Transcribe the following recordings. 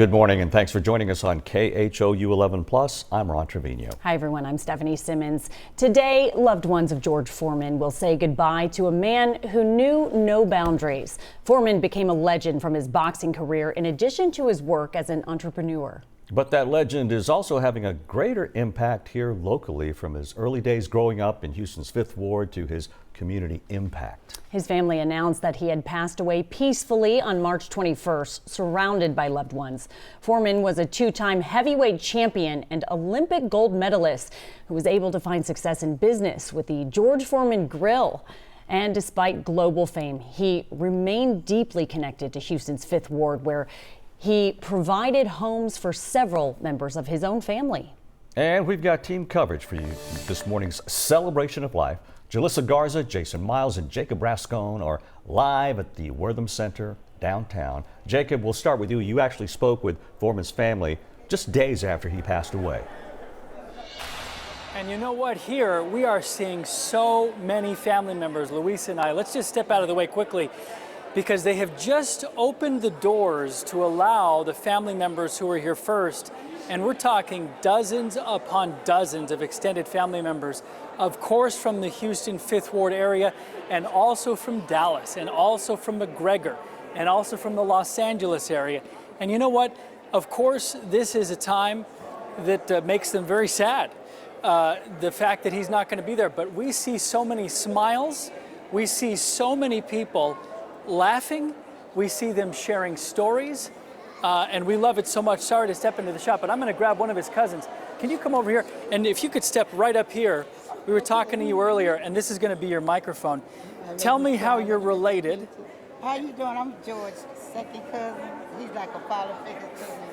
Good morning and thanks for joining us on KHOU 11 Plus. I'm Ron Trevino. Hi everyone, I'm Stephanie Simmons. Today, loved ones of George Foreman will say goodbye to a man who knew no boundaries. Foreman became a legend from his boxing career in addition to his work as an entrepreneur. But that legend is also having a greater impact here locally, from his early days growing up in Houston's 5th Ward to his community impact. His family announced that he had passed away peacefully on March 21st, surrounded by loved ones. Foreman was a two-time heavyweight champion and Olympic gold medalist who was able to find success in business with the George Foreman Grill. And despite global fame, he remained deeply connected to Houston's 5th Ward, where he provided homes for several members of his own family. And we've got team coverage for you this morning's celebration of life. Jalissa Garza, Jason Miles, and Jacob Rascone are live at the Wortham Center downtown. Jacob, we'll start with you. You actually spoke with Foreman's family just days after he passed away. And you know what? Here we are seeing so many family members, Luis and I. Let's just step out of the way quickly, because they have just opened the doors to allow the family members who were here first. And we're talking dozens upon dozens of extended family members, of course from the Houston 5th Ward area, and also from Dallas, and also from McGregor, and also from the Los Angeles area. And you know what? Of course, this is a time that makes them very sad, the fact that he's not going to be there. But we see so many smiles. We see so many people laughing. We see them sharing stories. And we love it so much. Sorry to step into the shop, but I'm going to grab one of his cousins. Can you come over here? And if you could step right up here. We were talking to you earlier, and this is going to be your microphone. Tell me how you're related. How you doing? I'm George's second cousin. He's like a father figure to me.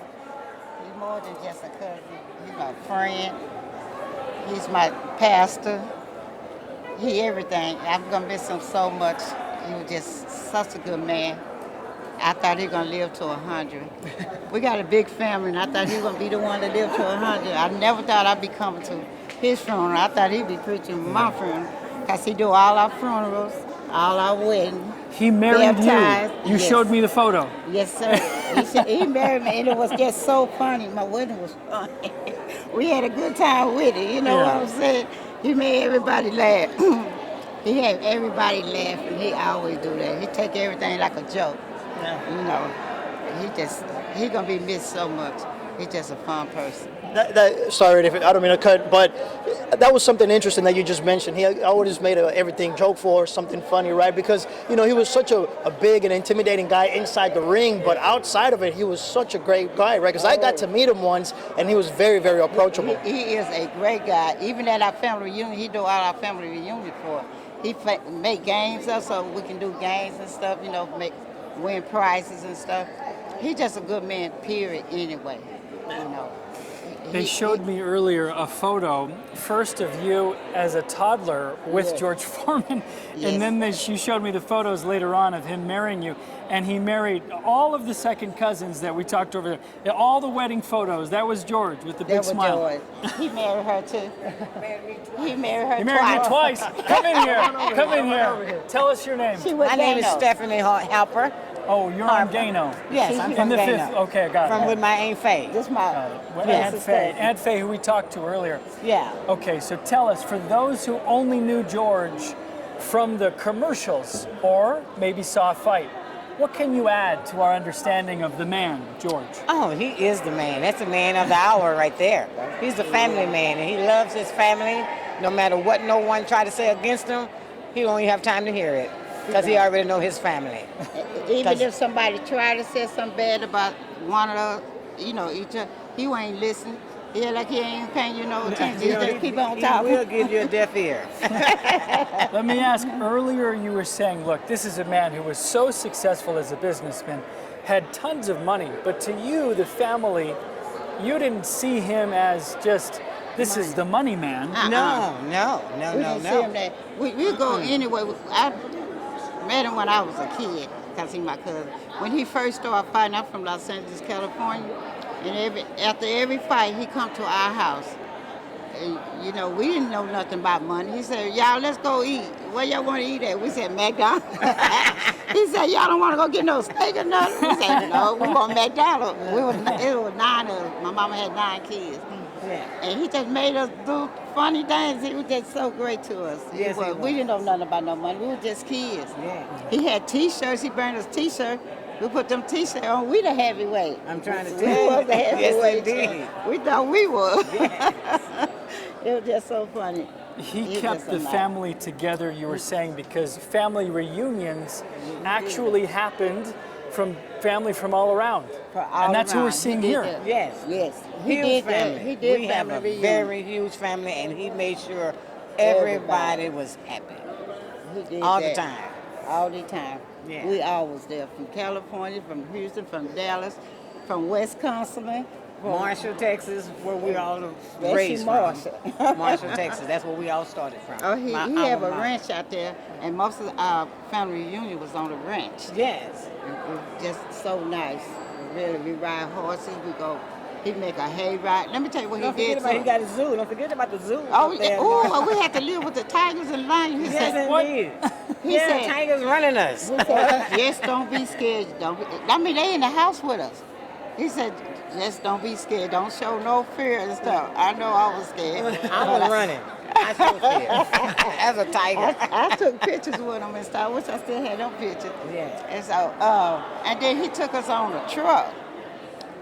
He's more than just a cousin. He's my friend. He's my pastor. He everything. I'm going to miss him so much. He was just such a good man. I thought he was going to live to 100. We got a big family, and I thought he was going to be the one to live to 100. I never thought I'd be coming to his funeral. I thought he'd be preaching my funeral, because he do all our funerals, all our weddings. He married you. You showed me the photo. Yes, sir. He married me, and it was just so funny. My wedding was funny. We had a good time with it, you know what I'm saying? He made everybody laugh. He had everybody laughing. He always do that. He take everything like a joke. You know, he gonna be missed so much. He's just a fun person. Sorry, I don't mean to cut, but that was something interesting that you just mentioned. He always made everything joke for something funny, right? Because, you know, he was such a big and intimidating guy inside the ring, but outside of it, he was such a great guy, right? Because I got to meet him once, and he was very, very approachable. He is a great guy. Even at our family reunion, he do all our family reunion for. He make games up so we can do games and stuff, you know, win prizes and stuff. He's just a good man, period, anyway. You know. They showed me earlier a photo, first of you as a toddler with George Foreman, and then you showed me the photos later on of him marrying you. And he married all of the second cousins that we talked over there. All the wedding photos, that was George with the big smile. George. He married her too. He married her You married me twice. Come in here. Come in here. Tell us your name. My name is Stephanie Halper. Oh, you're on Gano. Yes, I'm from the Gano. 5th. Okay, I got it. From with my Aunt Faye. This is my Aunt Faye. Aunt Faye, who we talked to earlier. Yeah. Okay, so tell us, for those who only knew George from the commercials or maybe saw a fight, what can you add to our understanding of the man, George? Oh, he is the man. That's the man of the hour right there. He's the family man, and he loves his family. No matter what no one try to say against him, he won't even have time to hear it, because he already know his family. Even if somebody try to say something bad about one of us, you know, each other, he ain't listen. Yeah, like he ain't paying you no attention. He just keep on talking. He will give you a deaf ear. Let me ask, earlier you were saying, look, this is a man who was so successful as a businessman, had tons of money, but to you, the family, you didn't see him as just, this is the money man. No. We didn't see him that. We go anyway. I met him when I was a kid, because he's my cousin. When he first started fighting, I'm from Los Angeles, California, and after every fight, he come to our house. you know, we didn't know nothing about money. He said, y'all, let's go eat. Where y'all want to eat at? We said, McDonald's. He said, y'all don't want to go get no steak or nothing? We said, no, we want McDonald's. It was 9 of us. My mama had 9 kids. And he just made us do funny things. He was just so great to us. Yes, he was. We didn't know nothing about no money. We were just kids. Yeah. He had T-shirts. He burned us T-shirts. We put them T-shirts on. We the heavyweight. I'm trying to We tell you. was the heavyweight. Yes, indeed. We thought we was. It was just so funny. He kept the family together, you were saying, because family reunions actually happened from family from all around. And that's who we're seeing here. Yes. Yes. Huge family. He did we have a family reunion. very huge family, and he made sure everybody was happy He did all that. the time. All the time. Yeah. We always there, from California, from Houston, from Dallas, from Wisconsin. Marshall, Texas, where we all Especially raised Marshall. from. Marshall, Texas. That's where we all started from. Oh, he My have a alma mater. ranch out there, and most of our family reunion was on the ranch. Yes. It was just so nice. Really, we ride horses. We go. He make a hay ride. Let me tell you what Don't he forget did. about too. he got a zoo. Don't forget about the zoo. Oh, up there. yeah. Oh, we had to live with the tigers and lions. He Yes, said, indeed. He Yeah, said- tigers running us. he said, just don't be scared. Don't be, I mean, they in the house with us. He said, just don't be scared. Don't show no fear and stuff. I know I was scared. I was running. I showed fear. As a tiger. I took pictures with him and stuff. I wish I still had them pictures. Yeah. And so, and then he took us on a truck,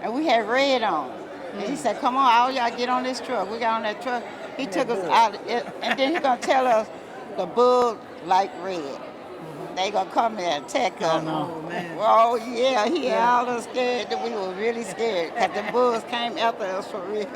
and we had red on. And he said, "Come on, all y'all get on this truck." We got on that truck. He took us out, and then he gonna tell us the bull like red. They gonna come there and attack us. no. man. Oh yeah, he had all us scared. That we were really scared because the bulls came after us for real.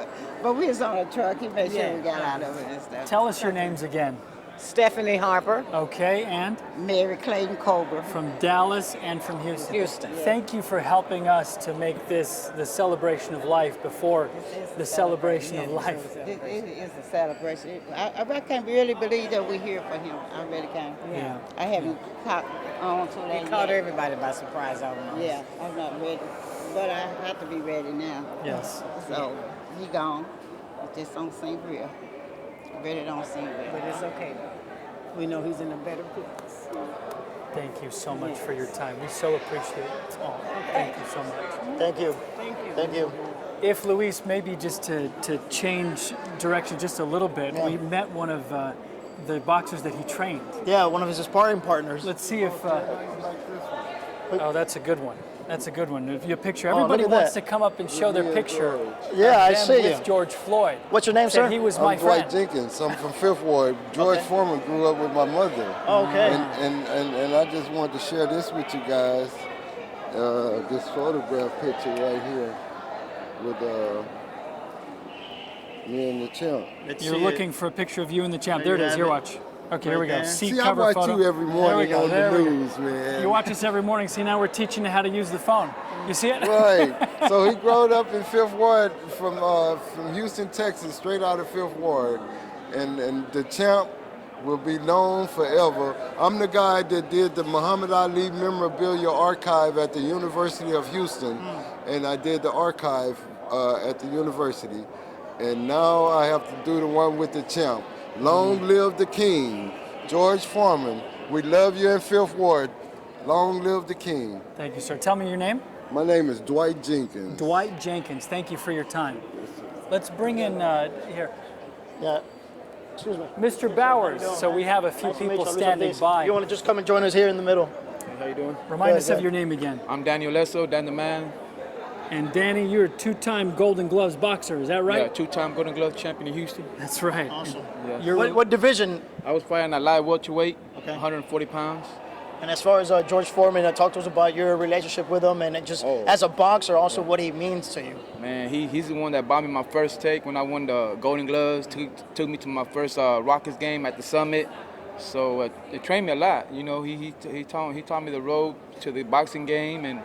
But we was on a truck. He made sure we got out of it and stuff. Tell us your names again. Stephanie Harper. Okay, and Mary Clayton Cobra. from Dallas and from Houston. Houston. Thank you for helping us to make this the celebration of life before the celebration of life. It is a celebration. I can't really believe that we're here for him. I really can't. Yeah. I haven't caught on to that Caught yet. everybody by surprise almost. Yeah, I'm not ready. But I have to be ready now. Yes. So, he gone. It just don't seem real. It really don't seem But real. it's okay. We know he's in a better place. Thank you so much for your time. We so appreciate it. Oh, thank you so much. Thank you. Thank you. Thank you. If Luis, maybe just to change direction just a little bit, we met one of the boxers that he trained. Yeah, one of his sparring partners. Let's see if. Oh, that's a good one. That's a good one. If you picture, Oh, look everybody at wants that. to come up and show their picture. Yeah, of I them see with you. George Floyd. What's your name, Said sir? he was my I'm Dwight friend. Jenkins. I'm from Fifth Ward. George Foreman grew up with my mother. Okay. And I just wanted to share this with you guys. This photograph picture right here with me and the champ. Let's You're see looking it. for a picture of you and the champ. There it you is. have Here, it. watch. Okay, here we go. there. Seat See, I cover watch photo. you every There we morning go, on there the we go. news, man. You watch us every morning. See, now we're teaching you how to use the phone. You see it? Right. So he growed up in Fifth Ward from Houston, Texas, straight out of Fifth Ward. And the champ will be known forever. I'm the guy that did the Muhammad Ali memorabilia archive at the University of Houston, and I did the archive at the university. And now I have to do the one with the champ. Long live the king, George Foreman. We love you in Fifth Ward. Long live the king. Thank you, sir. Tell me your name. My name is Dwight Jenkins. Dwight Jenkins. Thank you for your time. Let's bring in here, Yeah. Excuse me. Mr. Bowers. So we have a few Nice to meet people you. standing by. You want to just come and join us here in the middle? How you doing? Remind Good, us of good. your name again. I'm Daniel Lesso, Dan the Man. And Danny, you're a two-time Golden Gloves boxer. Is that right? Yeah, two-time Golden Glove champion in Houston. That's right. Awesome. Yeah. You're What division? I was fighting at light welterweight, Okay. 140 pounds. And as far as George Foreman, talk to us about your relationship with him, and just as a boxer, also what he means to you. Man, he's the one that bought me my first take when I won the Golden Gloves. Took me to my first Rockets game at the Summit. So it trained me a lot. You know, he taught me the road to the boxing game, and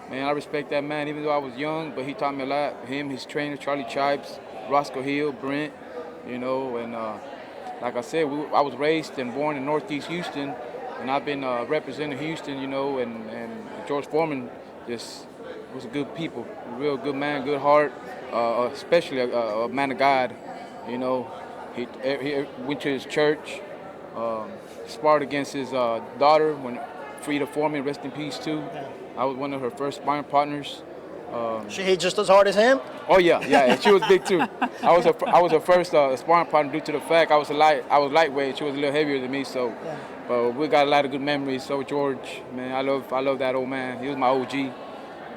man, I respect that man. Even though I was young, but he taught me a lot. Him, his trainer, Charlie Chipes, Roscoe Hill, Brent. You know, and like I said, I was raised and born in Northeast Houston. And I've been representing Houston, you know, and George Foreman just was a good people, a real good man, good heart, especially a man of God. You know, he went to his church, sparred against his daughter when Frida Foreman, rest in peace too. I was one of her first sparring partners. She hit just as hard as him? Oh yeah, and she was big too. I was her first sparring partner due to the fact I was lightweight. She was a little heavier than me, so. But we got a lot of good memories. So George, man, I love that old man. He was my OG. You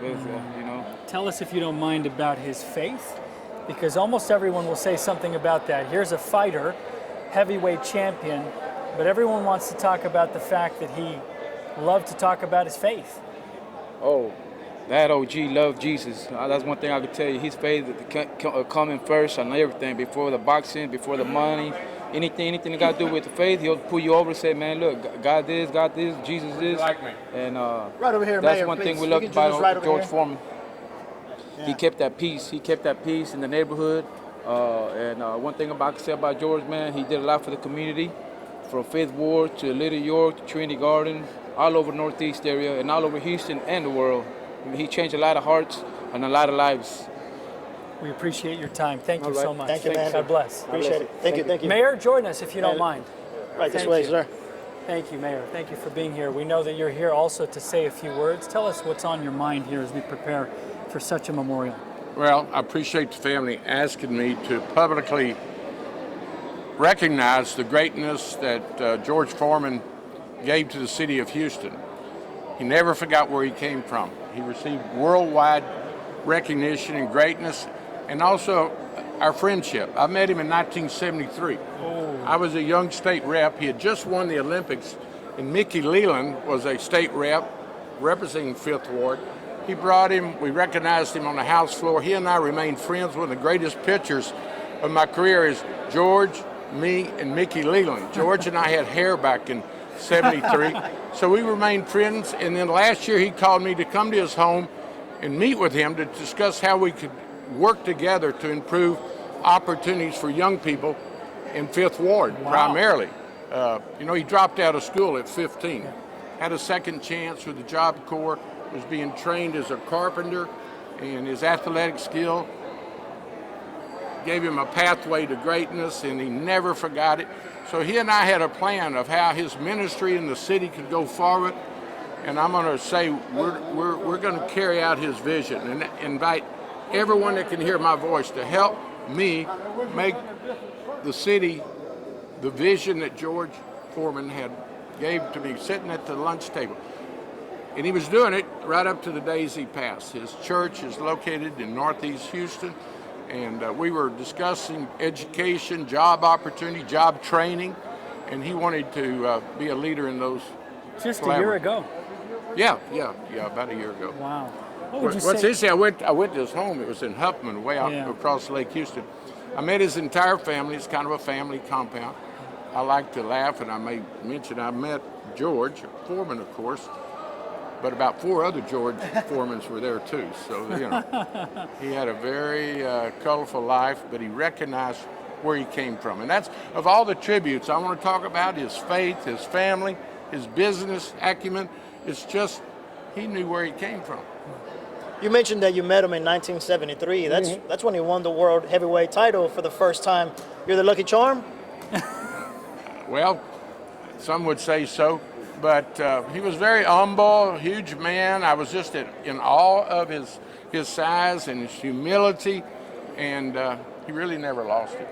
know. Tell us, if you don't mind, about his faith, because almost everyone will say something about that. Here's a fighter, heavyweight champion, but everyone wants to talk about the fact that he loved to talk about his faith. Oh, that OG loved Jesus. That's one thing I could tell you. His faith coming first on everything, before the boxing, before the money. Anything that got to do with the faith, he'll pull you over and say, man, look, God this, Jesus this. And right over here, that's Mayor, one please. thing we loved about George Foreman. Yeah. He kept that peace. He kept that peace in the neighborhood. And one thing I can say about George, man, he did a lot for the community, from 5th Ward to Little York to Trinity Garden, all over Northeast area and all over Houston and the world. I mean, he changed a lot of hearts and a lot of lives. We appreciate your time. Thank you so much. Thank you, man. God bless. Appreciate it. Thank you. Mayor, join us if you don't mind. Right this Thank way, you. sir. Thank you, Mayor. Thank you for being here. We know that you're here also to say a few words. Tell us what's on your mind here as we prepare for such a memorial. Well, I appreciate the family asking me to publicly recognize the greatness that George Foreman gave to the city of Houston. He never forgot where he came from. He received worldwide recognition and greatness, and also our friendship. I met him in 1973. I was a young state rep. He had just won the Olympics, and Mickey Leland was a state rep representing 5th Ward. He brought him, we recognized him on the House floor. He and I remained friends. One of the greatest pictures of my career is George, me, and Mickey Leland. George and I had hair back in 73, so we remained friends. And then last year he called me to come to his home and meet with him to discuss how we could work together to improve opportunities for young people in 5th Ward, primarily. You know, he dropped out of school at 15, had a second chance with the Job Corps, was being trained as a carpenter, and his athletic skill gave him a pathway to greatness, and he never forgot it. So he and I had a plan of how his ministry in the city could go forward, and I'm going to say we're going to carry out his vision and invite everyone that can hear my voice to help me make the city the vision that George Foreman had gave to me, sitting at the lunch table. And he was doing it right up to the days he passed. His church is located in Northeast Houston, and we were discussing education, job opportunity, job training, and he wanted to be a leader in those. Just a year ago. Yeah, about a year ago. Wow. What would you say? What's interesting, I went to his home. It was in Huffman, way out across Lake Houston. I met his entire family. It's kind of a family compound. I like to laugh, and I may mention I met George Foreman, of course, but about 4 other George Foremans were there too. So, you know, he had a very colorful life, but he recognized where he came from. And that's, of all the tributes I want to talk about, his faith, his family, his business acumen. It's just, he knew where he came from. You mentioned that you met him in 1973. That's when he won the world heavyweight title for the first time. You're the lucky charm? Well, some would say so, but he was very humble, huge man. I was just in awe of his size and his humility, and he really never lost it.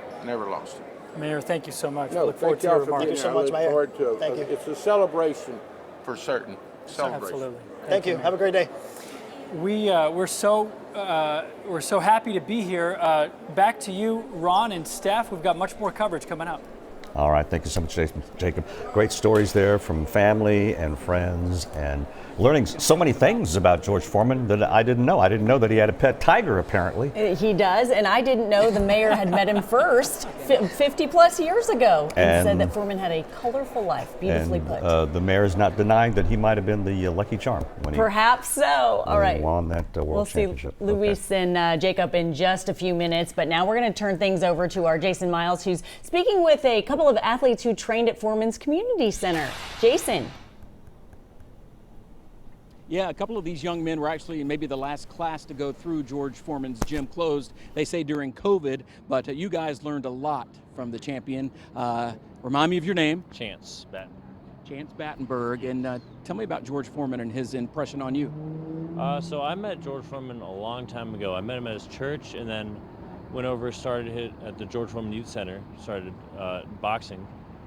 Mayor, thank you so much. No, Look forward to your remarks. Thank you so much, Mayor. Thank you. It's a celebration for certain. Celebration. Absolutely. Thank you. Have a great day. We're so happy to be here. Back to you, Ron and Steph. We've got much more coverage coming up. All right, thank you so much, Jacob. Great stories there from family and friends, and learning so many things about George Foreman that I didn't know. I didn't know that he had a pet tiger, apparently. He does, and I didn't know the mayor had met him first 50 plus years ago and said that Foreman had a colorful life, beautifully put. The mayor is not denying that he might have been the lucky charm when Perhaps so. All right. he won that world championship. We'll see Luis and Jacob in just a few minutes, but now we're going to turn things over to our Jason Miles, who's speaking with a couple of athletes who trained at Foreman's Community Center. Jason. Yeah, a couple of these young men were actually in maybe the last class to go through. George Foreman's gym closed, they say, during COVID, but you guys learned a lot from the champion. Remind me of your name. Chance Batten. Chance Battenberg, and tell me about George Foreman and his impression on you. So I met George Foreman a long time ago. I met him at his church, and then went over, started at the George Foreman Youth Center, started boxing,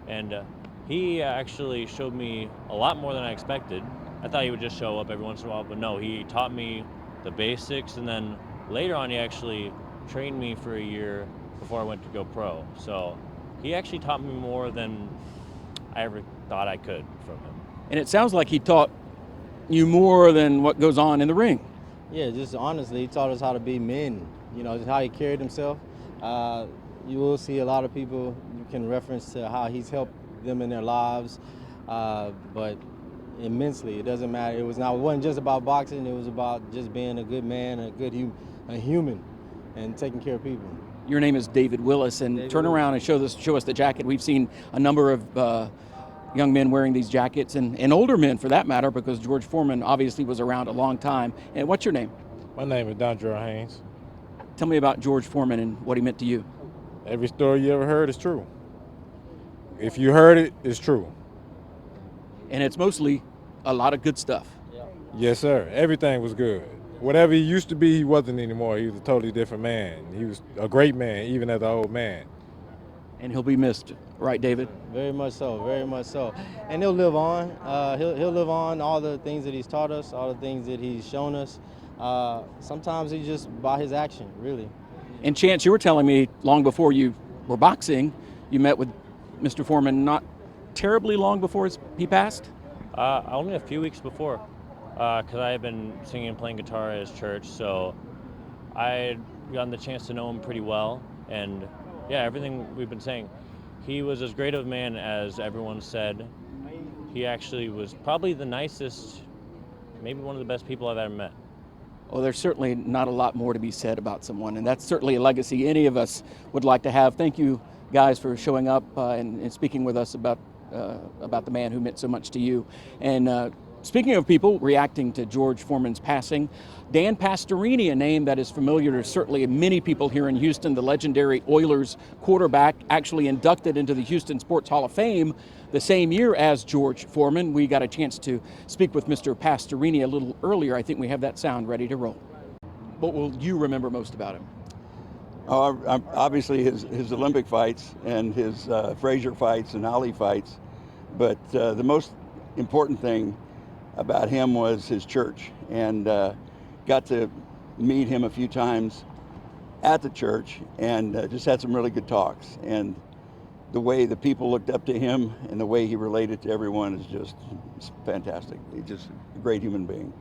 and he actually showed me a lot more than I expected. I thought he would just show up every once in a while, but no, he taught me the basics, and then later on he actually trained me for a year before I went to go pro. So he actually taught me more than I ever thought I could from him. And it sounds like he taught you more than what goes on in the ring. Yeah, just honestly, he taught us how to be men, you know, just how he carried himself. You will see a lot of people, you can reference to how he's helped them in their lives, but immensely. It doesn't matter. It wasn't just about boxing. It was about just being a good man, a human, and taking care of people. Your name is David Willis, and David turn around and show us the jacket. We've seen a number of young men wearing these jackets, and older men for that matter, because George Foreman obviously was around a long time. And what's your name? My name is Dondre Haynes. Tell me about George Foreman and what he meant to you. Every story you ever heard is true. If you heard it, it's true. And it's mostly a lot of good stuff. Yes, sir. Everything was good. Whatever he used to be, he wasn't anymore. He was a totally different man. He was a great man, even as an old man. And he'll be missed, right, David? Very much so, very much so. And he'll live on. He'll live on all the things that he's taught us, all the things that he's shown us. Sometimes he's just by his action, really. And Chance, you were telling me long before you were boxing, you met with Mr. Foreman not terribly long before he passed? Only a few weeks before, because I had been singing and playing guitar at his church, so I had gotten the chance to know him pretty well, and yeah, everything we've been saying. He was as great of a man as everyone said. He actually was probably the nicest, maybe one of the best people I've ever met. Well, there's certainly not a lot more to be said about someone, and that's certainly a legacy any of us would like to have. Thank you, guys, for showing up and speaking with us about the man who meant so much to you. And speaking of people reacting to George Foreman's passing, Dan Pastorini, a name that is familiar to certainly many people here in Houston, the legendary Oilers quarterback, actually inducted into the Houston Sports Hall of Fame the same year as George Foreman. We got a chance to speak with Mr. Pastorini a little earlier. I think we have that sound ready to roll. What will you remember most about him? Obviously his Olympic fights and his Frazier fights and Ali fights, but the most important thing about him was his church, and got to meet him a few times at the church, and just had some really good talks. And the way the people looked up to him and the way he related to everyone is just fantastic. He's just a great human being.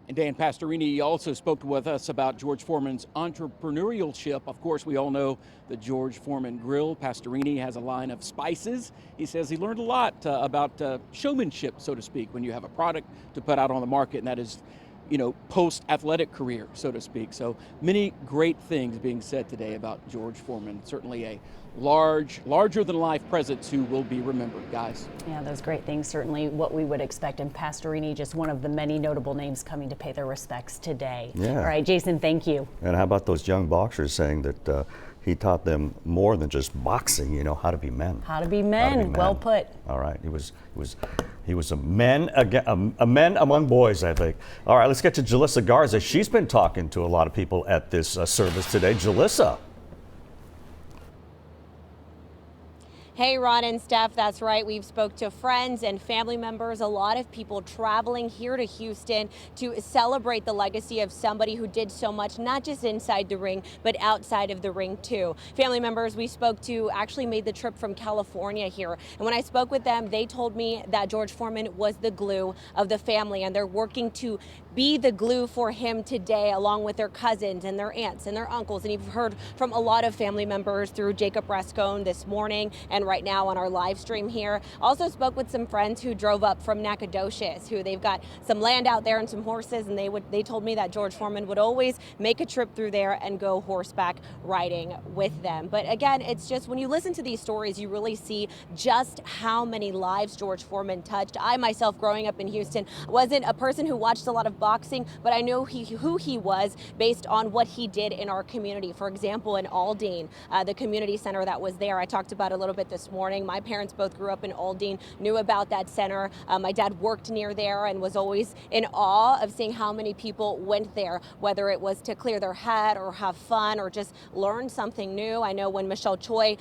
And Dan Pastorini also spoke with us about George Foreman's entrepreneurship. Of course, we all know the George Foreman Grill. Pastorini has a line of spices. He says he learned a lot about showmanship, so to speak, when you have a product to put out on the market, and that is, you know, post-athletic career, so to speak. So many great things being said today about George Foreman. Certainly a larger-than-life presence who will be remembered, guys. Yeah, those great things, certainly what we would expect. And Pastorini, just one of the many notable names coming to pay their respects today. Yeah. All right, Jason, thank you. And how about those young boxers saying that he taught them more than just boxing, you know, how to be men. How to be men. Well put. All right, he was a man among boys, I think. All right, let's get to Jalissa Garza. She's been talking to a lot of people at this service today. Jalissa. Hey, Ron and Steph, that's right. We've spoke to friends and family members, a lot of people traveling here to Houston to celebrate the legacy of somebody who did so much, not just inside the ring, but outside of the ring too. Family members we spoke to actually made the trip from California here. And when I spoke with them, they told me that George Foreman was the glue of the family, and they're working to be the glue for him today, along with their cousins and their aunts and their uncles. And you've heard from a lot of family members through Jacob Rascone this morning and on right now on our live stream here. Also spoke with some friends who drove up from Nacogdoches, who they've got some land out there and some horses, and they told me that George Foreman would always make a trip through there and go horseback riding with them. But again, it's just when you listen to these stories, you really see just how many lives George Foreman touched. I myself, growing up in Houston, wasn't a person who watched a lot of boxing, but I know who he was based on what he did in our community. For example, in Aldine, the community center that was there, I talked about a little bit this morning. My parents both grew up in Aldine, knew about that center. My dad worked near there and was always in awe of seeing how many people went there, whether it was to clear their head or have fun or just learn something new. I know when Michelle Choi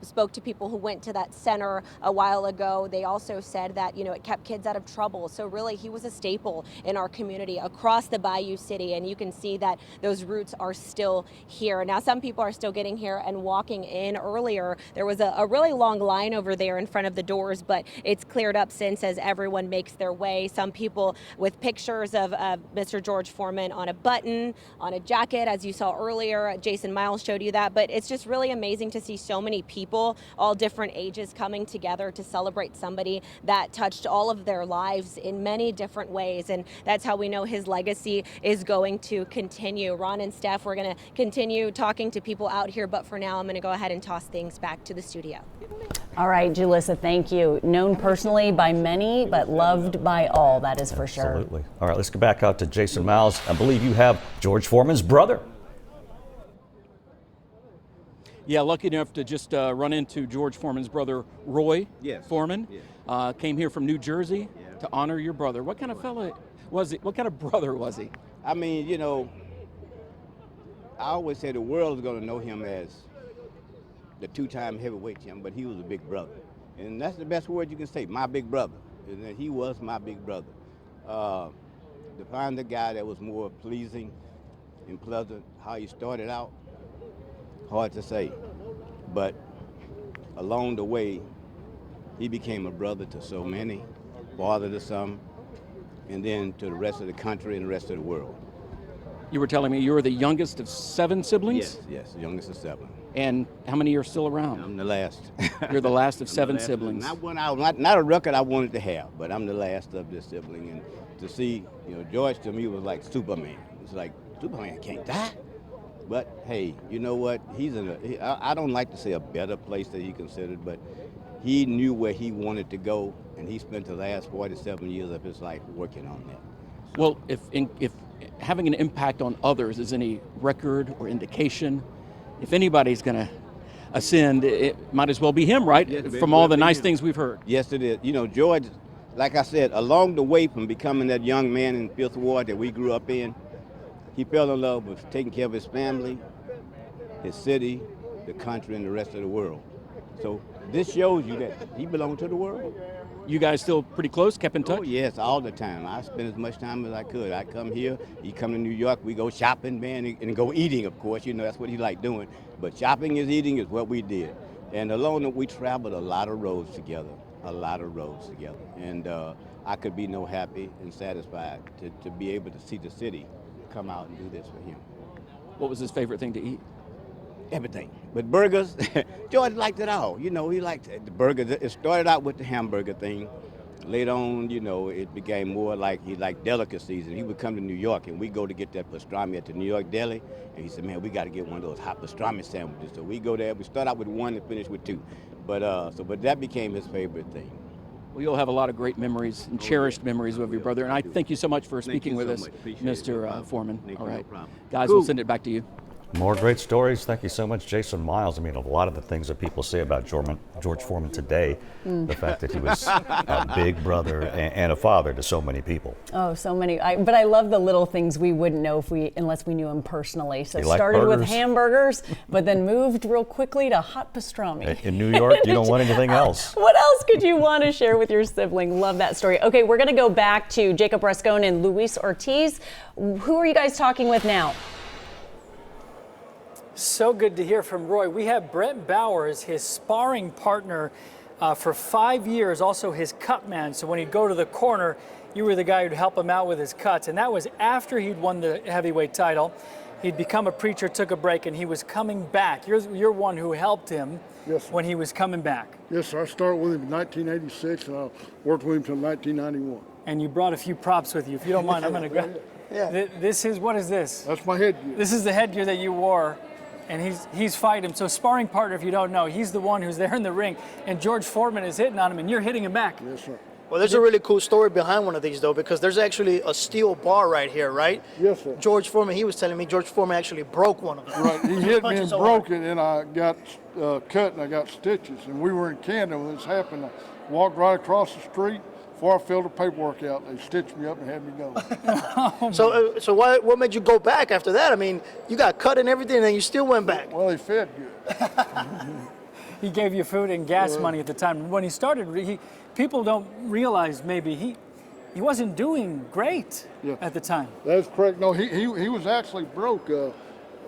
spoke to people who went to that center a while ago, they also said that, you know, it kept kids out of trouble. So really, he was a staple in our community across the Bayou City, and you can see that those roots are still here. Now, some people are still getting here and walking in. Earlier, there was a really long line over there in front of the doors, but it's cleared up since as everyone makes their way. Some people with pictures of Mr. George Foreman on a button, on a jacket, as you saw earlier. Jason Miles showed you that, but it's just really amazing to see so many people, all different ages, coming together to celebrate somebody that touched all of their lives in many different ways, and that's how we know his legacy is going to continue. Ron and Steph, we're going to continue talking to people out here, but for now, I'm going to go ahead and toss things back to the studio. All right, Julissa, thank you. Known personally by many, but loved by all, that is for sure. Absolutely. All right, let's get back out to Jason Miles. I believe you have George Foreman's brother. Yeah, lucky enough to just run into George Foreman's brother, Roy Foreman. Yes. Came here from New Jersey to honor your brother. What kind of fella was he? What kind of brother was he? I mean, you know, I always say the world is going to know him as the two-time heavyweight champion, but he was a big brother. And that's the best word you can say, my big brother. And that he was my big brother. To find the guy that was more pleasing and pleasant, how he started out, hard to say. But along the way, he became a brother to so many, father to some, and then to the rest of the country and the rest of the world. You were telling me you were the youngest of 7 siblings? Yes, the youngest of 7. And how many are still around? I'm the last. You're the last of 7 siblings. Not a record I wanted to have, but I'm the last of this sibling. And to see, you know, George to me was like Superman. It's like, Superman can't die. But hey, you know what? He's in I don't like to say a better place that he considered, but he knew where he wanted to go, and he spent the last 47 years of his life working on that. So, well, if having an impact on others is any record or indication, if anybody's going to ascend, it might as well be him, right? Yes, from all the nice things we've heard. Yes, it is. You know, George, like I said, along the way from becoming that young man in Fifth Ward that we grew up in, he fell in love with taking care of his family, his city, the country, and the rest of the world. So this shows you that he belonged to the world. You guys still pretty close, kept in touch? Oh, yes, all the time. I spent as much time as I could. I come here, he come to New York, we go shopping, man, and go eating, of course. You know, that's what he liked doing. But shopping and eating is what we did. And along that, we traveled a lot of roads together, And I could be no happy and satisfied to be able to see the city come out and do this for him. What was his favorite thing to eat? Everything. But burgers, George liked it all. You know, he liked the burgers. It started out with the hamburger thing. Later on, you know, it became more like he liked delicacies, and he would come to New York, and we'd go to get that pastrami at the New York Deli, and he said, man, we got to get one of those hot pastrami sandwiches. So we go there. We start out with 1 and finish with 2. But that became his favorite thing. Well, you'll have a lot of great memories and cherished memories of your brother, and I thank you so much for speaking with us, Mr. Foreman. All right, guys, we'll send it back to you. More great stories. Thank you so much, Jason Miles. I mean, a lot of the things that people say about George Foreman today, the fact that he was a big brother and a father to so many people. Oh, so many. But I love the little things we wouldn't know unless we knew him personally. So started with hamburgers, but then moved real quickly to hot pastrami. In New York, you don't want anything else. What else could you want to share with your sibling? Love that story. Okay, we're going to go back to Jacob Rascon and Luis Ortiz. Who are you guys talking with now? So good to hear from Roy. We have Brett Bowers, his sparring partner for 5 years, also his cut man. So when he'd go to the corner, you were the guy who'd help him out with his cuts. And that was after he'd won the heavyweight title. He'd become a preacher, took a break, and he was coming back. You're one who helped him when he was coming back. Yes, sir. I started with him in 1986, and I worked with him until 1991. And you brought a few props with you. If you don't mind, I'm going to grab. Yeah. What is this? That's my headgear. This is the headgear that you wore, and he's fighting him. So sparring partner, if you don't know, he's the one who's there in the ring, and George Foreman is hitting on him, and you're hitting him back. Yes, sir. Well, there's a really cool story behind one of these, though, because there's actually a steel bar right here, right? Yes, sir. George Foreman, he was telling me George Foreman actually broke one of them. Right, he hit me and broke it, and I got cut and I got stitches. And we were in Canada when this happened. I walked right across the street. Before I filled the paperwork out, they stitched me up and had me go. So what made you go back after that? I mean, you got cut and everything, and then you still went back. Well, he fed good. He gave you food and gas money at the time. When he started, people don't realize maybe he wasn't doing great at the time. That's correct. No, he was actually broke.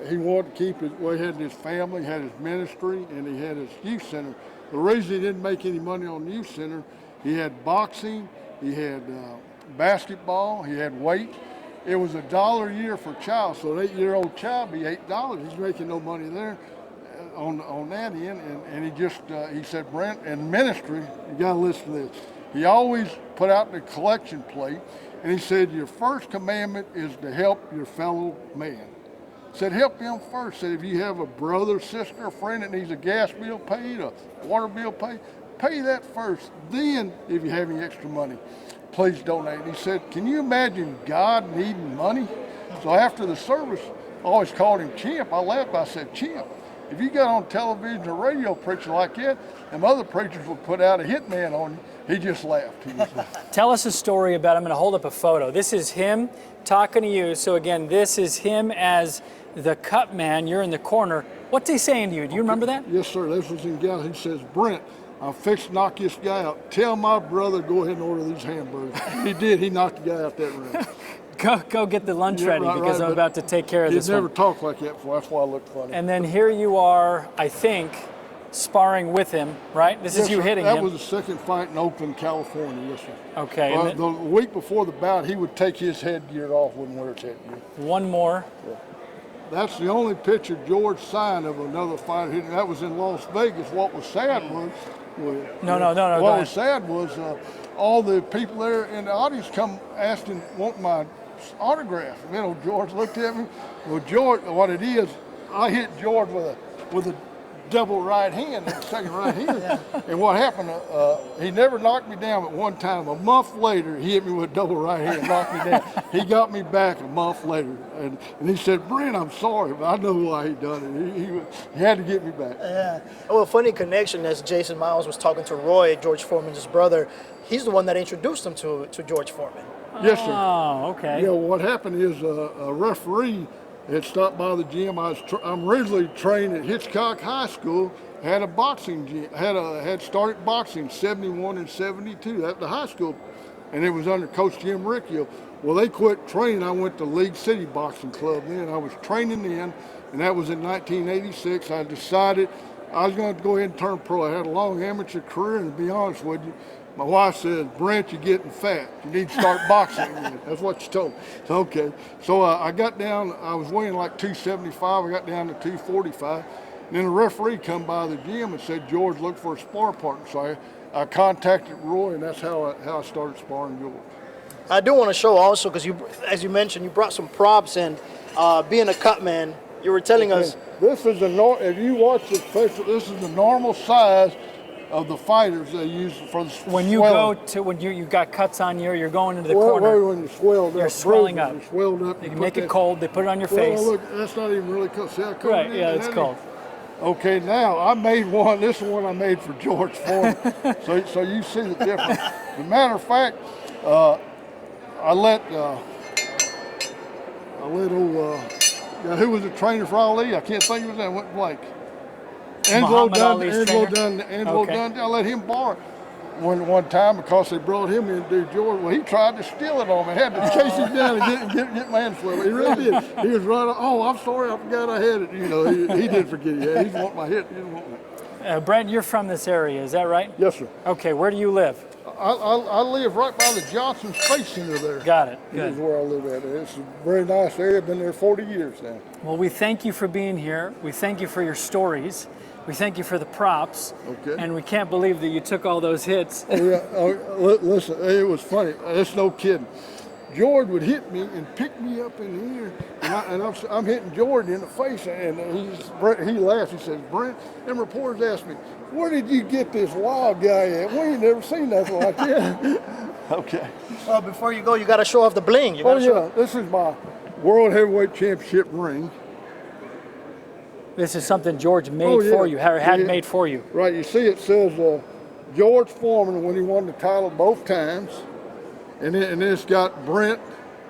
He wanted to keep he had his family, had his ministry, and he had his youth center. The reason he didn't make any money on the youth center, he had boxing, he had basketball, he had weight. It was $1 a year for a child, so an 8-year-old child be $8. He's making no money there on that end, and he said, Brent, in ministry, you got to listen to this. He always put out the collection plate, and he said, your first commandment is to help your fellow man. Said, help him first. Said, if you have a brother, sister, a friend that needs a gas bill paid, a water bill paid, pay that first. Then, if you have any extra money, please donate. He said, can you imagine God needing money? So after the service, I always called him Chimp. I laughed. I said, Chimp, if you got on television or radio preaching like that, them other preachers would put out a hitman on you. He just laughed. Tell us a story about, I'm going to hold up a photo. This is him talking to you. So again, this is him as the cut man. You're in the corner. What's he saying to you? Do you remember that? Yes, sir. This was in Gallup. He says, Brent, I'm fixed to knock this guy out. Tell my brother go ahead and order these hamburgers. He did. He knocked the guy out that room. Go get the lunch ready because I'm about to take care of this one. He'd never talked like that before. That's why I looked funny. And then here you are, I think, sparring with him, right? This is you hitting him. That was the second fight in Oakland, California, yes, sir. Okay. The week before the bout, he would take his headgear off, wouldn't wear his headgear. One more. Yeah. That's the only picture George signed of another fighter hitting. That was in Las Vegas. What was sad was... No. What was sad was all the people there in the audience come asking, want my autograph. You know, George looked at me. Well, George, what it is, I hit George with a double right hand, second right hand. And what happened, he never knocked me down, but one time, a month later, he hit me with a double right hand, knocked me down. He got me back a month later, and he said, Brent, I'm sorry, but I know why he done it. He had to get me back. Yeah. Well, funny connection, as Jason Miles was talking to Roy, George Foreman's brother, he's the one that introduced him to George Foreman. Yes, sir. Oh, okay. Yeah, what happened is a referee had stopped by the gym. I'm originally trained at Hitchcock High School. Had a boxing gym. Had started boxing 71 and 72 at the high school, and it was under Coach Jim Riccio. Well, they quit training. I went to League City Boxing Club then. I was training then, and that was in 1986. I decided I was going to go ahead and turn pro. I had a long amateur career, and to be honest with you, my wife says, Brent, you're getting fat. You need to start boxing again. That's what she told me. So, okay. So I got down, I was weighing like 275. I got down to 245. And then the referee come by the gym and said, George, look for a sparring partner. So I contacted Roy, and that's how I started sparring George. I do want to show also, because as you mentioned, you brought some props, and being a cut man, you were telling us. This is if you watch the special, this is the normal size of the fighters they use for the when you swelling. go to when you got cuts on you, you're going into the corner. When you're swelled you're up, swelling up. You're swelled up. They can make it cold. They put it on your face. Look, that's not even really cold. See how cold right? it is? Yeah, it's cold. Okay, now I made one. This is one I made for George Foreman. so you see the difference. As a matter of fact, I let who was the trainer for Ali? I can't think of his name. Went blank. Angelo Dunn. I let him borrow one time because they brought him in to do George. Well, he tried to steal it on me. I had to chase him down and get my hand swelled. He really did. He was right. Oh, I'm sorry. I forgot I had it. You know, he did forget. Yeah, he didn't want my hit. He didn't want that. Brent, you're from this area. Is that right? Yes, sir. Okay, where do you live? I live right by the Johnson Space Center there. Got it. This is Good. where I live at. It's a very nice area. I've been there 40 years now. Well, we thank you for being here. We thank you for your stories. We thank you for the props. Okay. And we can't believe that you took all those hits. Oh, yeah. Listen, it was funny. It's no kidding. George would hit me and pick me up in the air, and I'm hitting George in the face, and he laughs. He says, "Brent, them reporters asked me, where did you get this wild guy at? We ain't never seen nothing like that." Okay. Before you go, you got to show off the bling. You Oh, gotta show yeah. This is my World Heavyweight Championship ring. This is something George made for you, or had made for you. Right. You see it says George Foreman when he won the title both times. And then it's got Brent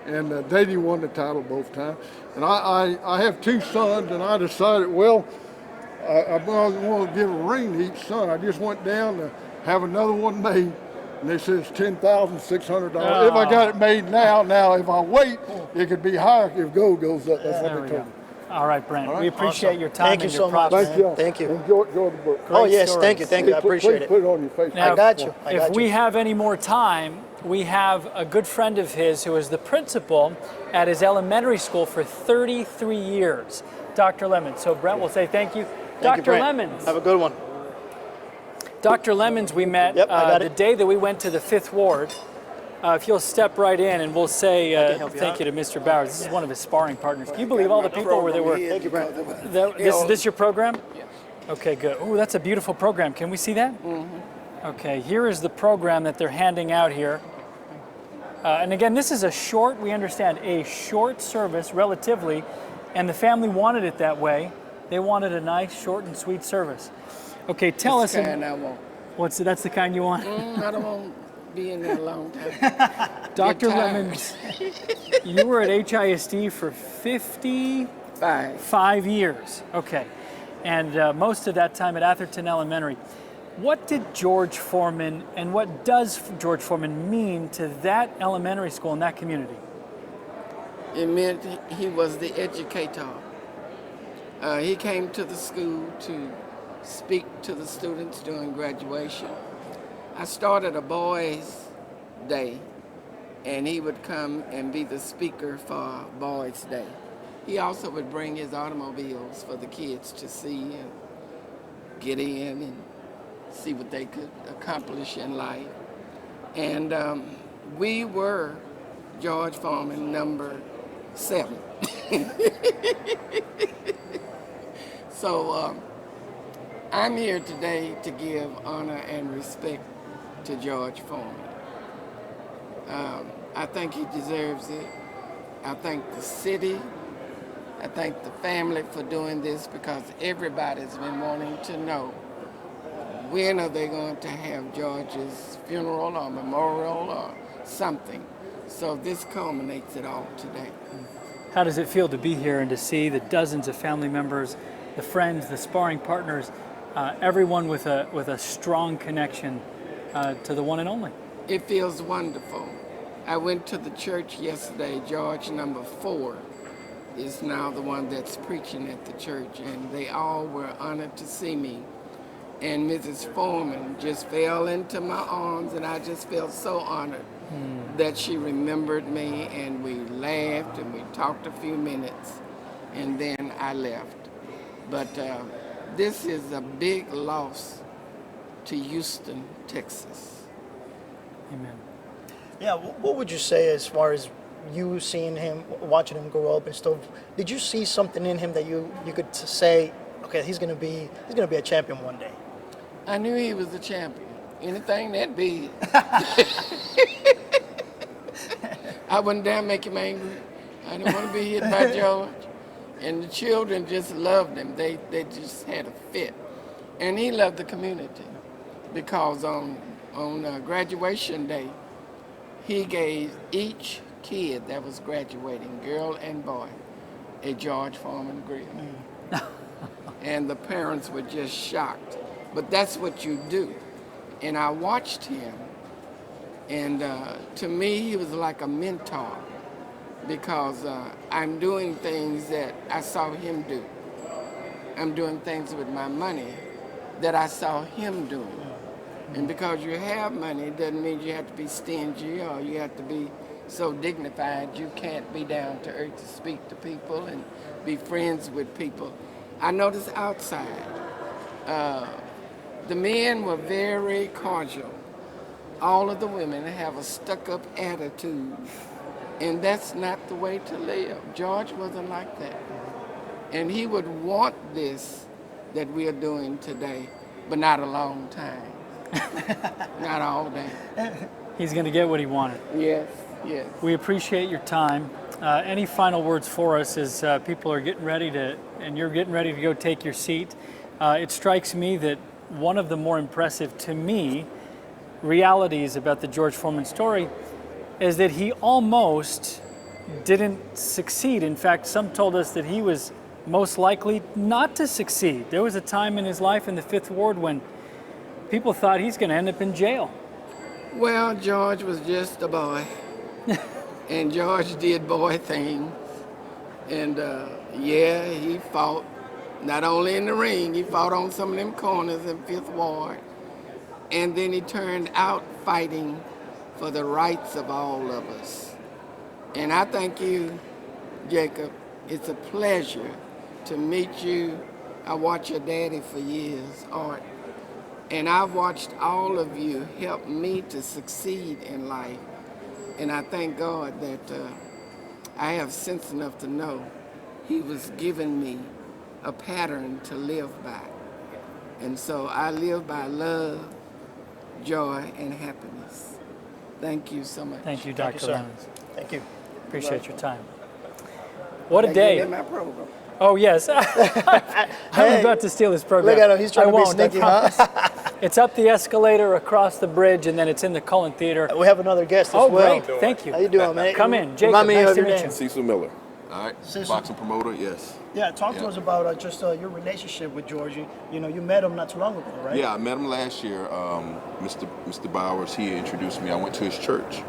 and Davey won the title both times. And I have two sons, and I decided, well, I want to give a ring to each son. I just went down to have another one made, and they said it's $10,600. Oh. If I got it made now if I wait, it could be higher if gold goes up. That's what they told me. All right, Brent. All right. We appreciate Awesome. your time Thank and you your so much. props. Thank you. Thank you. Enjoy the book. Oh, yes. stories. Thank you. Thank you. I appreciate it. Put it on your face. Now, I got you. If we have any more time, we have a good friend of his who is the principal at his elementary school for 33 years, Dr. Lemons. So Brent will say thank you. Thank you, Dr. Brent. Lemons. Have a good one. Dr. Lemons, we met the day that we went to the 5th Ward. If you'll step right in and we'll say thank you to Mr. Bowers. This is one of his sparring partners. Can you believe all the people where they were? Thank you, Brent. This is your program? Okay, good. Oh, that's a beautiful program. Can we see that? Mm-hmm. Okay, here is the program that they're handing out here. And again, this is we understand, a short service relatively, and the family wanted it that way. They wanted a nice, short and sweet service. Okay, tell us. That's the kind I want. That's the kind you want? I don't want to be in there a long time. Dr. Lemons, you were at HISD for 55 years. Okay. And most of that time at Atherton Elementary. What did George Foreman and what does George Foreman mean to that elementary school and that community? It meant he was the educator. He came to the school to speak to the students during graduation. I started a boys' day, and he would come and be the speaker for Boys' Day. He also would bring his automobiles for the kids to see and get in and see what they could accomplish in life. And we were George Foreman number 7. So I'm here today to give honor and respect to George Foreman. I think he deserves it. I thank the city. I thank the family for doing this because everybody's been wanting to know when are they going to have George's funeral or memorial or something. So this culminates it all today. How does it feel to be here and to see the dozens of family members, the friends, the sparring partners, everyone with a strong connection to the one and only? It feels wonderful. I went to the church yesterday. George number 4 is now the one that's preaching at the church, and they all were honored to see me. And Mrs. Foreman just fell into my arms, and I just felt so honored that she remembered me, and we laughed and we talked a few minutes, and then I left. But this is a big loss to Houston, Texas. Amen. Yeah, what would you say as far as you seeing him, watching him grow up and stuff? Did you see something in him that you could say, okay, he's gonna be a champion one day? I knew he was a champion. Anything that big. I wouldn't dare make him angry. I didn't want to be hit by George. And the children just loved him. They just had a fit. And he loved the community because on graduation day, he gave each kid that was graduating, girl and boy, a George Foreman grill. And the parents were just shocked. But that's what you do. And I watched him, and to me, he was like a mentor because I'm doing things that I saw him do. I'm doing things with my money that I saw him doing. And because you have money, it doesn't mean you have to be stingy or you have to be so dignified. You can't be down to earth to speak to people and be friends with people. I noticed outside, the men were very cordial. All of the women have a stuck-up attitude, and that's not the way to live. George wasn't like that. And he would want this that we are doing today, but not a long time. Not all day. He's going to get what he wanted. Yes, yes. We appreciate your time. Any final words for us as people are getting ready to, and you're getting ready to go take your seat? It strikes me that one of the more impressive, to me, realities about the George Foreman story is that he almost didn't succeed. In fact, some told us that he was most likely not to succeed. There was a time in his life in the Fifth Ward when people thought he's going to end up in jail. Well, George was just a boy, and George did boy things. And yeah, he fought not only in the ring, he fought on some of them corners in Fifth Ward. And then he turned out fighting for the rights of all of us. And I thank you, Jacob. It's a pleasure to meet you. I watched your daddy for years, Art. And I've watched all of you help me to succeed in life. And I thank God that I have sense enough to know he was giving me a pattern to live by. And so I live by love, joy, and happiness. Thank you so much. Thank you, Dr. Lemons. Thank you. Appreciate your time. What a day. In my program. Oh, yes. I'm about to steal his program. Look at him. He's trying to be sneaky, huh? It's up the escalator, across the bridge, and then it's in the Cullen Theater. We have another guest as well. Oh, great. Thank you. How you doing, man? Come in. Jacob, Remind me nice of to your meet name. you. Cecil Miller. All right. Cecil. Boxing promoter, yes. Yeah, talk to us about just your relationship with George. You know, you met him not too long ago, right? Yeah, I met him last year. Mr. Bowers, he introduced me. I went to his church,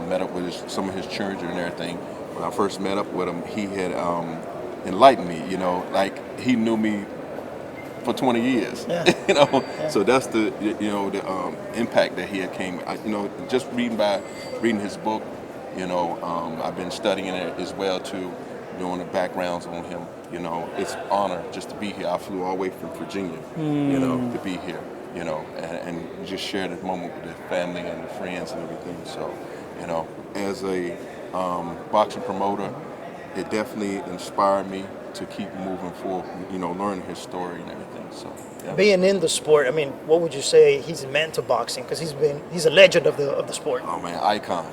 met up with some of his children and everything. When I first met up with him, he had enlightened me, you know, like he knew me for 20 years, you know. Yeah. So that's the, you know, the impact that he had came, you know, just reading his book, you know, I've been studying it as well too, doing the backgrounds on him. You know, it's an honor just to be here. I flew all the way from Virginia, you know, to be here, you know, and just share this moment with the family and the friends and everything. So, you know, as a boxing promoter, it definitely inspired me to keep moving forward, you know, learning his story and everything. So, yeah. Being in the sport, I mean, what would you say he's meant to boxing? Because he's a legend of the sport. Oh man, icon,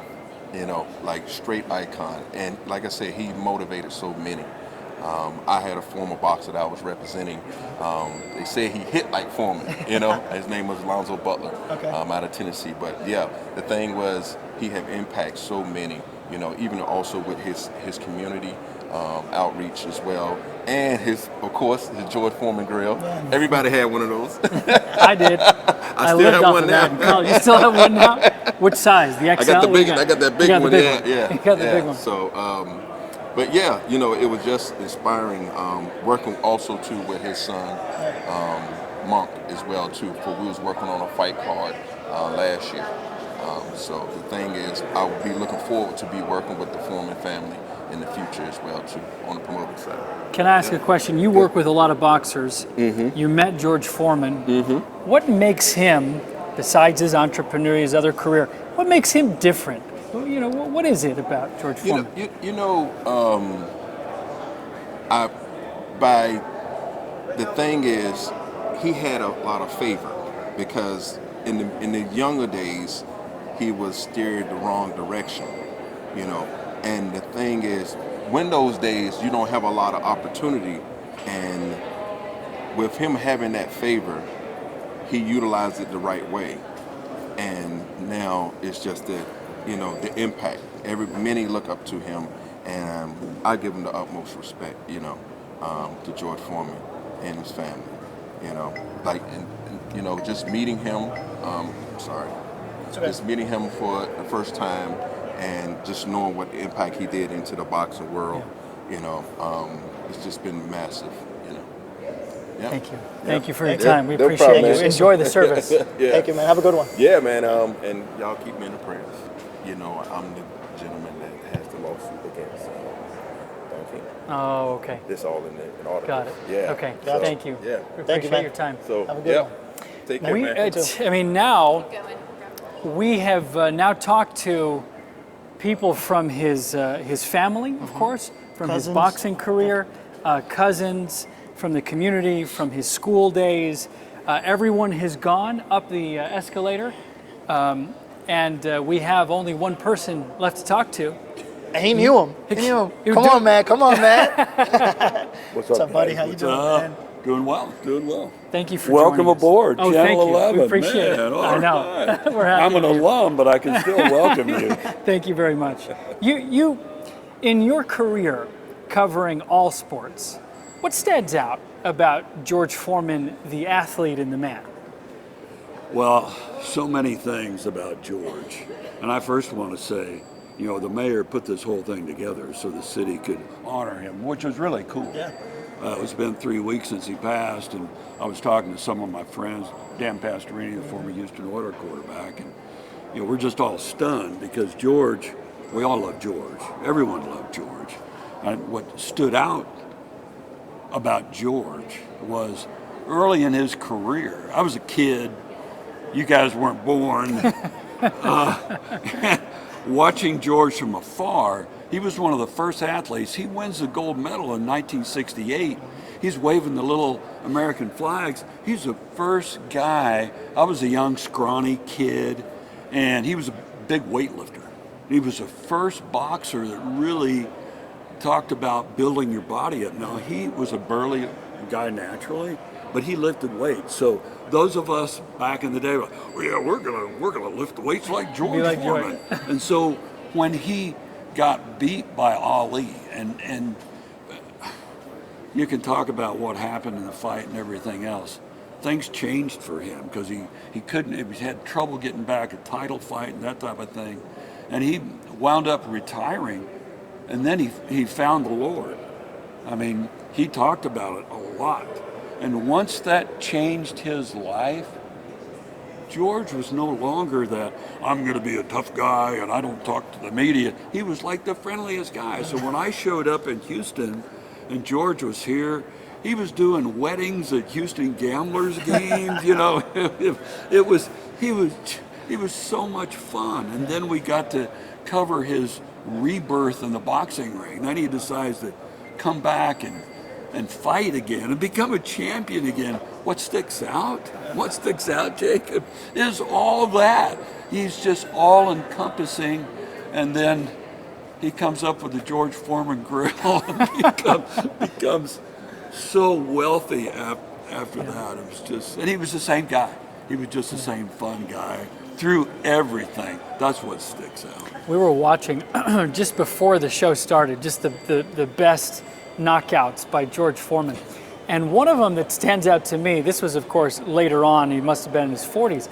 you know, like straight icon. And like I said, he motivated so many. I had a former boxer that I was representing. They said he hit like Foreman, you know. His name was Alonzo Butler, out of Tennessee. But yeah, the thing was, he had impacted so many, you know, even also with his community outreach as well. And of course, his George Foreman grill. Yeah. Everybody had one of those. I did. I still have one now. You still have one now? Which size? The XL? I got that big one. Yeah. You got the big one. So, but yeah, you know, it was just inspiring. Working also too with his son, Monk, as well too. For we was working on a fight card last year. So the thing is, I will be looking forward to be working with the Foreman family in the future as well too, on the promoting side. Can I ask a question? You work with a lot of boxers. Mm-hmm. You met George Foreman. Mm-hmm. What makes him, besides his entrepreneur, his other career, what makes him different? You know, what is it about George Foreman? The thing is, he had a lot of favor because in the younger days, he was steered the wrong direction, you know. And the thing is, when those days, you don't have a lot of opportunity, and with him having that favor, he utilized it the right way. And now it's just that, you know, the impact. Many look up to him, and I give him the utmost respect, you know, to George Foreman and his family, you know. Like, and you know, just meeting him, just meeting him for the first time, and just knowing what impact he did into the boxing world, you know, it's just been massive, you know. Yeah. Thank you. Thank you for your Yeah. time. We No appreciate problem, you. man. Enjoy the service. Yeah. Thank you, man. Have a good one. Yeah, man. And y'all keep me in the prayers. You know, I'm the gentleman that has the lawsuit against Don King. Oh, okay. This all in order. Got it. Yeah. Okay. So, Thank you. Yeah. We Thank you, appreciate man. your time. So, Have a good yeah. one. Take care, man. I mean, now we have now talked to people from his family, of course, from his Cousins. boxing career, cousins, from the community, from his school days. Everyone has gone up the escalator, and we have only one person left to talk to. He knew him. He knew him. He Come do- on, man. Come on, man. What's What's up, up, buddy? guys? How you What's doing, up? man? Doing well, doing well. Thank you for Welcome joining us. aboard, Oh, Channel thank you. 11. We appreciate Man, it. all I know. right. We're happy I'm an to be here. alum, but I can still welcome you. Thank you very much. You, in your career covering all sports, what stands out about George Foreman, the athlete and the man? Well, so many things about George. And I first want to say, you know, the mayor put this whole thing together so the city could honor him, which was really cool. Yeah. It's been 3 weeks since he passed, and I was talking to some of my friends, Dan Pastorini, the former Houston Oilers quarterback, and you know, we're just all stunned because George, we all love George. Everyone loved George. And what stood out about George was early in his career, I was a kid, you guys weren't born, watching George from afar. He was one of the first athletes. He wins the gold medal in 1968. He's waving the little American flags. He's the first guy. I was a young, scrawny kid, and he was a big weightlifter. He was the first boxer that really talked about building your body up. Now, he was a burly guy naturally, but he lifted weights. So those of us back in the day were like, well, yeah, we're gonna lift the weights like George like Foreman. And so when he got beat by Ali, and you can talk about what happened in the fight and everything else. Things changed for him because he had trouble getting back a title fight and that type of thing. And he wound up retiring, and then he found the Lord. I mean, he talked about it a lot. And once that changed his life, George was no longer that I'm going to be a tough guy and I don't talk to the media. He was like the friendliest guy. So when I showed up in Houston and George was here, he was doing weddings at Houston Gamblers games. You know, he was so much fun. And then we got to cover his rebirth in the boxing ring. Then he decides to come back and fight again and become a champion again. What sticks out? What sticks out, Jacob, is all that. He's just all encompassing. And then he comes up with the George Foreman grill and becomes so wealthy after that. It was just, and he was the same guy. He was just the same fun guy through everything. That's what sticks out. We were watching just before the show started, just the best knockouts by George Foreman. And one of them that stands out to me, this was of course later on, he must have been in his 40s,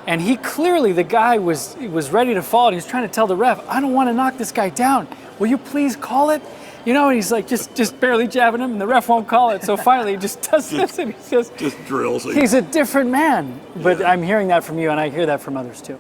and he clearly, the guy was ready to fall, and he was trying to tell the ref, I don't want to knock this guy down. Will you please call it? You know, and he's like just barely jabbing him, and the ref won't call it. So finally he just does this, and he just drills him. He's a different man. But I'm hearing that from you, and I hear that from others too.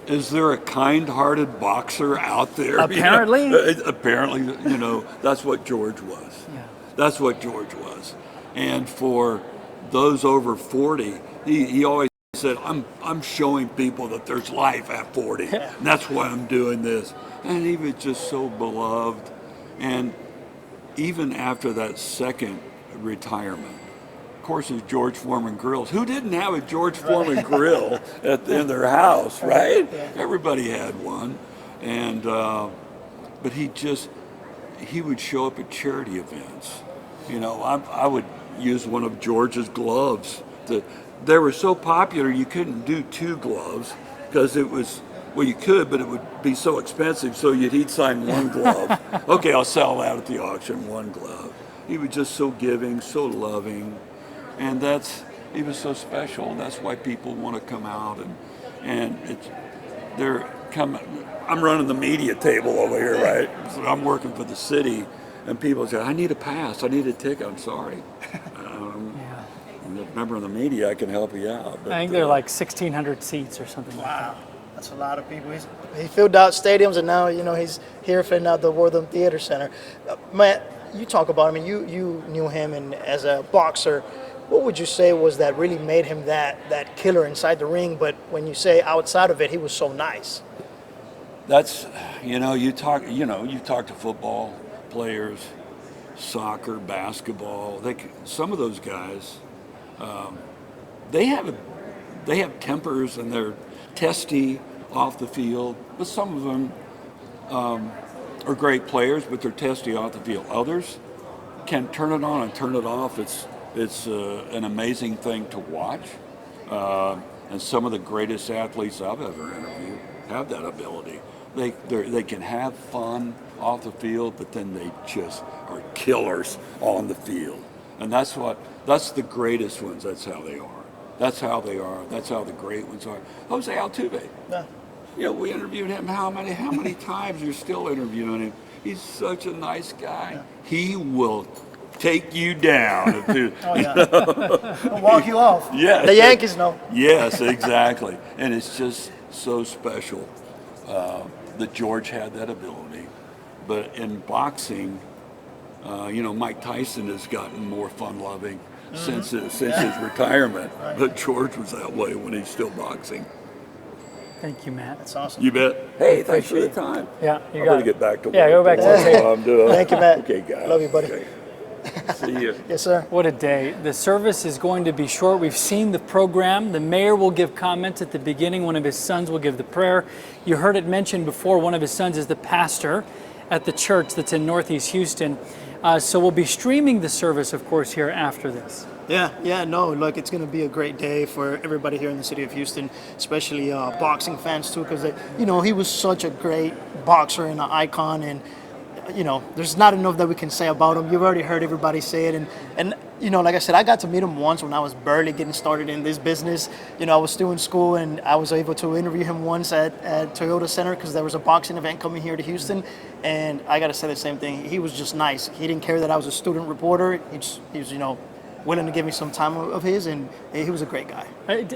Is there a kind-hearted boxer out there? Apparently. Yeah. Apparently, you know, that's what George was. Yeah. That's what George was. And for those over 40, he always said, I'm showing people that there's life at 40. And that's why I'm doing this. And he was just so beloved. And even after that second retirement, of course, is George Foreman grills. Who didn't have a George Foreman grill in their house, right? Everybody had one. And but he would show up at charity events. You know, I would use one of George's gloves. They were so popular you couldn't do two gloves because it was, well, you could, but it would be so expensive. So he'd sign one glove. Okay, I'll sell that at the auction, one glove. He was just so giving, so loving. And he was so special, and that's why people want to come out and I'm running the media table over here, right? So I'm working for the city, And people say, I need a pass, I need a ticket, I'm sorry. I'm a member of the media, I can help you out. But, I think they're like 1,600 seats or something like that. Wow, that's a lot of people. He filled out stadiums, and now he's here filling out the Wortham Theater Center. Matt, you talk about him, and you knew him, and as a boxer, what would you say was that really made him that killer inside the ring? But when you say outside of it, he was so nice. That's you talk to football players, soccer, basketball. Some of those guys, they have tempers and they're testy off the field. But some of them are great players, but they're testy off the field. Others can turn it on and turn it off. It's an amazing thing to watch. And some of the greatest athletes I've ever interviewed have that ability. They can have fun off the field, but then they just are killers on the field. And that's the greatest ones. That's how they are. That's how they are. That's how the great ones are. Jose Altuve. Yeah. We interviewed him how many times? You're still interviewing him. He's such a nice guy. Yeah. He will take you down. He'll walk you off. Yes. The Yankees know. Yes, exactly. And it's just so special that George had that ability. But in boxing, Mike Tyson has gotten more fun-loving since his retirement. Right. But George was that way when he's still boxing. Thank you, Matt. That's awesome. You bet. Hey, thanks for the time. Yeah, I'm going to get back to work. Yeah, go back to the table. I'm doing. Thank you, Matt. Okay, guys. Love you, buddy. Okay. See you. Yes, sir. What a day. The service is going to be short. We've seen the program. The mayor will give comments at the beginning. One of his sons will give the prayer. You heard it mentioned before, one of his sons is the pastor at the church that's in Northeast Houston. So we'll be streaming the service, of course, here after this. Look, it's going to be a great day for everybody here in the city of Houston, especially boxing fans too, because he was such a great boxer and an icon, and there's not enough that we can say about him. You've already heard everybody say it, and like I said, I got to meet him once when I was barely getting started in this business. I was still in school, and I was able to interview him once at Toyota Center because there was a boxing event coming here to Houston, and I got to say the same thing. He was just nice. He didn't care that I was a student reporter. He was willing to give me some time of his, and he was a great guy.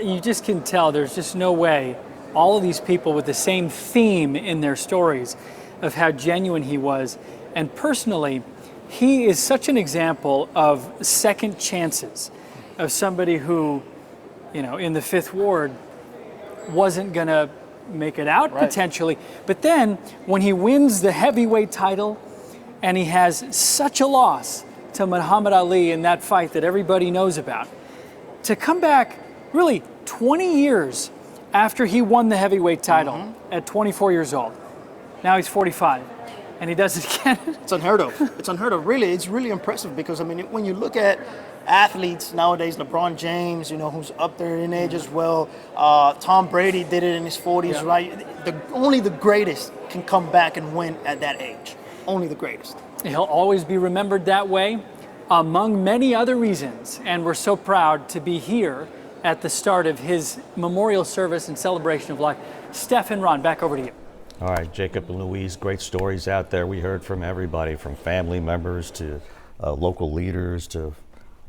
You just can tell there's just no way all of these people with the same theme in their stories of how genuine he was. And personally, he is such an example of second chances, of somebody who, in the Fifth Ward wasn't going to make it out potentially. But then when he wins the heavyweight title and he has such a loss to Muhammad Ali in that fight that everybody knows about, to come back really 20 years after he won the heavyweight title at 24 years old. Now he's 45, and he does it again. It's unheard of. It's unheard of. Really, it's really impressive because, when you look at athletes nowadays, LeBron James, who's up there in age as well, Tom Brady did it in his 40s, right? Only the greatest can come back and win at that age. Only the greatest. He'll always be remembered that way, among many other reasons, and we're so proud to be here at the start of his memorial service and celebration of life. Steph and Ron, back over to you. All right, Jacob and Louise, great stories out there. We heard from everybody, from family members to local leaders to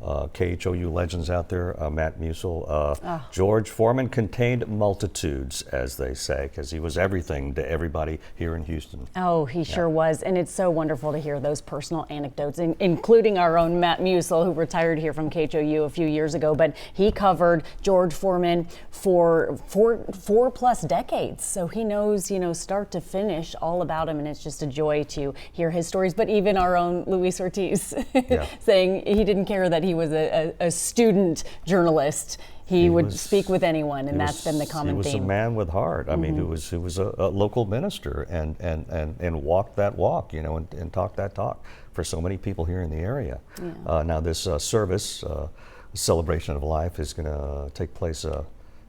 KHOU legends out there, Matt Musil. George Foreman contained multitudes, as they say, because he was everything to everybody here in Houston. Oh, he sure was. And it's so wonderful to hear those personal anecdotes, including our own Matt Musil, who retired here from KHOU a few years ago. But he covered George Foreman for four plus decades. So he knows, start to finish all about him. And it's just a joy to hear his stories. But even our own Luis Ortiz saying he didn't care that he was a student journalist. He would speak with anyone, and that's been the common theme. He was a man with heart. I mean, who was a local minister and walked that walk, and talked that talk for so many people here in the area. Yeah. Now this service, celebration of life, is going to take place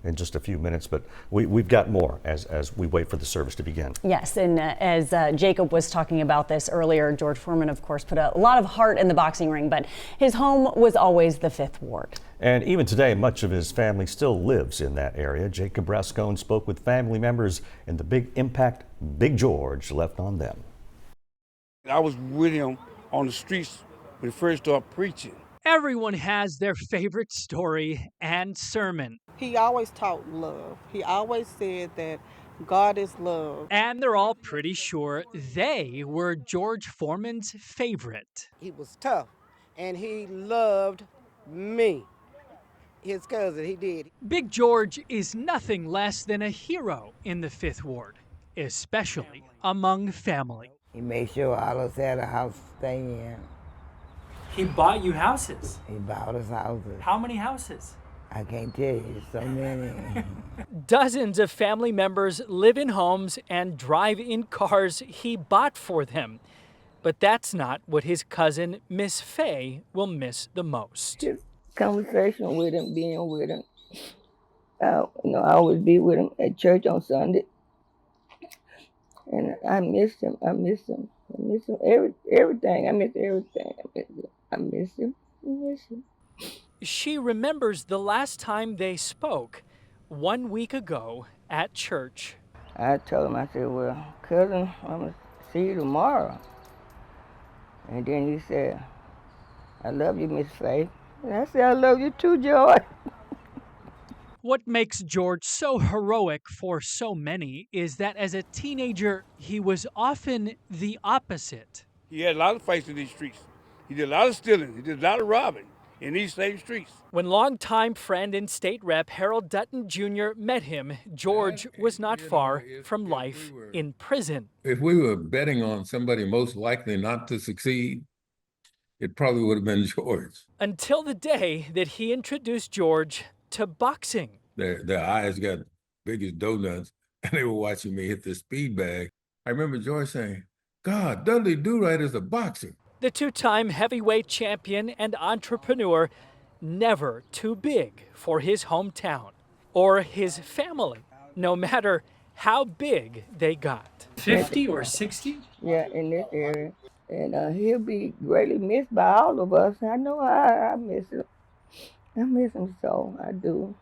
in just a few minutes, but we've got more as we wait for the service to begin. Yes, and as Jacob was talking about this earlier, George Foreman, of course, put a lot of heart in the boxing ring, but his home was always the Fifth Ward. And even today, much of his family still lives in that area. Jacob Rascone spoke with family members and the big impact Big George left on them. I was with him on the streets when he first started preaching. Everyone has their favorite story and sermon. He always taught love. He always said that God is love. And they're all pretty sure they were George Foreman's favorite. He was tough, and he loved me, his cousin. He did. Big George is nothing less than a hero in the Fifth Ward, especially among family. He made sure all of us had a house to stay in. He bought you houses. He bought us houses. How many houses? I can't tell you, so many. Dozens of family members live in homes and drive in cars he bought for them. But that's not what his cousin, Miss Faye, will miss the most. Just conversation with him, being with him. I always be with him at church on Sunday. And I missed him. I miss him. I miss him. Everything. I miss everything. I miss him. I miss him. She remembers the last time they spoke 1 week ago at church. I told him, I said, well, cousin, I'm going to see you tomorrow. And then he said, I love you, Miss Faye. And I said, I love you too, George. What makes George so heroic for so many is that as a teenager, he was often the opposite. He had a lot of fights in these streets. He did a lot of stealing. He did a lot of robbing in these same streets. When longtime friend and state rep Harold Dutton Jr. met him, George was not far from life in prison. If we were betting on somebody most likely not to succeed, it probably would have been George. Until the day that he introduced George to boxing. Their eyes got big as donuts, and they were watching me hit the speed bag. I remember George saying, God, Dudley Do-Right is a boxer. The two-time heavyweight champion and entrepreneur, never too big for his hometown or his family, no matter how big they got. 50 or 60? Yeah, in this area. And he'll be greatly missed by all of us. I know I miss him. I miss him so. I do.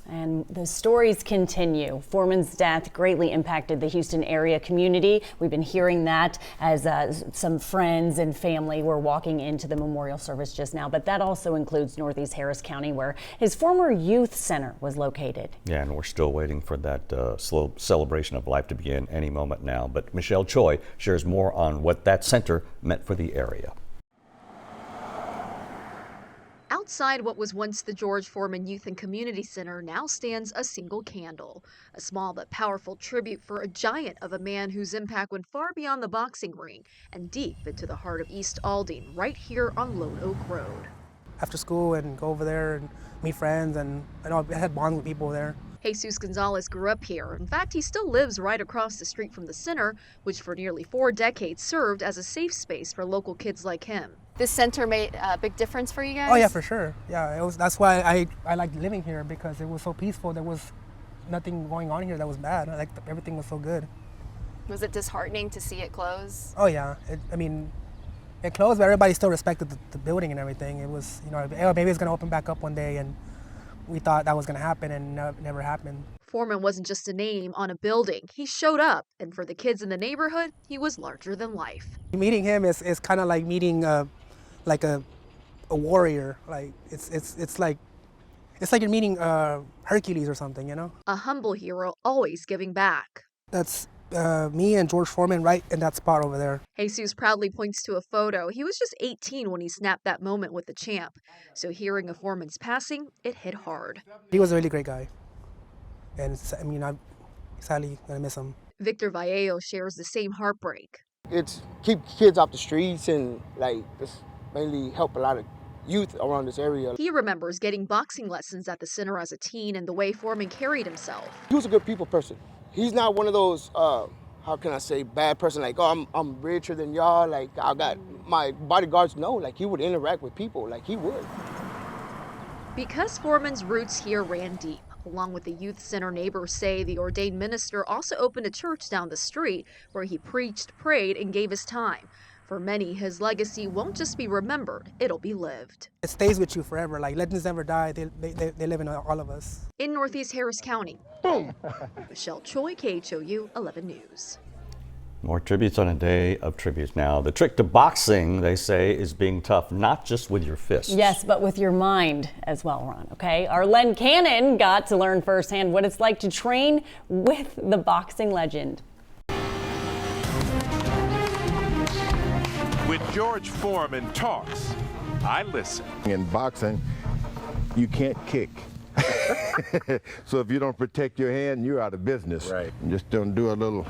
And the stories continue. Foreman's death greatly impacted the Houston area community. We've been hearing that as some friends and family were walking into the memorial service just now. But that also includes Northeast Harris County, where his former youth center was located. Yeah, and we're still waiting for that slow celebration of life to begin any moment now. But Michelle Choi shares more on what that center meant for the area. Outside what was once the George Foreman Youth and Community Center now stands a single candle, a small but powerful tribute for a giant of a man whose impact went far beyond the boxing ring and deep into the heart of East Aldine, right here on Lone Oak Road. After school and go over there and meet friends, and I had bonds with people there. Jesus Gonzalez grew up here. In fact, he still lives right across the street from the center, which for nearly 4 decades served as a safe space for local kids like him. This center made a big difference for you guys? Oh yeah, for sure. Yeah, that's why I liked living here, because it was so peaceful. There was nothing going on here that was bad. Everything was so good. Was it disheartening to see it close? Oh yeah, it closed, but everybody still respected the building and everything. It was, maybe it's gonna open back up one day, and we thought that was gonna happen, and it never happened. Foreman wasn't just a name on a building. He showed up, and for the kids in the neighborhood, he was larger than life. Meeting him is kind of like meeting a warrior. Like it's like you're meeting Hercules or something, you know? A humble hero, always giving back. That's me and George Foreman right in that spot over there. Jesus proudly points to a photo. He was just 18 when he snapped that moment with the champ. So hearing of Foreman's passing, it hit hard. He was a really great guy. And I'm sadly gonna miss him. Victor Vallejo shares the same heartbreak. It's keep kids off the streets and just mainly help a lot of youth around this area. He remembers getting boxing lessons at the center as a teen and the way Foreman carried himself. He was a good people person. He's not one of those, how can I say, bad person, like, oh, I'm richer than y'all, like, I got my bodyguards. No, like, he would interact with people, like, he would. Because Foreman's roots here ran deep, along with the youth center, neighbors say the ordained minister also opened a church down the street where he preached, prayed, and gave his time. For many, his legacy won't just be remembered, it'll be lived. It stays with you forever. Like, legends never die. They live in all of us. In Northeast Harris County, boom. Michelle Choi, KHOU 11 News. More tributes on a day of tributes. Now, the trick to boxing, they say, is being tough, not just with your fists. Yes, but with your mind as well, Ron, okay? Our Len Cannon got to learn firsthand what it's like to train with the boxing legend. When George Foreman talks, I listen. In boxing, you can't kick. So if you don't protect your hand, you're out of business. Right. You just don't do a little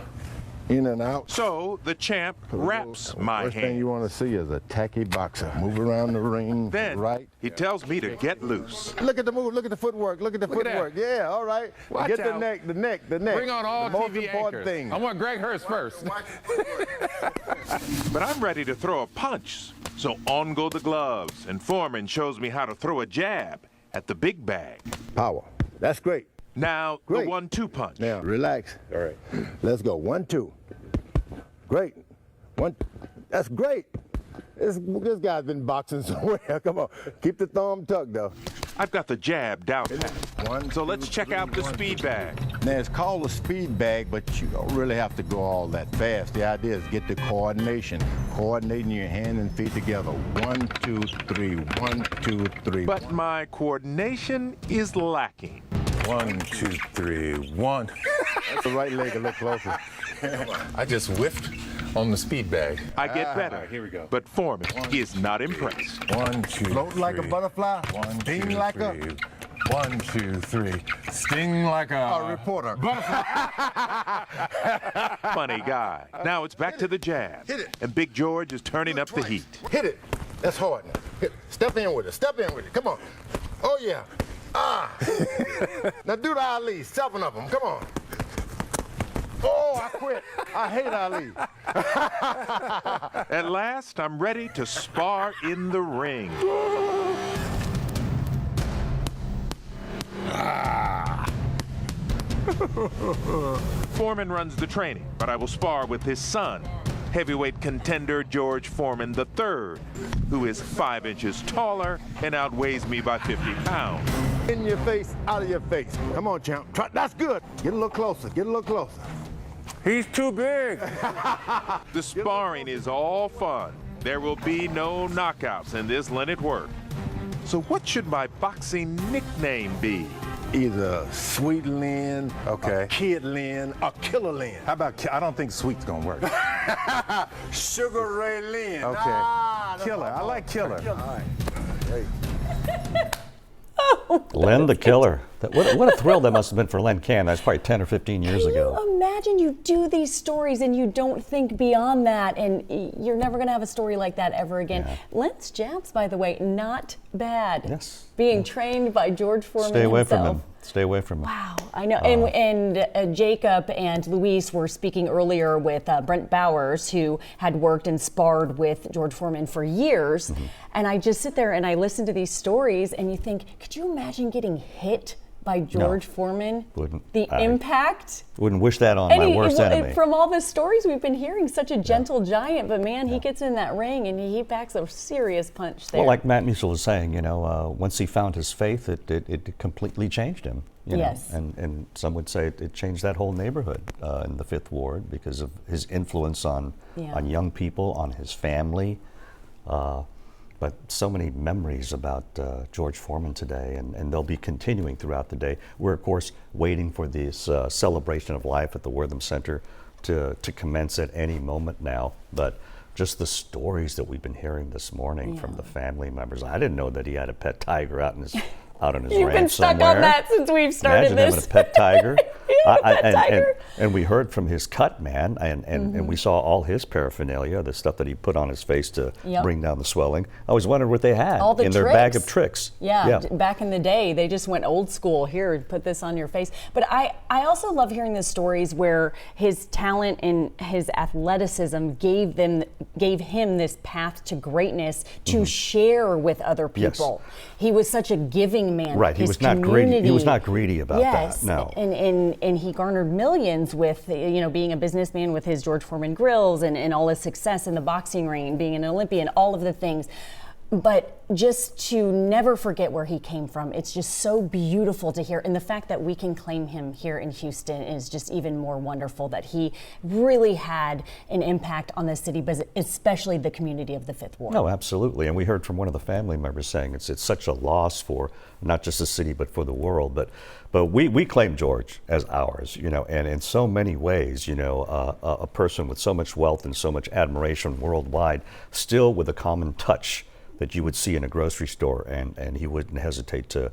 in and out. So the champ wraps my First hand. thing you want to see is a tacky boxer. Move around the ring, Then right. he tells me to get loose. Look at the move, look at the footwork, look at the footwork. Yeah, all right. Watch Get out. the neck. Bring on all the most TV important anchors. thing. I want Greg Hurst first. But I'm ready to throw a punch. So on go the gloves, and Foreman shows me how to throw a jab at the big bag. Power. That's great. Now, Great. the 1-2 punch. Now, relax. All right. Let's go. 1-2. Great. That's great. This guy's been boxing somewhere. Come on. Keep the thumb tucked, though. I've got the jab down pat. So let's check out the speed bag. Now, it's called a speed bag, but you don't really have to go all that fast. The idea is get the coordination. Coordinating your hand and feet together. 1, 2, 3. 1, 2, 3. But my coordination is lacking. 1, 2, 3. 1. That's the right leg a little closer. I just whiffed on the speed bag. I get better. All right, here we go. But Foreman is not impressed. 1, 2, Float like a butterfly. 1, Sting 2, like 3. 1, 2, 3. Sting like a reporter. Funny guy. Now it's back to the jab. Hit it. And Big George is turning up the heat. Hit it. That's hard now. Hit. Step in with it. Step in with it. Come on. Oh, yeah. Ah. Now do the Ali. 7 of them. Come on. Oh, I quit. I hate Ali. At last, I'm ready to spar in the ring. Foreman runs the training, but I will spar with his son, heavyweight contender George Foreman III, who is 5 inches taller and outweighs me by 50 pounds. In your face, out of your face. Come on, champ. Try. That's good. Get a little closer. Get a little closer. He's too big. The sparring is all fun. There will be no knockouts in this Leonard work. So what should my boxing nickname be? Either Sweet Lynn, a Kid Lynn, or Killer Lynn. How about, I don't think sweet's gonna work. Sugar Ray Lynn. Okay. Killer. I like Killer. All right. Great. Len the Killer. What a thrill that must have been for Len Cannon. That's probably 10 or 15 years ago. Can you imagine you do these stories and you don't think beyond that, and you're never going to have a story like that ever again. Yeah. Len's jabs, by the way, not bad. Yes. Being trained by George Foreman Stay away himself. from him. Stay away from him. Wow, I know. And Jacob and Luis were speaking earlier with Brent Bowers, who had worked and sparred with George Foreman for years. Mm-hmm. And I just sit there and I listen to these stories and you think, could you imagine getting hit by George Foreman? Wouldn't. The impact? Wouldn't wish that on my worst enemy. From all the stories we've been hearing, such a gentle giant, but man, he gets in that ring and he packs a serious punch there. Well, like Matt Musil was saying, once he found his faith, it completely changed him. Yes. And some would say it changed that whole neighborhood in the 5th Ward because of his influence on young people, on his family. But so many memories about George Foreman today, and they'll be continuing throughout the day. We're, of course, waiting for this celebration of life at the Wortham Center to commence at any moment now. But just the stories that we've been hearing this morning from the family members. I didn't know that he had a pet tiger out on his ranch somewhere. You've been stuck on that since we've started Imagine this. having a pet tiger. Tiger. And we heard from his cut man, and we saw all his paraphernalia, the stuff that he put on his face to bring down the swelling. I always wondered what they had in their bag of tricks. Yeah, back in the day, they just went old school. Here, put this on your face. But I also love hearing the stories where his talent and his athleticism gave him this path to greatness to share with other people. Yes. He was such a giving man. Right, he was not greedy. He was not greedy about that. No. And he garnered millions with, being a businessman with his George Foreman grills and all his success in the boxing ring, being an Olympian, all of the things. But just to never forget where he came from, it's just so beautiful to hear. And the fact that we can claim him here in Houston is just even more wonderful, that he really had an impact on the city, but especially the community of the Fifth Ward. No, absolutely. And we heard from one of the family members saying it's such a loss for not just the city, but for the world. But we claim George as ours, and in so many ways, a person with so much wealth and so much admiration worldwide, still with a common touch that you would see in a grocery store, and he wouldn't hesitate to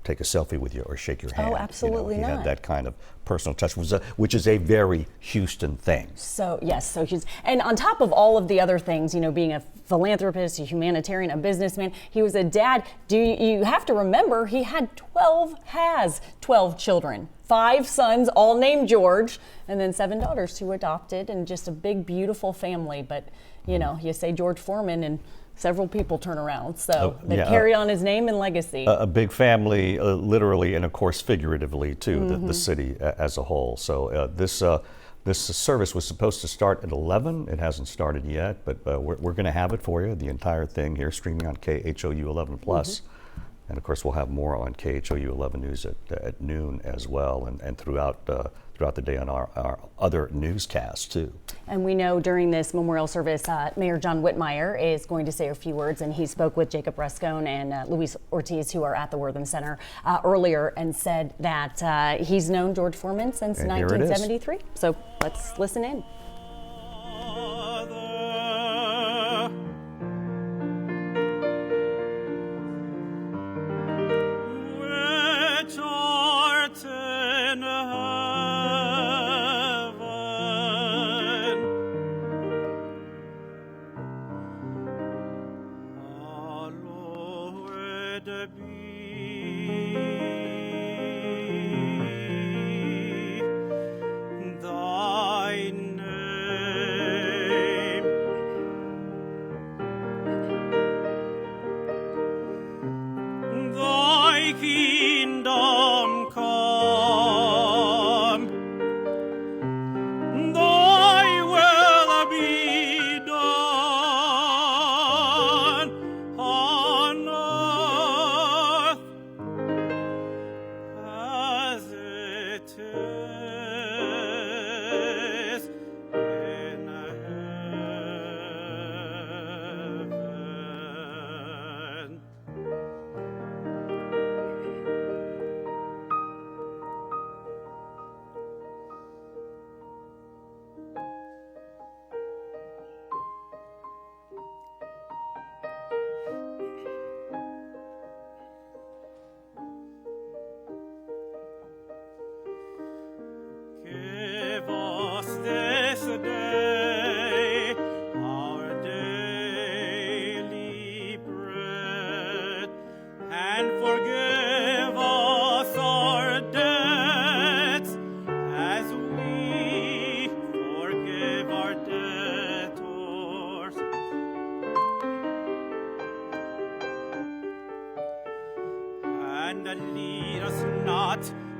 take a selfie with you or shake your hand. Oh, absolutely He not. had that kind of personal touch, which is a very Houston thing. So yes, so he's, and on top of all of the other things, being a philanthropist, a humanitarian, a businessman, he was a dad. You have to remember he had 12 children, 5 sons, all named George, and then 7 daughters who adopted, and just a big, beautiful family. But you say George Foreman and several people turn around, so they carry on his name and legacy. A big family, literally and of course figuratively too, the city as a whole. So this service was supposed to start at 11. It hasn't started yet, but we're going to have it for you, the entire thing here, streaming on KHOU 11 Plus. And of course, we'll have more on KHOU 11 News at noon as well, and throughout the day on our other newscasts too. And we know during this memorial service, Mayor John Whitmire is going to say a few words, and he spoke with Jacob Rascone and Luis Ortiz, who are at the Wortham Center earlier, and said that he's known George Foreman since 1973. So let's listen in.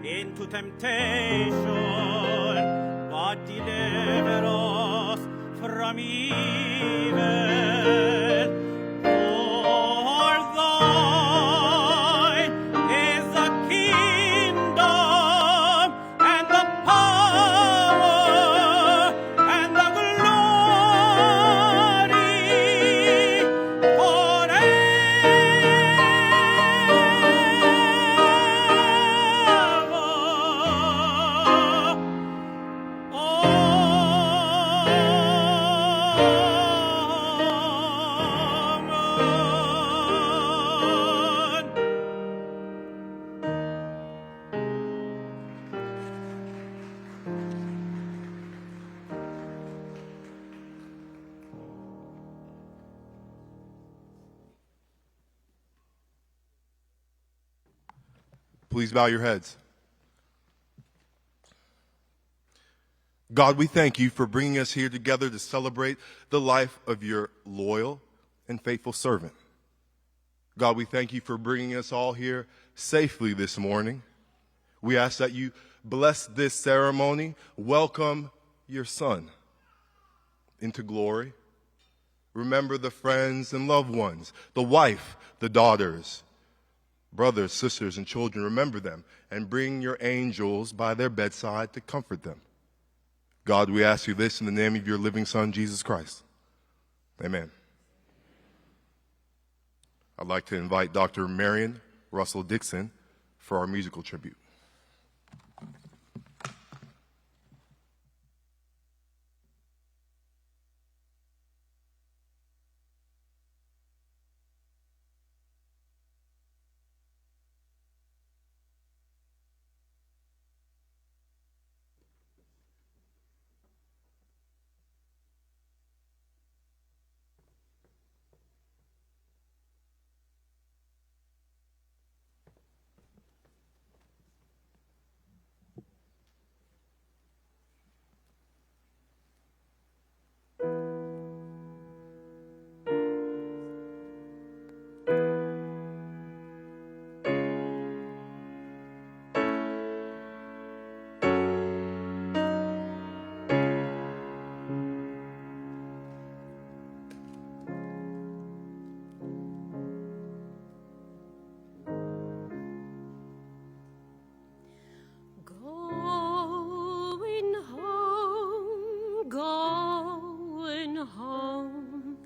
Into temptation, but deliver us from evil. For thine is the kingdom and the power and the glory forever. Please bow your heads. God, we thank you for bringing us here together to celebrate the life of your loyal and faithful servant. God, we thank you for bringing us all here safely this morning. We ask that you bless this ceremony, welcome your son into glory, Remember the friends and loved ones, the wife, the daughters, brothers, sisters, and children. Remember them and bring your angels by their bedside to comfort them. God, we ask you this in the name of your living Son, Jesus Christ. Amen. I'd like to invite Dr. Marion Russell Dixon for our musical tribute. Going home,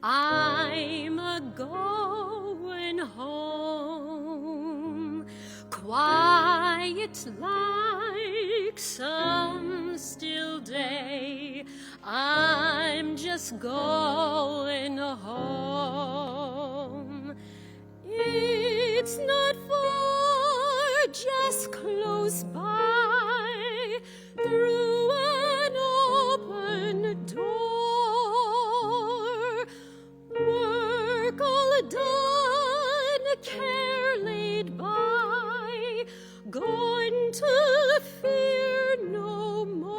I'm a-going home, quiet like some still day, I'm just going home. It's not far, just close by, through an open door, work all done, care laid by, going to fear no more.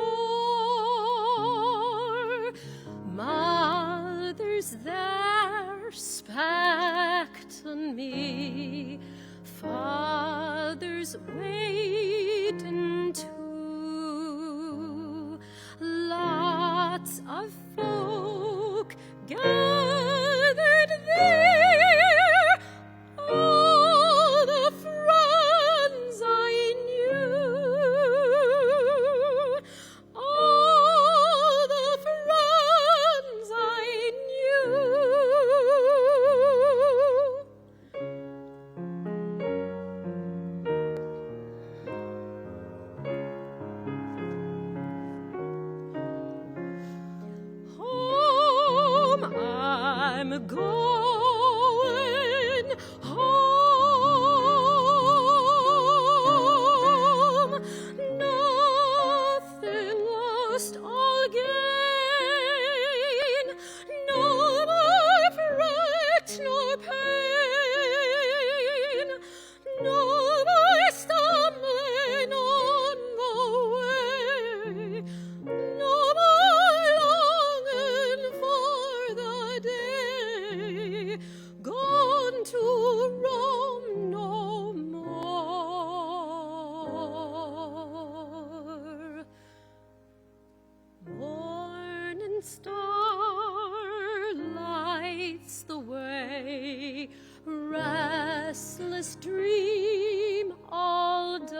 Mother's there, expecting me, father's waiting too. Lots of folk gathered there, all the friends I knew, all the friends I knew. Home, I'm going home. Nothing lost, all gain. No more fret nor pain. No more stumbling on the way. No more longing for the day. Gone to Rome no more. Morning star lights the way, restless dream all done,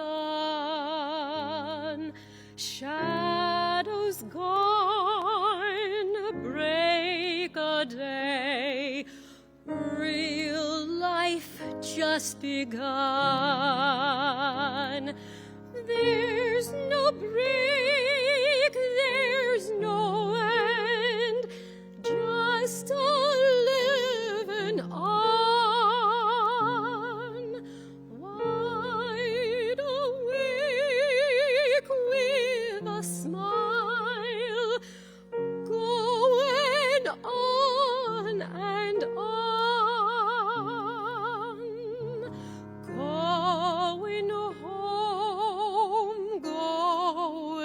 shadows gone, break a day, real life just begun. There's no break, there's no end, just a living on, wide awake with a smile, going on and on, going home, going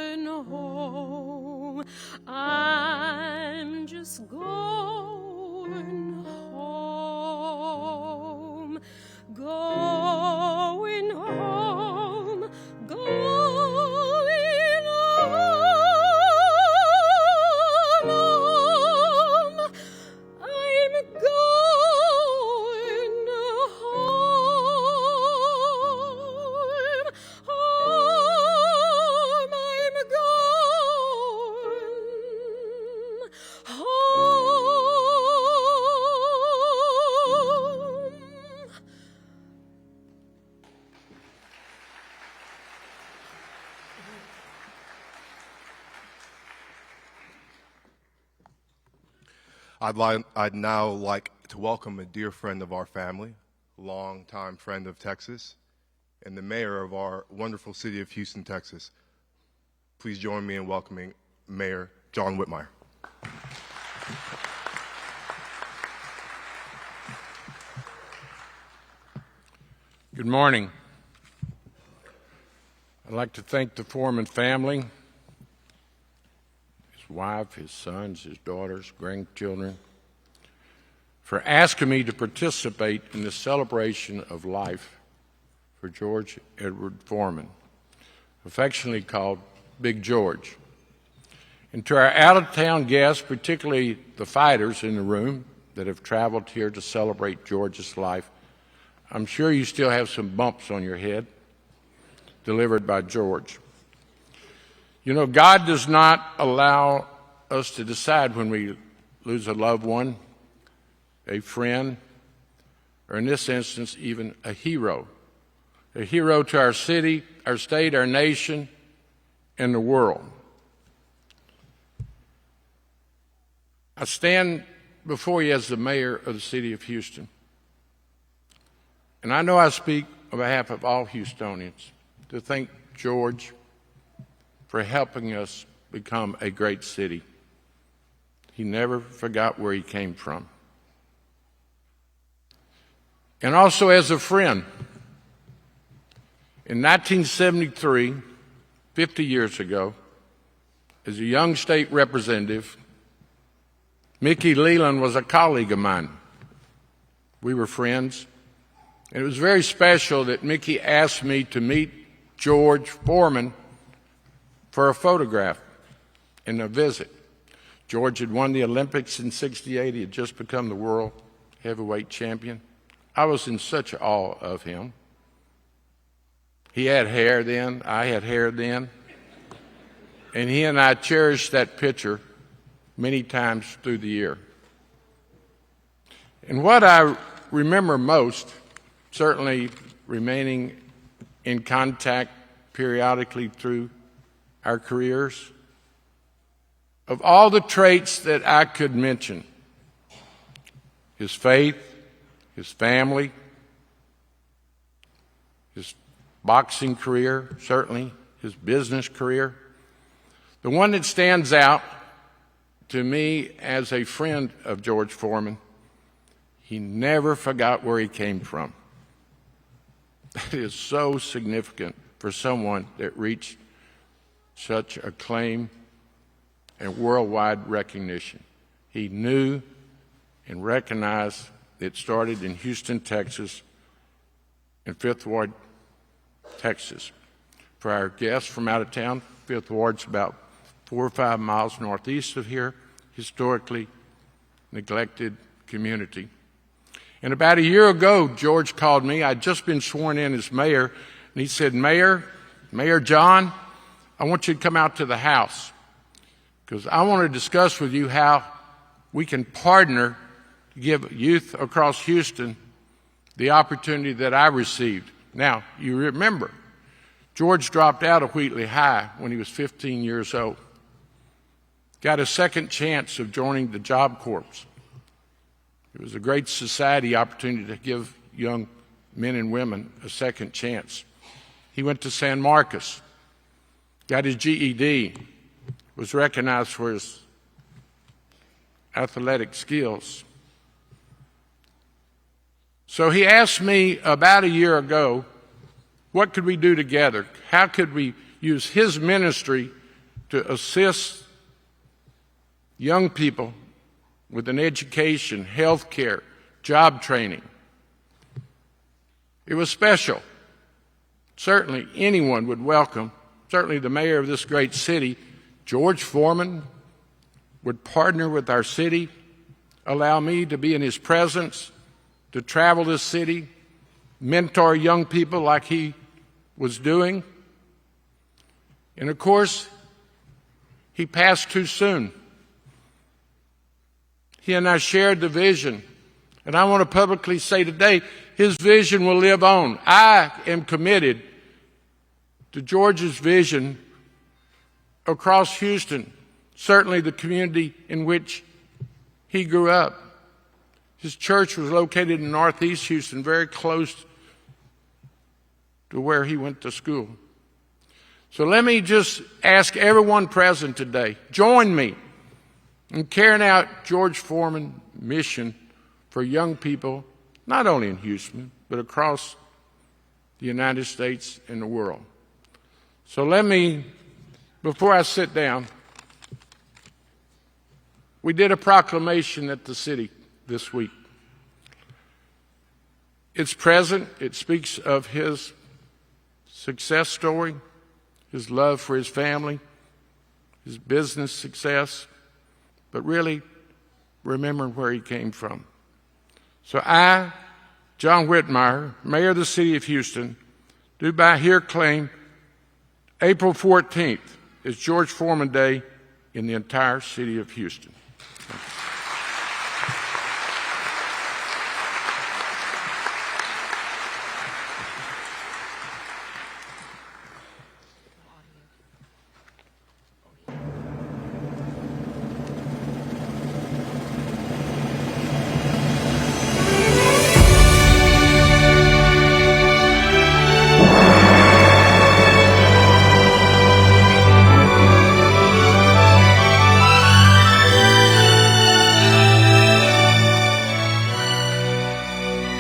I'd now like to welcome a dear friend of our family, longtime friend of Texas, and the mayor of our wonderful city of Houston, Texas. Please join me in welcoming Mayor John Whitmire. Good morning. I'd like to thank the Foreman family, his wife, his sons, his daughters, grandchildren, for asking me to participate in the celebration of life for George Edward Foreman, affectionately called Big George. And to our out-of-town guests, particularly the fighters in the room that have traveled here to celebrate George's life, I'm sure you still have some bumps on your head delivered by George. You know, God does not allow us to decide when we lose a loved one, a friend, or in this instance, even a hero to our city, our state, our nation, and the world. I stand before you as the mayor of the city of Houston. And I know I speak on behalf of all Houstonians to thank George for helping us become a great city. He never forgot where he came from. And also as a friend, in 1973, 50 years ago, as a young state representative, Mickey Leland was a colleague of mine. We were friends. And it was very special that Mickey asked me to meet George Foreman for a photograph and a visit. George had won the Olympics in '68. He had just become the world heavyweight champion. I was in such awe of him. He had hair then. I had hair then. And he and I cherished that picture many times through the year. And what I remember most, certainly remaining in contact periodically through our careers, of all the traits that I could mention, his faith, his family, his boxing career, certainly his business career, the one that stands out to me as a friend of George Foreman, he never forgot where he came from. That is so significant for someone that reached such acclaim and worldwide recognition. He knew and recognized it started in Houston, Texas, in Fifth Ward, Texas. For our guests from out of town, Fifth Ward's about 4 or 5 miles northeast of here, historically neglected community. And about a year ago, George called me. I'd just been sworn in as mayor, and he said, Mayor John, I want you to come out to the house because I want to discuss with you how we can partner to give youth across Houston the opportunity that I received. Now, you remember, George dropped out of Wheatley High when he was 15 years old. Got a second chance of joining the Job Corps. It was a great society opportunity to give young men and women a second chance. He went to San Marcos, got his GED, was recognized for his athletic skills. So he asked me about a year ago, what could we do together? How could we use his ministry to assist young people with an education, health care, job training? It was special. Certainly anyone would welcome, certainly the mayor of this great city, George Foreman, would partner with our city, allow me to be in his presence, to travel this city, mentor young people like he was doing. And of course, he passed too soon. He and I shared the vision. And I want to publicly say today, his vision will live on. I am committed to George's vision across Houston, certainly the community in which he grew up. His church was located in Northeast Houston, very close to where he went to school. So let me just ask everyone present today, join me in carrying out George Foreman's mission for young people, not only in Houston, but across the United States and the world. So let me, before I sit down, we did a proclamation at the city this week. It's present. It speaks of his success story, his love for his family, his business success, but really remembering where he came from. So I, John Whitmire, Mayor of the City of Houston, do by here claim April 14th is George Foreman Day in the entire city of Houston.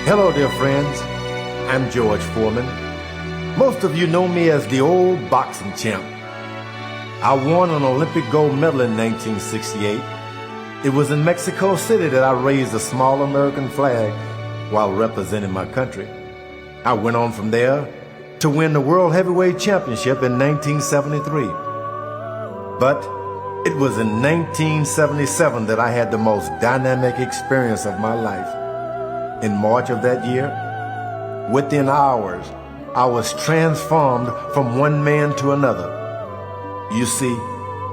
Hello, dear friends. I'm George Foreman. Most of you know me as the old boxing champ. I won an Olympic gold medal in 1968. It was in Mexico City that I raised a small American flag while representing my country. I went on from there to win the World Heavyweight Championship in 1973. But it was in 1977 that I had the most dynamic experience of my life. In March of that year, within hours, I was transformed from one man to another. You see,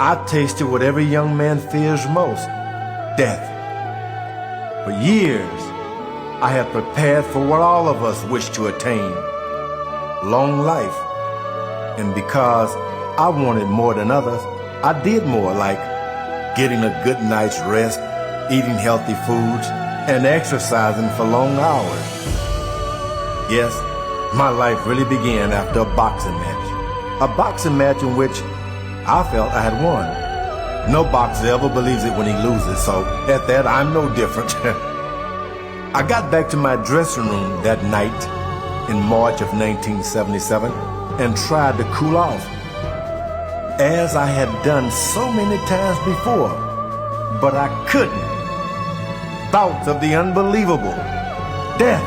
I tasted what every young man fears most, death. For years, I had prepared for what all of us wish to attain, long life. And because I wanted more than others, I did more, like getting a good night's rest, eating healthy foods, and exercising for long hours. Yes, my life really began after a boxing match. A boxing match in which I felt I had won. No boxer ever believes it when he loses, so at that, I'm no different. I got back to my dressing room that night in March of 1977 and tried to cool off, as I had done so many times before, but I couldn't. Thoughts of the unbelievable, death,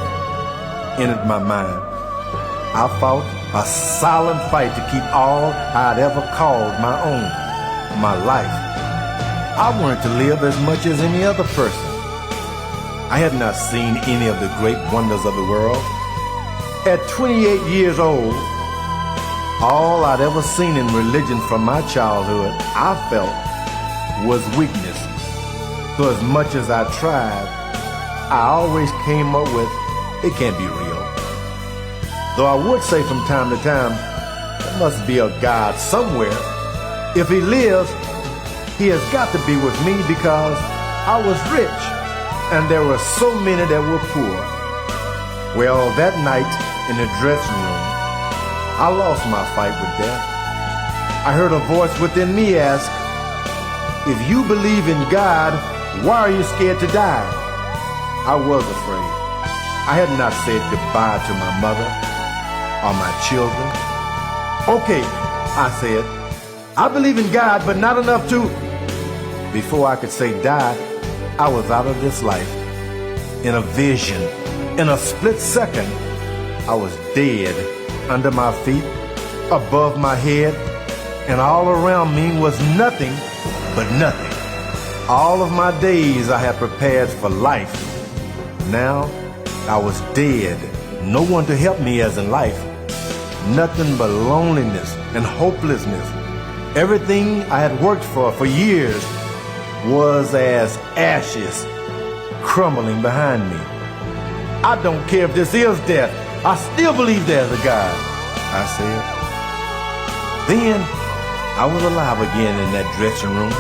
entered my mind. I fought a silent fight to keep all I'd ever called my own, my life. I wanted to live as much as any other person. I had not seen any of the great wonders of the world. At 28 years old, all I'd ever seen in religion from my childhood, I felt, was weakness. So as much as I tried, I always came up with, it can't be real. Though I would say from time to time, there must be a God somewhere. If he lives, he has got to be with me because I was rich and there were so many that were poor. Well, that night in the dressing room, I lost my fight with death. I heard a voice within me ask, if you believe in God, why are you scared to die? I was afraid. I had not said goodbye to my mother or my children. Okay, I said, I believe in God, but not enough to... Before I could say die, I was out of this life. In a vision, in a split second, I was dead under my feet, above my head, and all around me was nothing but nothing. All of my days I had prepared for life. Now I was dead. No one to help me as in life. Nothing but loneliness and hopelessness. Everything I had worked for years was as ashes crumbling behind me. I don't care if this is death. I still believe there's a God, I said. Then I was alive again in that dressing room.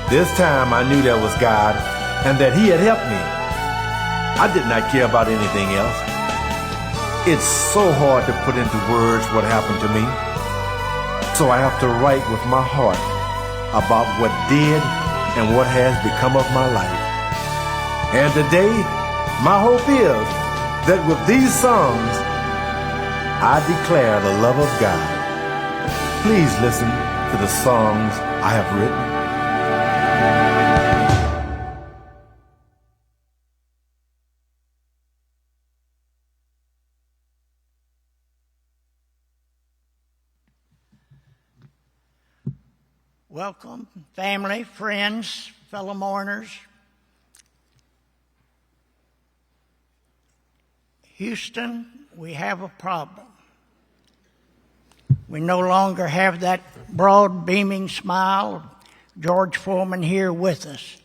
This time I knew there was God, and that he had helped me. I did not care about anything else. It's so hard to put into words what happened to me. So I have to write with my heart about what did and what has become of my life. And today, my hope is that with these songs, I declare the love of God. Please listen to the songs I have written. Welcome, family, friends, fellow mourners. Houston, we have a problem. We no longer have that broad, beaming smile of George Foreman here with us.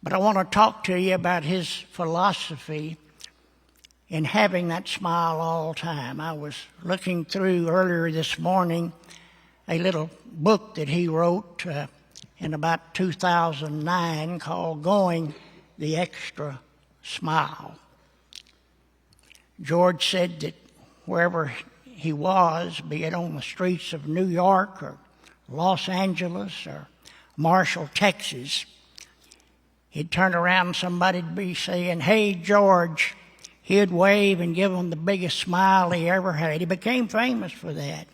But I want to talk to you about his philosophy in having that smile all the time. I was looking through earlier this morning a little book that he wrote in about 2009 called Going the Extra Smile. George said that wherever he was, be it on the streets of New York or Los Angeles or Marshall, Texas, he'd turn around and somebody'd be saying, "Hey, George." He'd wave and give him the biggest smile he ever had. He became famous for that.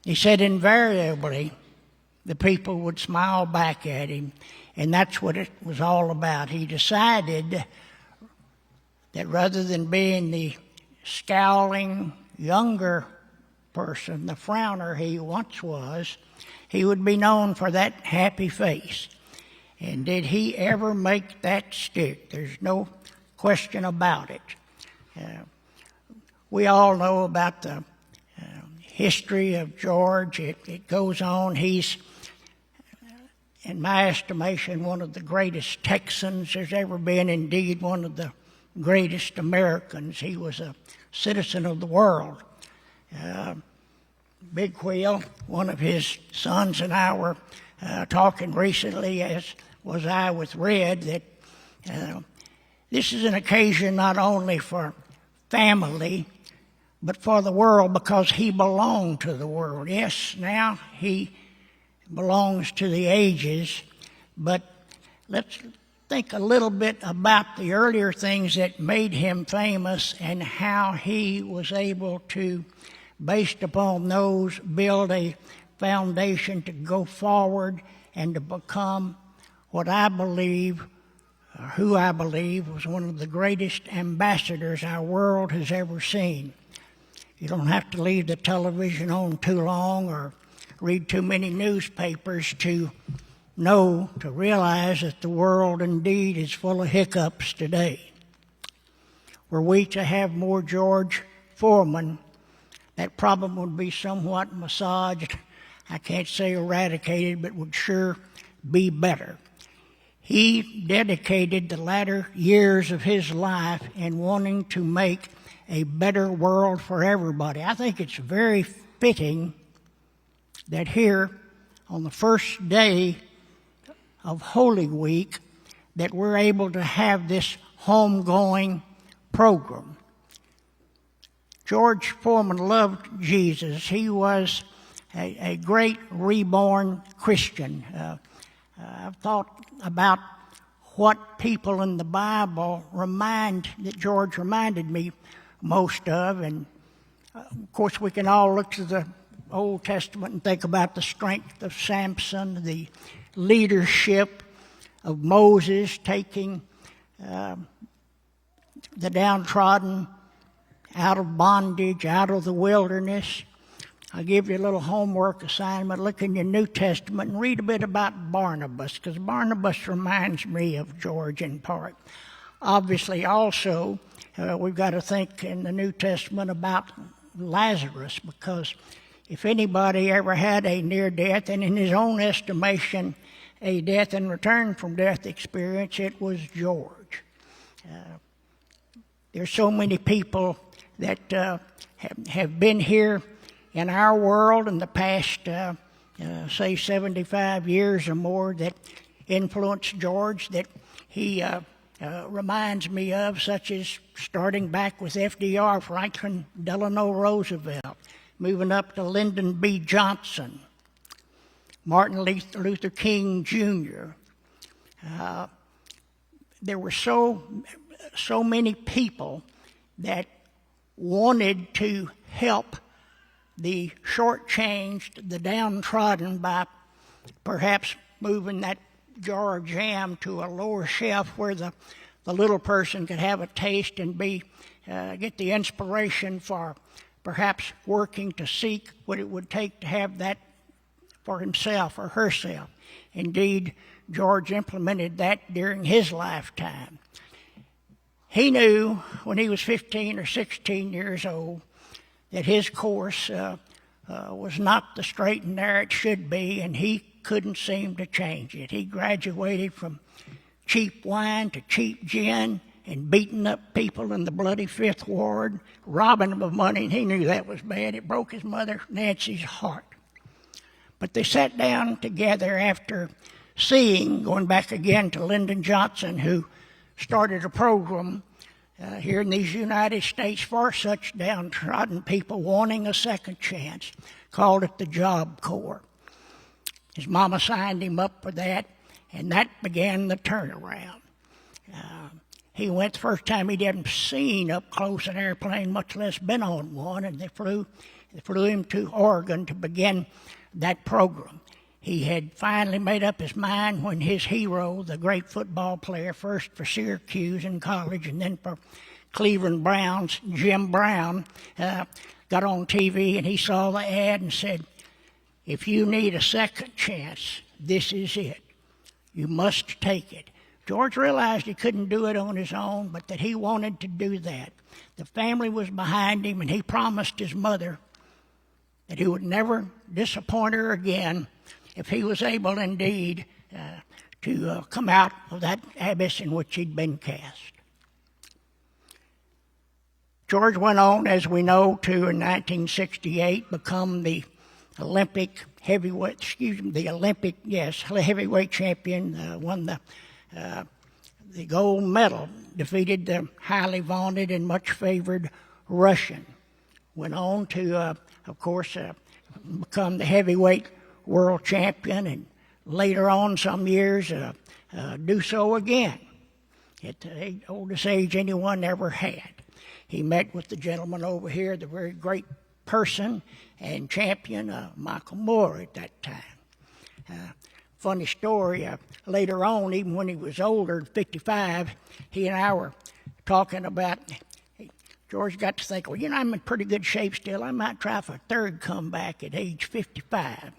He said invariably the people would smile back at him, and that's what it was all about. He decided that rather than being the scowling, younger person, the frowner he once was, he would be known for that happy face. And did he ever make that stick? There's no question about it. We all know about the history of George. It goes on. He's, in my estimation, one of the greatest Texans there's ever been, indeed one of the greatest Americans. He was a citizen of the world. Big Wheel, one of his sons, and I were talking recently, as was I with Red, that this is an occasion not only for family, but for the world, because he belonged to the world. Yes, now he belongs to the ages, but let's think a little bit about the earlier things that made him famous and how he was able to, based upon those, build a foundation to go forward and to become what I believe, or who I believe, was one of the greatest ambassadors our world has ever seen. You don't have to leave the television on too long or read too many newspapers to know, to realize that the world indeed is full of hiccups today. Were we to have more George Foreman, that problem would be somewhat massaged. I can't say eradicated, but would sure be better. He dedicated the latter years of his life in wanting to make a better world for everybody. I think it's very fitting that here on the first day of Holy Week that we're able to have this homegoing program. George Foreman loved Jesus. He was a great reborn Christian. I've thought about what people in the Bible that George reminded me most of, and of course we can all look to the Old Testament and think about the strength of Samson, the leadership of Moses taking the downtrodden out of bondage, out of the wilderness. I'll give you a little homework assignment. Look in your New Testament and read a bit about Barnabas, because Barnabas reminds me of George in part. Obviously, also, we've got to think in the New Testament about Lazarus, because if anybody ever had a near death, and in his own estimation, a death and return from death experience, it was George. There's so many people that have been here in our world in the past, say 75 years or more, that influenced George that he reminds me of, such as starting back with FDR, Franklin Delano Roosevelt, moving up to Lyndon B. Johnson, Martin Luther King Jr. There were so many people that wanted to help the shortchanged, the downtrodden, by perhaps moving that jar of jam to a lower shelf where the little person could have a taste and get the inspiration for perhaps working to seek what it would take to have that for himself or herself. Indeed, George implemented that during his lifetime. He knew when he was 15 or 16 years old that his course was not the straight and narrow it should be, and he couldn't seem to change it. He graduated from cheap wine to cheap gin and beating up people in the bloody Fifth Ward, robbing them of money, and he knew that was bad. It broke his mother, Nancy's, heart. But they sat down together after seeing, going back again to Lyndon Johnson, who started a program here in these United States for such downtrodden people wanting a second chance, called it the Job Corps. His mama signed him up for that, and that began the turnaround. He went the first time he'd ever seen up close an airplane, much less been on one, and they flew him to Oregon to begin that program. He had finally made up his mind when his hero, the great football player, first for Syracuse in college and then for Cleveland Browns, Jim Brown, got on TV, and he saw the ad and said, "If you need a second chance, this is it. You must take it." George realized he couldn't do it on his own, but that he wanted to do that. The family was behind him, and he promised his mother that he would never disappoint her again if he was able indeed to come out of that abyss in which he'd been cast. George went on, as we know, to in 1968 become the Olympic heavyweight champion, won the gold medal, defeated the highly vaunted and much favored Russian. Went on to, of course, become the heavyweight world champion, and later on, some years, do so again at the oldest age anyone ever had. He met with the gentleman over here, the very great person and champion, Michael Moore, at that time. Funny story, later on, even when he was older, 55, he and I were talking about, George got to think, well, you know, I'm in pretty good shape still. I might try for a third comeback at age 55.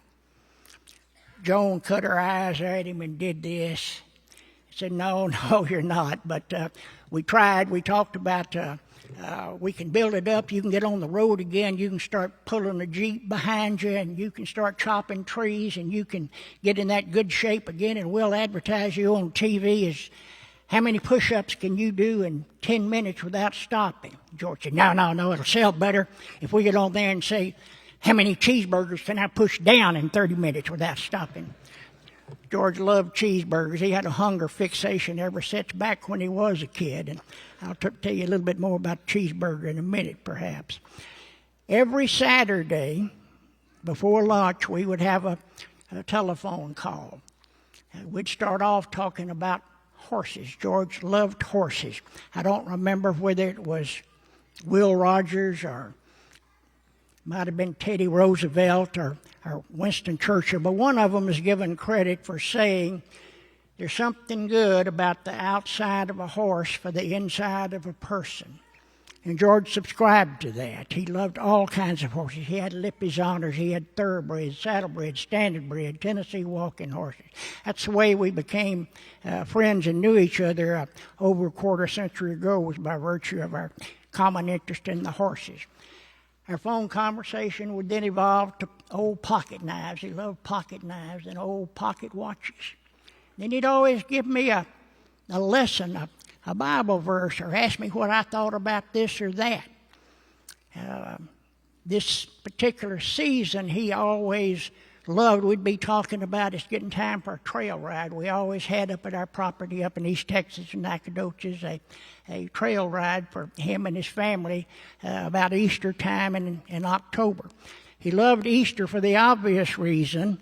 Joan cut her eyes at him and did this. He said, no, you're not. But we tried. We talked about we can build it up. You can get on the road again. You can start pulling a Jeep behind you, and you can start chopping trees, and you can get in that good shape again, and we'll advertise you on TV as how many push-ups can you do in 10 minutes without stopping? George said, no, it'll sell better if we get on there and say, how many cheeseburgers can I push down in 30 minutes without stopping? George loved cheeseburgers. He had a hunger fixation ever since back when he was a kid. And I'll tell you a little bit more about cheeseburger in a minute, perhaps. Every Saturday before lunch, we would have a telephone call. We'd start off talking about horses. George loved horses. I don't remember whether it was Will Rogers or might have been Teddy Roosevelt or Winston Churchill, but one of them is given credit for saying there's something good about the outside of a horse for the inside of a person. And George subscribed to that. He loved all kinds of horses. He had Lippy's Honors, he had thoroughbreds, saddlebreds, standardbred, Tennessee walking horses. That's the way we became friends and knew each other over a quarter century ago, was by virtue of our common interest in the horses. Our phone conversation would then evolve to old pocket knives. He loved pocket knives and old pocket watches. Then he'd always give me a lesson, a Bible verse, or ask me what I thought about this or that. This particular season, he always loved, we'd be talking about it's getting time for a trail ride. We always had up at our property up in East Texas and anecdotes a trail ride for him and his family about Easter time in October. He loved Easter for the obvious reason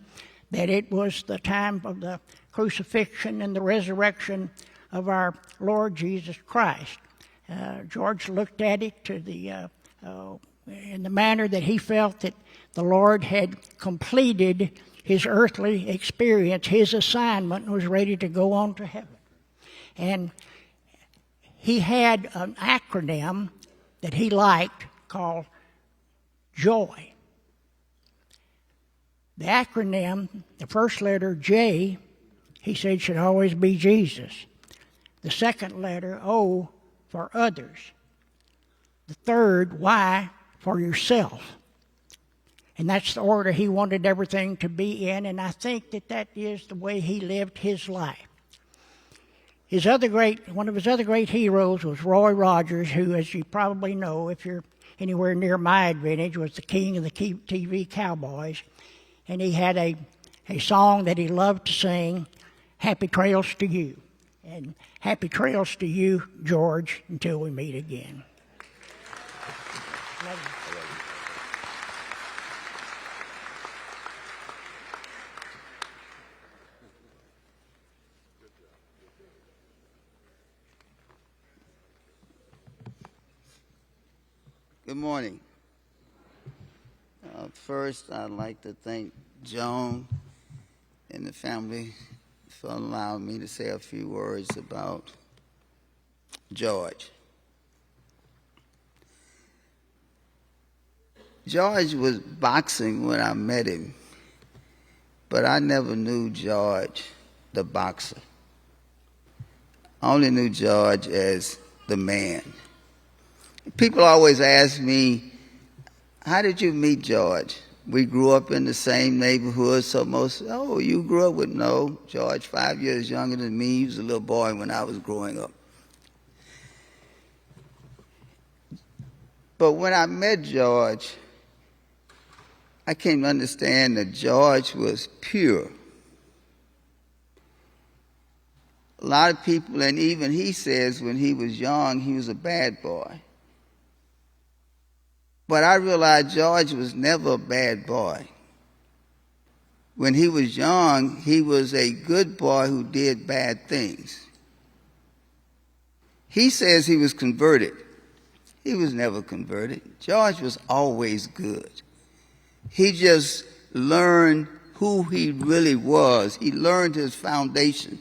that it was the time of the crucifixion and the resurrection of our Lord Jesus Christ. George looked at it in the manner that he felt that the Lord had completed his earthly experience, his assignment, and was ready to go on to heaven. And he had an acronym that he liked called JOY. The acronym, the first letter, J, he said should always be Jesus. The second letter, O, for others. The third, Y, for yourself. And that's the order he wanted everything to be in, and I think that is the way he lived his life. One of his other great heroes was Roy Rogers, who, as you probably know, if you're anywhere near my advantage, was the king of the TV Cowboys. And he had a song that he loved to sing, Happy Trails to You. And happy trails to you, George, until we meet again. Love you. Good morning. First, I'd like to thank Joan and the family for allowing me to say a few words about George. George was boxing when I met him, but I never knew George, the boxer. I only knew George as the man. People always ask me, how did you meet George? We grew up in the same neighborhood, so you grew up with, no, George, 5 years younger than me. He was a little boy when I was growing up. But when I met George, I came to understand that George was pure. A lot of people, and even he says when he was young, he was a bad boy. But I realized George was never a bad boy. When he was young, he was a good boy who did bad things. He says he was converted. He was never converted. George was always good. He just learned who he really was. He learned his foundation.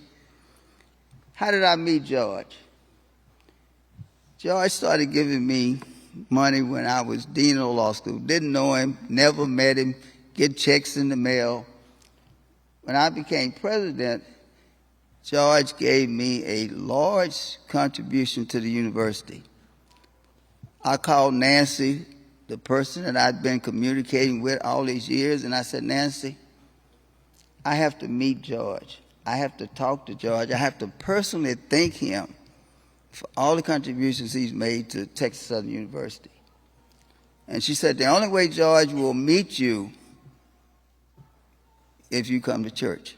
How did I meet George? George started giving me money when I was dean of law school. Didn't know him, never met him, get checks in the mail. When I became president, George gave me a large contribution to the university. I called Nancy, the person that I'd been communicating with all these years, and I said, Nancy, I have to meet George. I have to talk to George. I have to personally thank him for all the contributions he's made to Texas Southern University. And she said, the only way George will meet you if you come to church.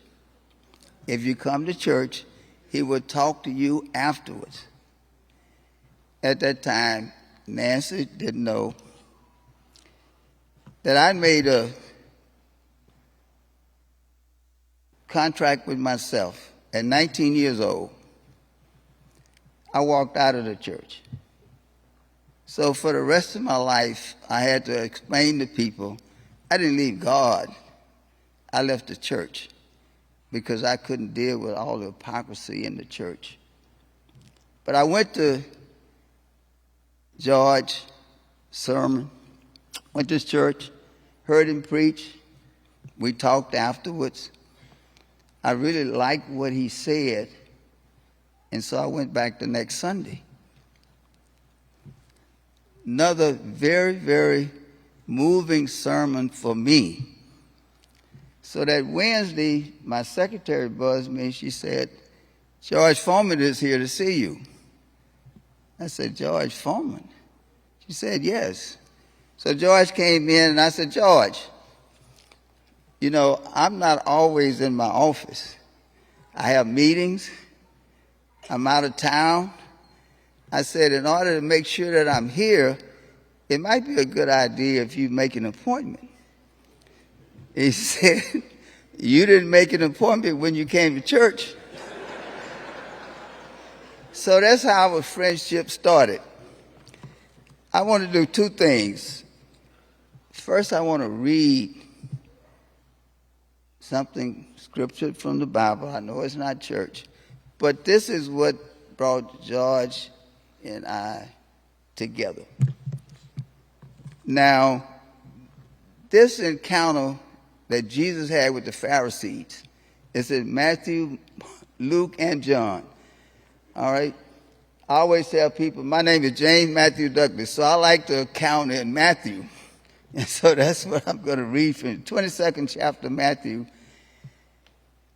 If you come to church, he will talk to you afterwards. At that time, Nancy didn't know that I made a contract with myself at 19 years old. I walked out of the church. So for the rest of my life, I had to explain to people, I didn't leave God. I left the church because I couldn't deal with all the hypocrisy in the church. But I went to George's sermon, went to his church, heard him preach. We talked afterwards. I really liked what he said, and so I went back the next Sunday. Another very, very moving sermon for me. So that Wednesday, my secretary buzzed me. She said, George Foreman is here to see you. I said, George Foreman? She said, yes. So George came in, and I said, George, You know, I'm not always in my office. I have meetings. I'm out of town. I said, in order to make sure that I'm here, it might be a good idea if you make an appointment. He said, you didn't make an appointment when you came to church. So that's how our friendship started. I want to do two things. First, I want to read something, scripture from the Bible. I know it's not church, but this is what brought George and I together. Now, this encounter that Jesus had with the Pharisees is in Matthew, Luke, and John. All right? I always tell people, my name is James Matthew Douglas, so I like to count in Matthew. And so that's what I'm going to read from the 22nd chapter of Matthew,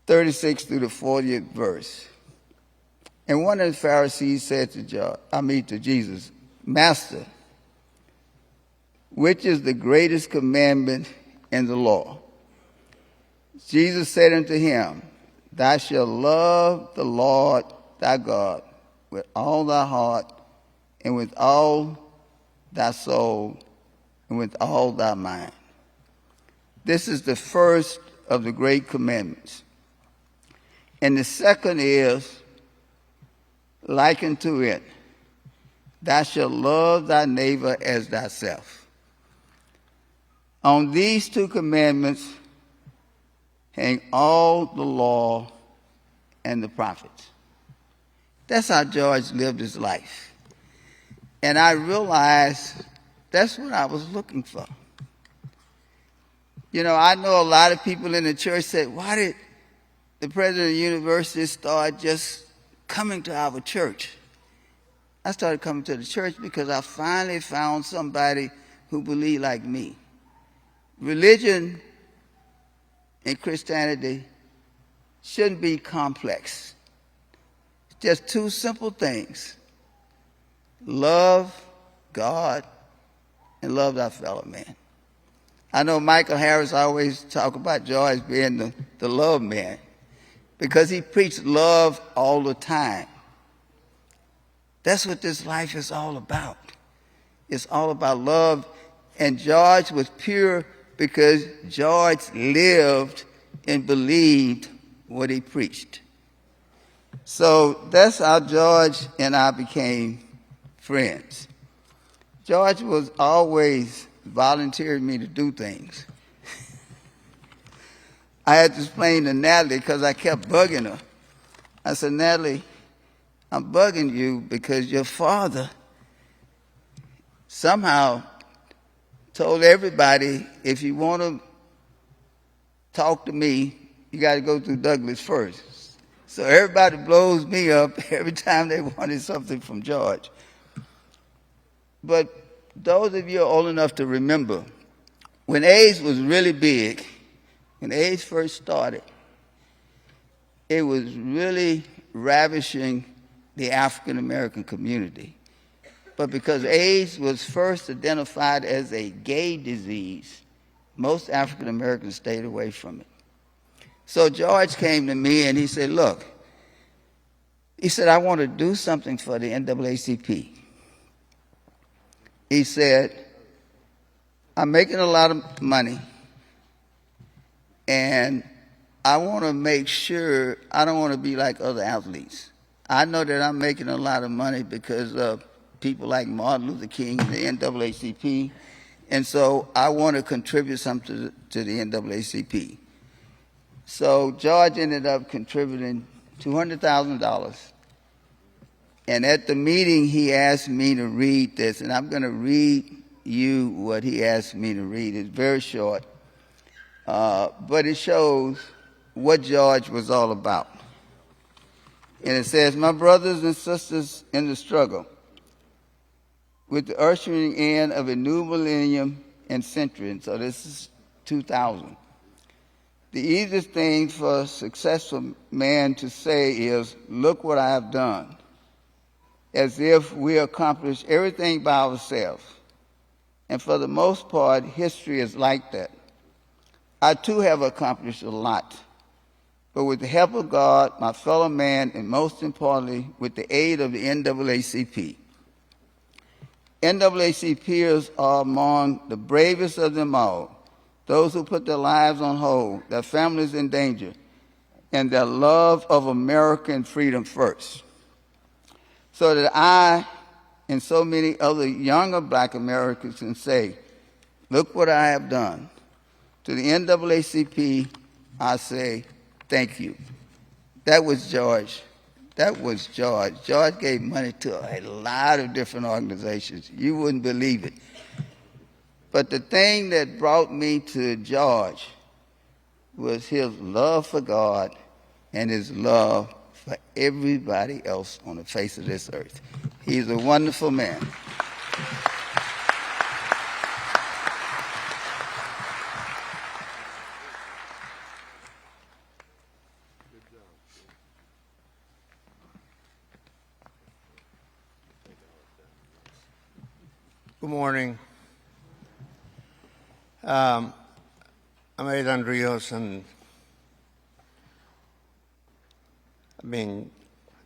36 through the 40th verse. And one of the Pharisees said to Jesus, Master, which is the greatest commandment in the law? Jesus said unto him, Thou shalt love the Lord thy God with all thy heart, and with all thy soul, and with all thy mind. This is the first of the great commandments. And the second is like unto it, Thou shalt love thy neighbor as thyself. On these two commandments hang all the law and the prophets. That's how George lived his life. And I realized that's what I was looking for. You know, I know a lot of people in the church said, why did the president of the university start just coming to our church? I started coming to the church because I finally found somebody who believed like me. Religion and Christianity shouldn't be complex. Just two simple things. Love God and love thy fellow man. I know Michael Harris always talk about George being the love man because he preached love all the time. That's what this life is all about. It's all about love. And George was pure because George lived and believed what he preached. So that's how George and I became friends. George was always volunteering me to do things. I had to explain to Natalie because I kept bugging her. I said, Natalie, I'm bugging you because your father somehow told everybody, if you want to talk to me, you got to go through Douglas first. So everybody blows me up every time they wanted something from George. But those of you are old enough to remember, when AIDS was really big, when AIDS first started, it was really ravishing the African American community. But because AIDS was first identified as a gay disease, most African Americans stayed away from it. So George came to me and he said, look, he said, I want to do something for the NAACP. He said, I'm making a lot of money and I want to make sure I don't want to be like other athletes. I know that I'm making a lot of money because of people like Martin Luther King and the NAACP, and so I want to contribute something to the NAACP. So George ended up contributing $200,000. And at the meeting, he asked me to read this, and I'm going to read you what he asked me to read. It's very short, but it shows what George was all about. And it says, my brothers and sisters in the struggle, with the ushering in of a new millennium and century, and so this is 2000. The easiest thing for a successful man to say is, look what I have done, as if we accomplished everything by ourselves. And for the most part, history is like that. I too have accomplished a lot, but with the help of God, my fellow man, and most importantly, with the aid of the NAACP. NAACPers are among the bravest of them all, those who put their lives on hold, their families in danger, and their love of American freedom first, so that I and so many other younger black Americans can say, look what I have done. To the NAACP, I say, thank you. That was George. That was George. George gave money to a lot of different organizations. You wouldn't believe it. But the thing that brought me to George was his love for God and his love for everybody else on the face of this earth. He's a wonderful man. Good morning. I'm Aidan Rios, and I've been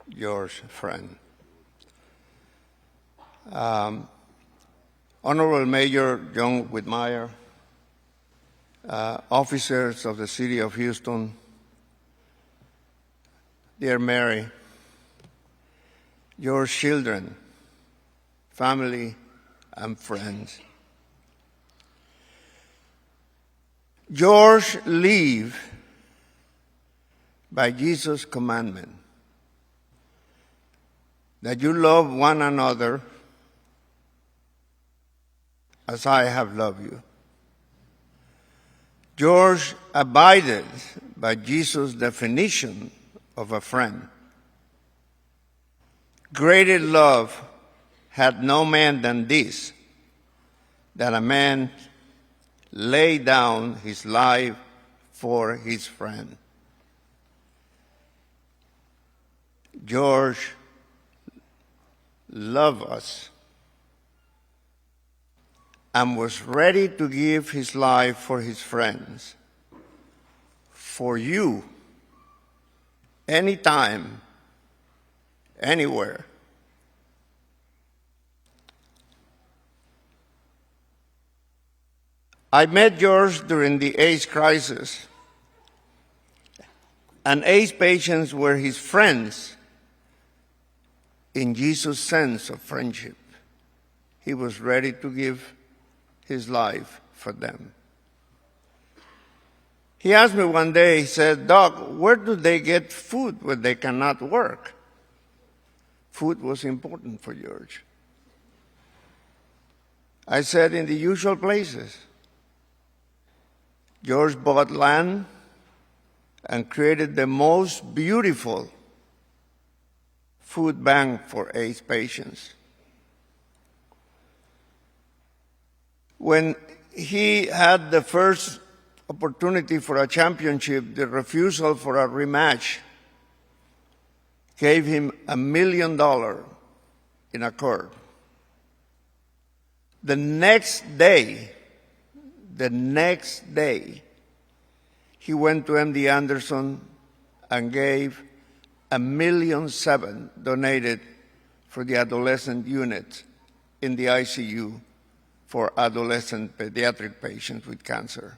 George's friend. Honorable Mayor John Whitmire, officers of the City of Houston, dear Mary, your children, family, and friends. George lived by Jesus' commandment that you love one another as I have loved you. George abided by Jesus' definition of a friend. Greater love had no man than this, that a man lay down his life for his friend. George loved us and was ready to give his life for his friends, for you, anytime, anywhere. I met George during the AIDS crisis, and AIDS patients were his friends in Jesus' sense of friendship. He was ready to give his life for them. He asked me one day, he said, Doc, where do they get food when they cannot work? Food was important for George. I said, in the usual places. George bought land and created the most beautiful food bank for AIDS patients. When he had the first opportunity for a championship, the refusal for a rematch gave him $1 million in a court. The next day, he went to MD Anderson and gave $1.7 million donated for the adolescent unit in the ICU for adolescent pediatric patients with cancer.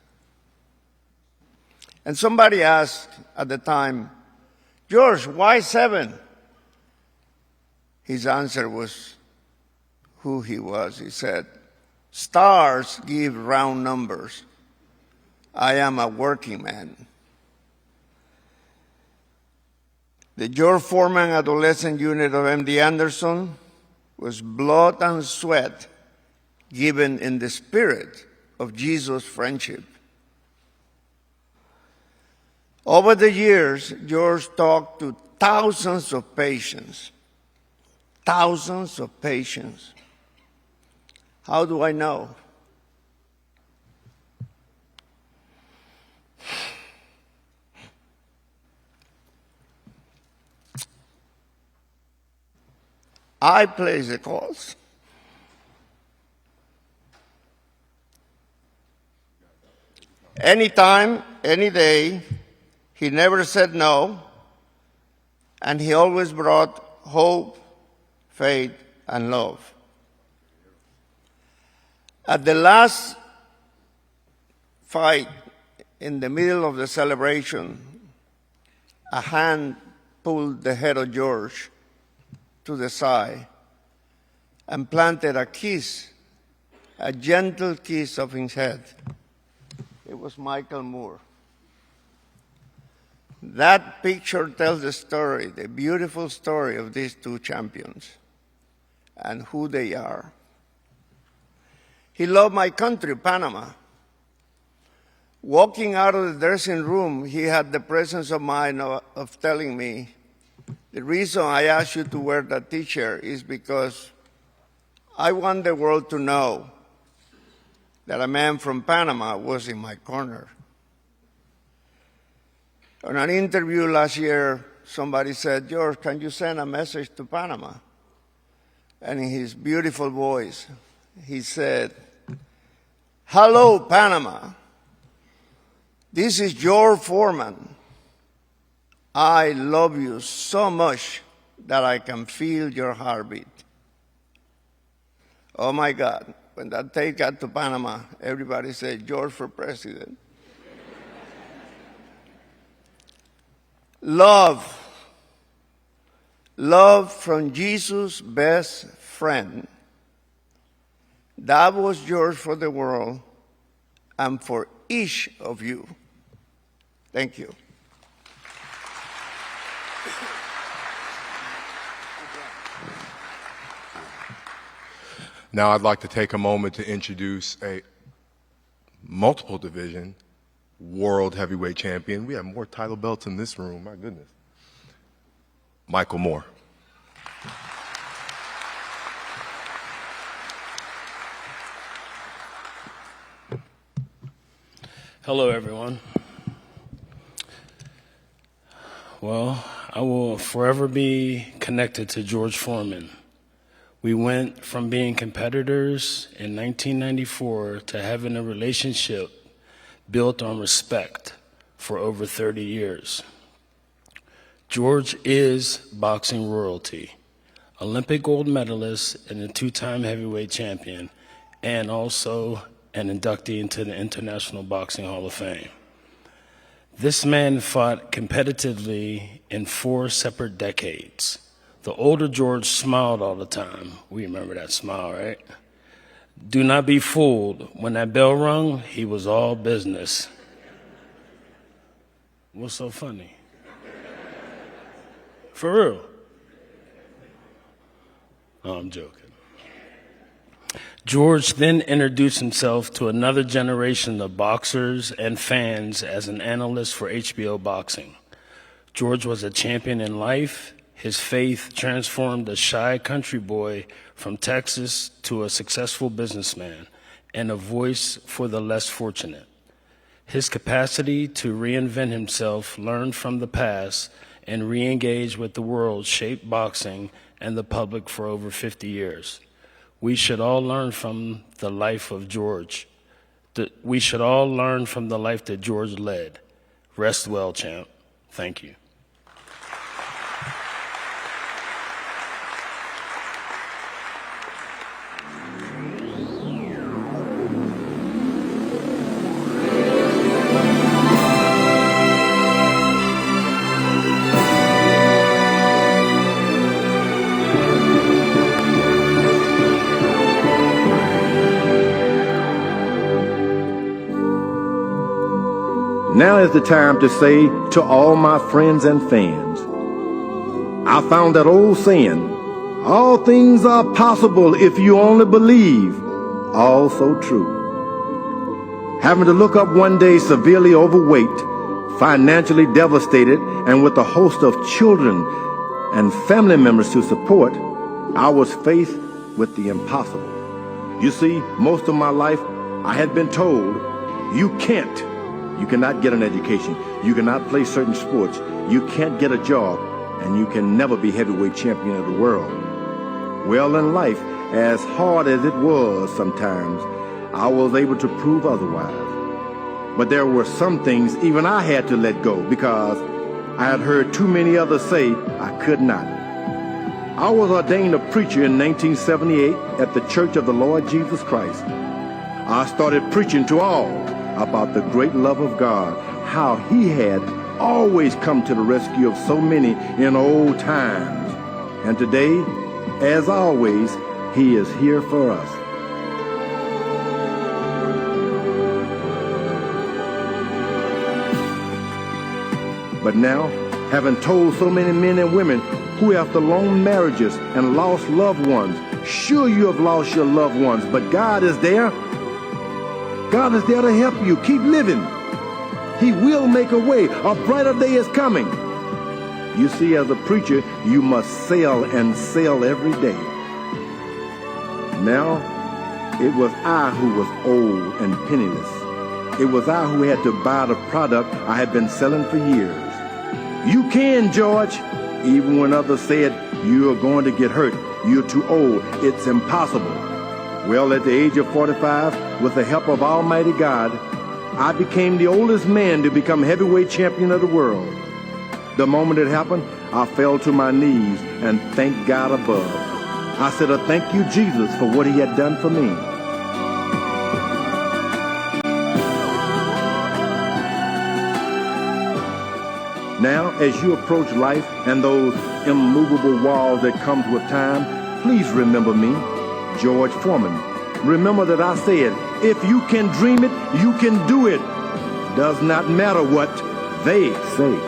And somebody asked at the time, George, why 7? His answer was who he was. He said, stars give round numbers. I am a working man. The George Foreman adolescent unit of MD Anderson was blood and sweat given in the spirit of Jesus' friendship. Over the years, George talked to thousands of patients. Thousands of patients. How do I know? I place the calls. Anytime, any day, he never said no, and he always brought hope, faith, and love. At the last fight, in the middle of the celebration, a hand pulled the head of George to the side and planted a kiss, a gentle kiss of his head. It was Michael Moore. That picture tells the story, the beautiful story of these two champions and who they are. He loved my country, Panama. Walking out of the dressing room, he had the presence of mind of telling me, the reason I asked you to wear that t-shirt is because I want the world to know that a man from Panama was in my corner. On an interview last year, somebody said, George, can you send a message to Panama? And in his beautiful voice, he said, hello, Panama. This is George Foreman. I love you so much that I can feel your heartbeat. Oh my God, when that tape got to Panama, everybody said, George for president. Love from Jesus' best friend. That was George for the world and for each of you. Thank you. Now I'd like to take a moment to introduce a multiple division world heavyweight champion. We have more title belts in this room, my goodness. Michael Moore. Hello, everyone. Well, I will forever be connected to George Foreman. We went from being competitors in 1994 to having a relationship built on respect for over 30 years. George is boxing royalty, Olympic gold medalist and a two-time heavyweight champion, and also an inductee into the International Boxing Hall of Fame. This man fought competitively in 4 separate decades. The older George smiled all the time. We remember that smile, right? Do not be fooled. When that bell rung, he was all business. What's so funny? For real? Oh, I'm joking. George then introduced himself to another generation of boxers and fans as an analyst for HBO Boxing. George was a champion in life. His faith transformed a shy country boy from Texas to a successful businessman and a voice for the less fortunate. His capacity to reinvent himself, learn from the past, and re-engage with the world shaped boxing and the public for over 50 years. We should all learn from the life of George. We should all learn from the life that George led. Rest well, champ. Thank you. Now is the time to say to all my friends and fans, I found that old saying, all things are possible if you only believe, all so true. Having to look up one day severely overweight, financially devastated, and with a host of children and family members to support, I was faced with the impossible. You see, most of my life I had been told, you cannot get an education, you cannot play certain sports, you can't get a job, and you can never be heavyweight champion of the world. Well, in life, as hard as it was sometimes, I was able to prove otherwise. But there were some things even I had to let go because I had heard too many others say I could not. I was ordained a preacher in 1978 at the Church of the Lord Jesus Christ. I started preaching to all about the great love of God, how He had always come to the rescue of so many in old times. And today, as always, He is here for us. But now, having told so many men and women who after long marriages and lost loved ones, sure you have lost your loved ones, but God is there. God is there to help you. Keep living. He will make a way. A brighter day is coming. You see, as a preacher, you must sail and sail every day. Now, it was I who was old and penniless. It was I who had to buy the product I had been selling for years. You can, George. Even when others said, you are going to get hurt, you're too old, it's impossible. Well, at the age of 45, with the help of Almighty God, I became the oldest man to become heavyweight champion of the world. The moment it happened, I fell to my knees and thanked God above. I said, thank you, Jesus, for what He had done for me. Now, as you approach life and those immovable walls that comes with time, please remember me, George Foreman. Remember that I said, if you can dream it, you can do it. Does not matter what they say.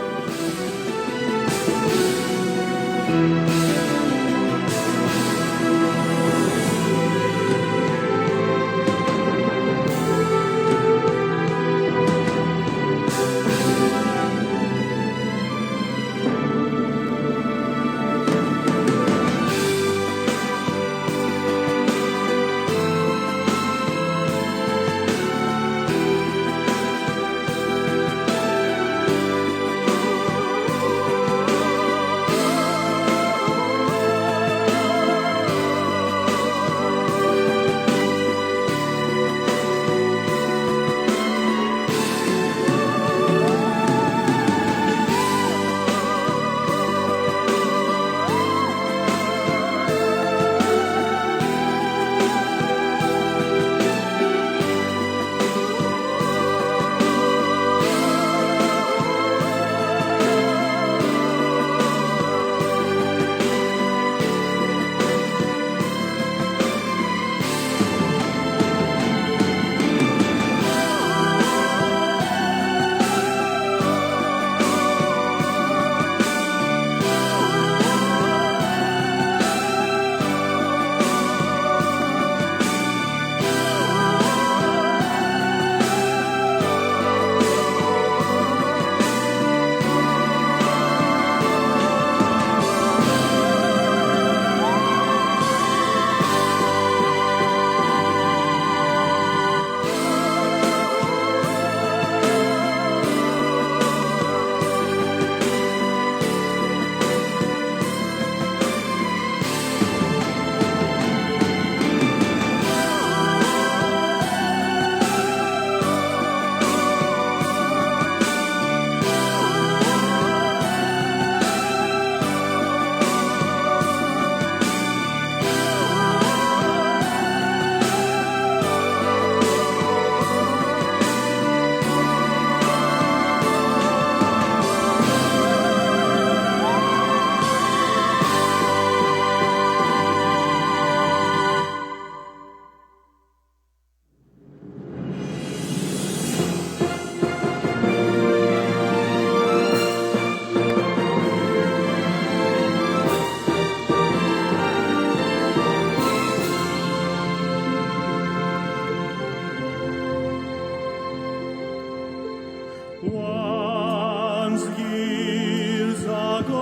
Once years ago,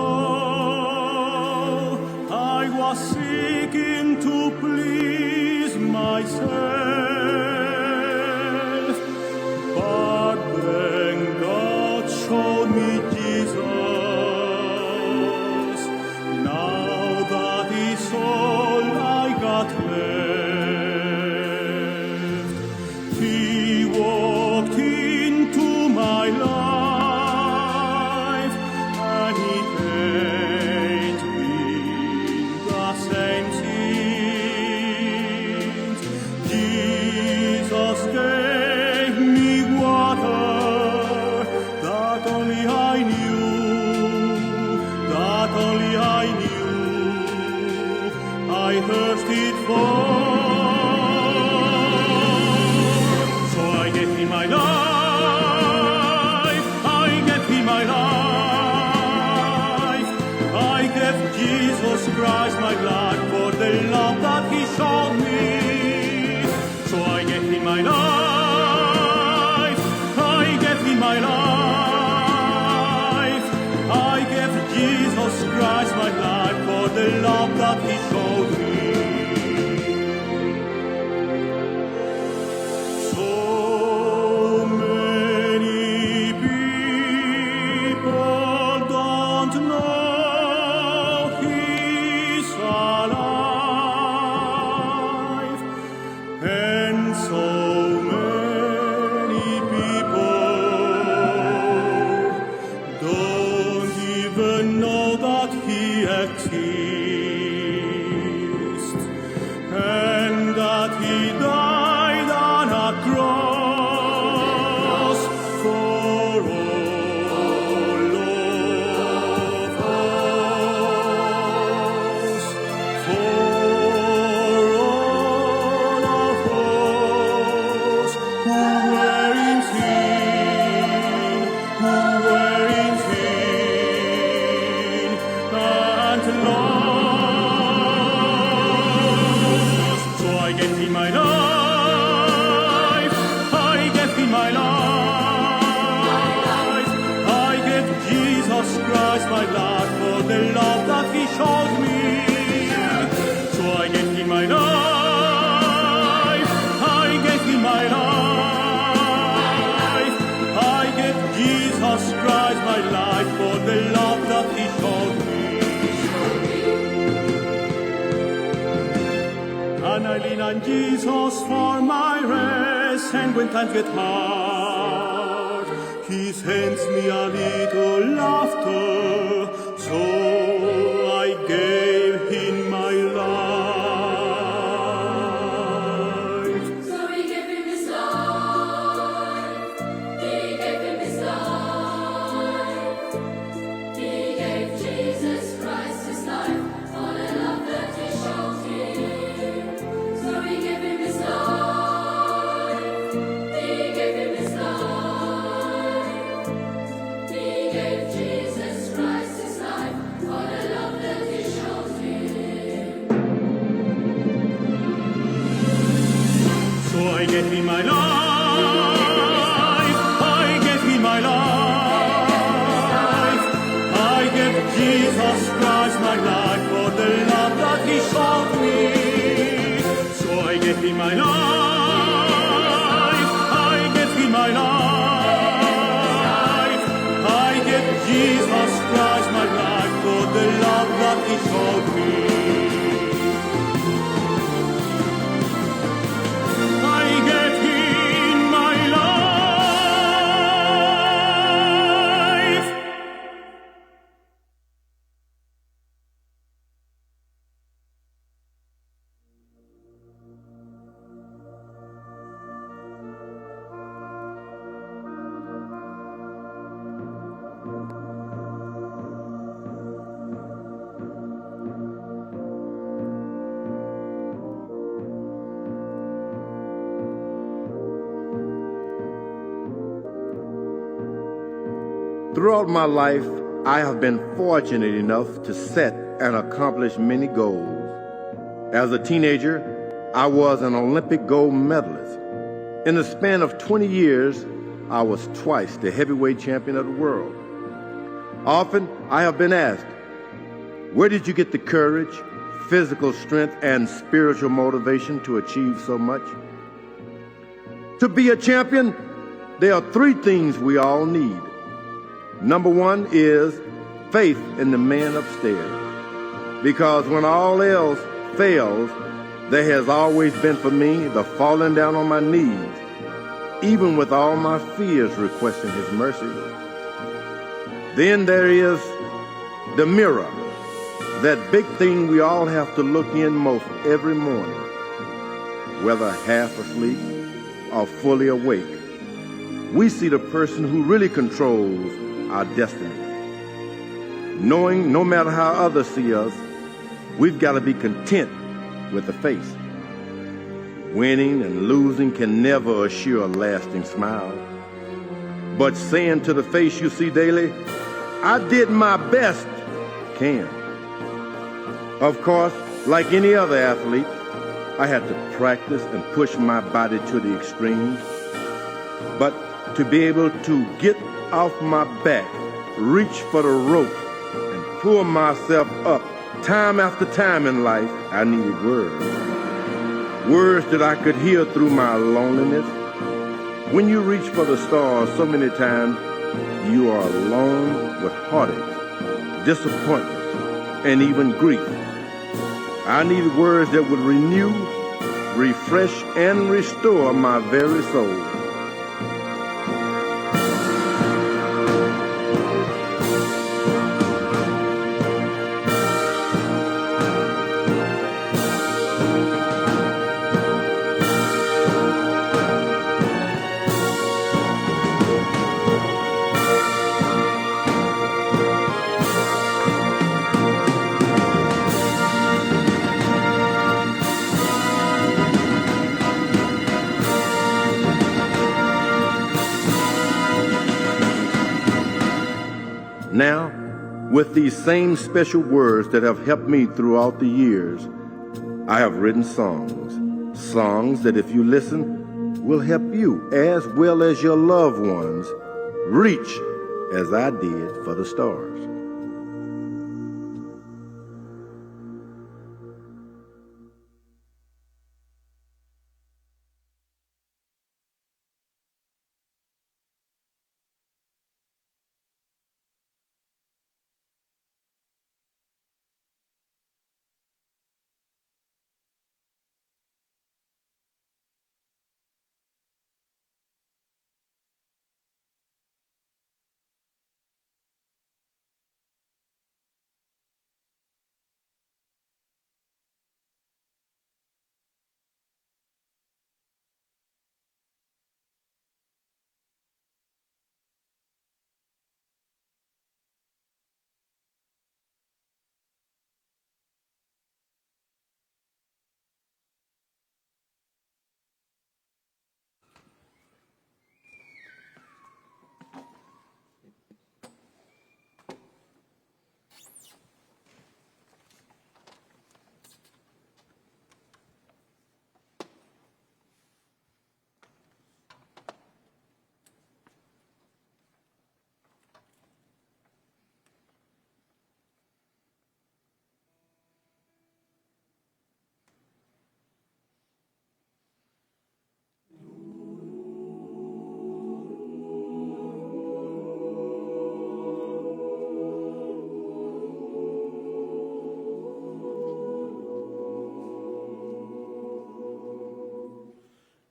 I was seeking to please myself, but then God showed me Jesus. Now that is all I got left. He walked in my life for the love that he showed me. So I gave him my life, I gave him my life. I gave Jesus Christ my life for the love that he showed me. So many people don't know he's alive, and so many people don't even know that he exists, and that he died on a cross for all of us, for all of us who were in sin, and lost. So I gave him my life, I gave him my life. I gave Jesus Christ my life for the love that he showed me. So I gave him my life, I gave him my life. I gave Jesus Christ my life for the love that he showed me. And I lean on Jesus for my rest, and when times get hard, he sends me a little laughter. So I gave him my life. So he gave him his life. He gave him his life. He gave Jesus Christ his life for the love that he showed him. So he gave him his life. He gave him his life. He gave Jesus Christ his life for the love that he showed him. So I gave him my life, I gave him my life. I gave Jesus Christ my life for the love that he showed me. So I gave him my life, I gave him my life. I gave Jesus Christ my life for the love that he showed me. I gave him my life. Throughout my life, I have been fortunate enough to set and accomplish many goals. As a teenager, I was an Olympic gold medalist. In the span of 20 years, I was twice the heavyweight champion of the world. Often, I have been asked, where did you get the courage, physical strength, and spiritual motivation to achieve so much? To be a champion, there are three things we all need. Number one is faith in the man upstairs. Because when all else fails, there has always been for me the falling down on my knees, even with all my fears requesting his mercy. Then there is the mirror, that big thing we all have to look in most every morning, whether half asleep or fully awake. We see the person who really controls our destiny. Knowing no matter how others see us, we've got to be content with the face. Winning and losing can never assure a lasting smile. But saying to the face you see daily, I did my best, can. Of course, like any other athlete, I had to practice and push my body to the extremes. But to be able to get off my back, reach for the rope, and pull myself up time after time in life, I needed words. Words that I could hear through my loneliness. When you reach for the stars so many times, you are alone with heartaches, disappointments, and even grief. I needed words that would renew, refresh, and restore my very soul. Now, with these same special words that have helped me throughout the years, I have written songs. Songs that, if you listen, will help you as well as your loved ones reach as I did for the stars.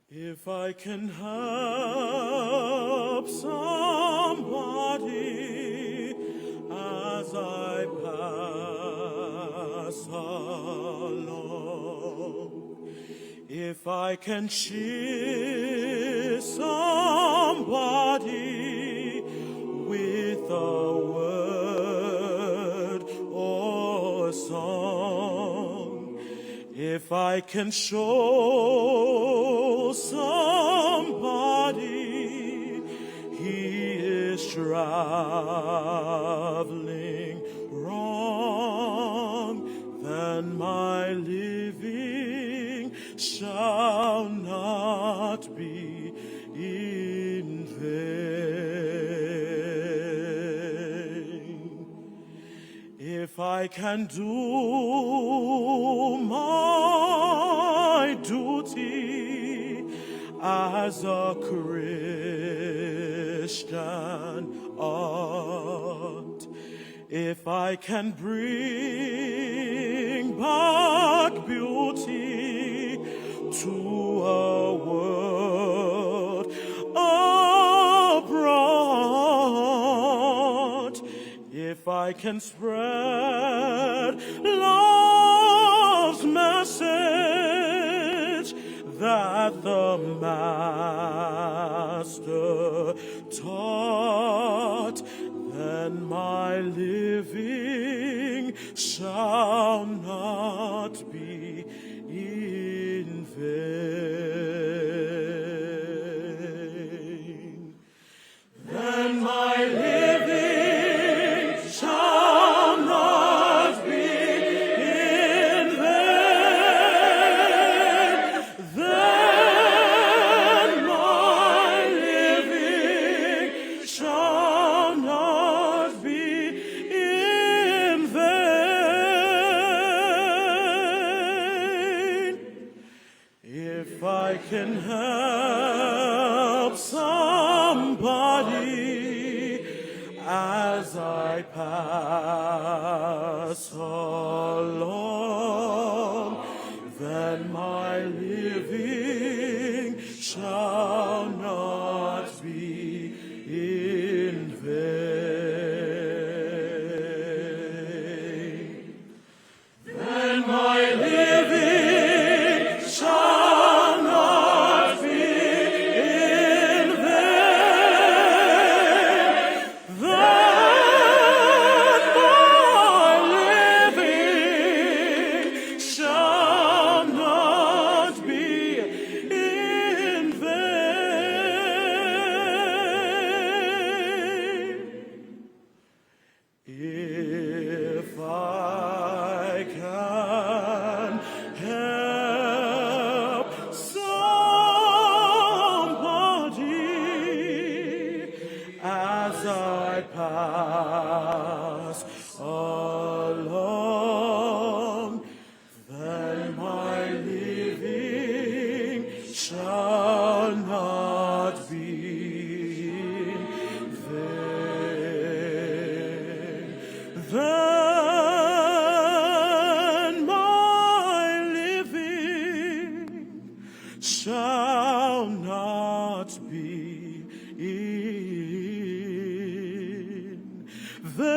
If I can help somebody as I pass along, if I can cheer somebody with a word or a song, if I can show somebody he is traveling wrong, then my living shall not be in vain. If I can do my duty as a Christian ought, if I can bring back beauty to a world abroad, if I can spread love's message that the Master taught, then my living shall not be in vain. Then my living shall not be in can help somebody as I pass along, then my living shall not be in vain. Then my living shall not be in vain. Then my living shall not be in vain. If I can help somebody as I pass along, then my living shall not be in vain. Then my living shall not be in vain.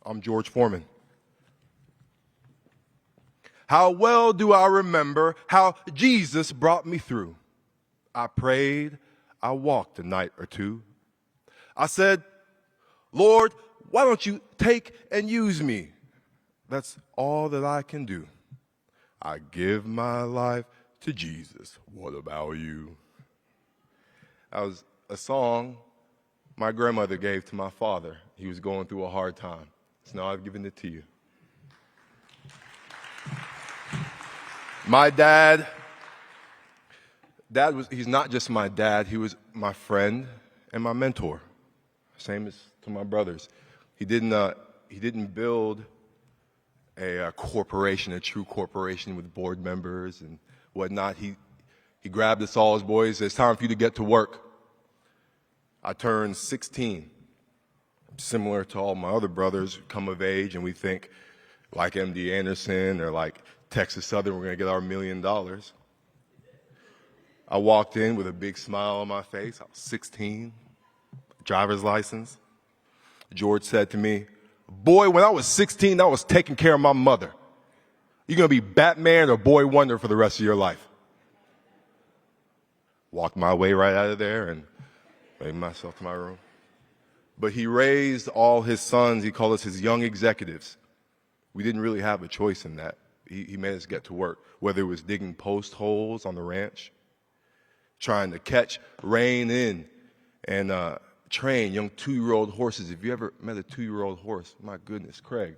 I'm George Foreman. How well do I remember how Jesus brought me through. I prayed, I walked a night or two. I said, Lord, why don't you take and use me? That's all that I can do. I give my life to Jesus. What about you? That was a song my grandmother gave to my father. He was going through a hard time. So now I've given it to you. My dad he's not just my dad, he was my friend and my mentor. Same as to my brothers. He didn't build a corporation, a true corporation with board members and whatnot. He grabbed us all as boys. It's time for you to get to work. I turned 16. Similar to all my other brothers, come of age, and we think, like MD Anderson or like Texas Southern, we're going to get our $1 million. I walked in with a big smile on my face. I was 16, driver's license. George said to me, boy, when I was 16, I was taking care of my mother. You're going to be Batman or Boy Wonder for the rest of your life. Walked my way right out of there and made myself to my room. But he raised all his sons. He called us his young executives. We didn't really have a choice in that. He made us get to work, whether it was digging post holes on the ranch, trying to catch, rein in, and train young 2-year-old horses. If you ever met a 2-year-old horse, my goodness, Craig,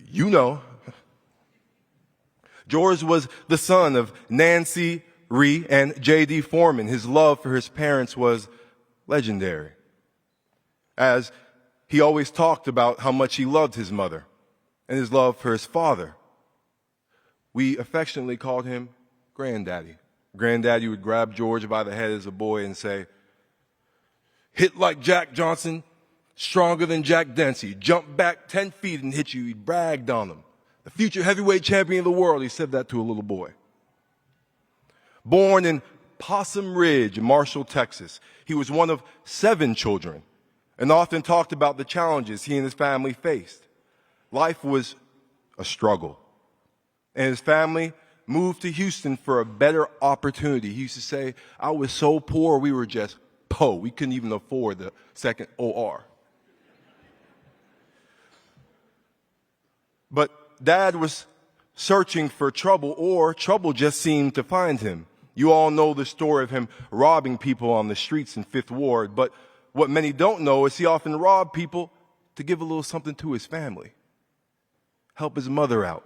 you know. George was the son of Nancy Ree and J.D. Foreman. His love for his parents was legendary, as he always talked about how much he loved his mother and his love for his father. We affectionately called him Granddaddy. Granddaddy would grab George by the head as a boy and say, hit like Jack Johnson, stronger than Jack Dempsey, jump back 10 feet and hit you. He bragged on him. The future heavyweight champion of the world, he said that to a little boy. Born in Possum Ridge, Marshall, Texas, he was one of 7 children and often talked about the challenges he and his family faced. Life was a struggle, and his family moved to Houston for a better opportunity. He used to say, I was so poor, we were just Poe. We couldn't even afford the second OR. But Dad was searching for trouble, or trouble just seemed to find him. You all know the story of him robbing people on the streets in Fifth Ward, but what many don't know is he often robbed people to give a little something to his family, help his mother out.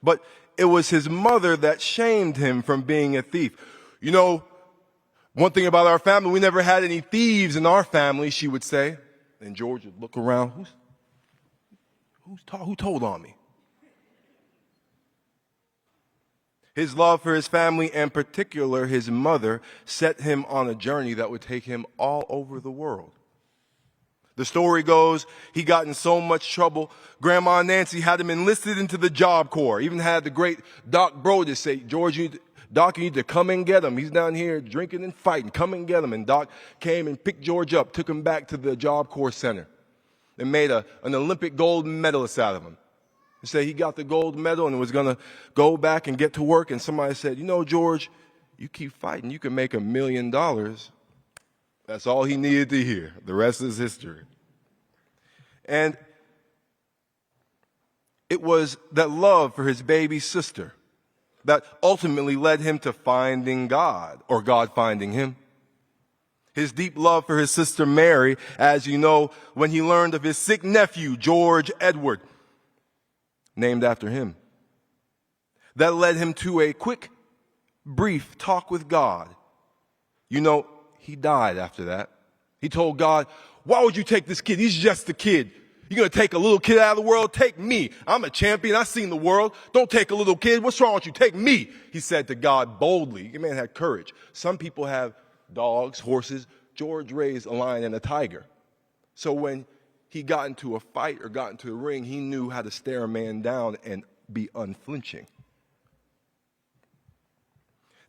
But it was his mother that shamed him from being a thief. You know, one thing about our family, we never had any thieves in our family, she would say. And George would look around, who told on me? His love for his family, and in particular his mother, set him on a journey that would take him all over the world. The story goes, he got in so much trouble, Grandma Nancy had him enlisted into the Job Corps. Even had the great Doc Brodus say, George, Doc, you need to come and get him. He's down here drinking and fighting. Come and get him. And Doc came and picked George up, took him back to the Job Corps Center, and made an Olympic gold medalist out of him. He said he got the gold medal and was going to go back and get to work. And somebody said, you know, George, you keep fighting, you can make $1 million. That's all he needed to hear. The rest is history. And it was that love for his baby sister that ultimately led him to finding God, or God finding him. His deep love for his sister Mary, as you know, when he learned of his sick nephew, George Edward, named after him. That led him to a quick, brief talk with God. You know, he died after that. He told God, why would you take this kid? He's just a kid. You're going to take a little kid out of the world? Take me. I'm a champion. I've seen the world. Don't take a little kid. What's wrong with you? Take me, he said to God boldly. The man had courage. Some people have dogs, horses. George raised a lion and a tiger. So when he got into a fight or got into a ring, he knew how to stare a man down and be unflinching.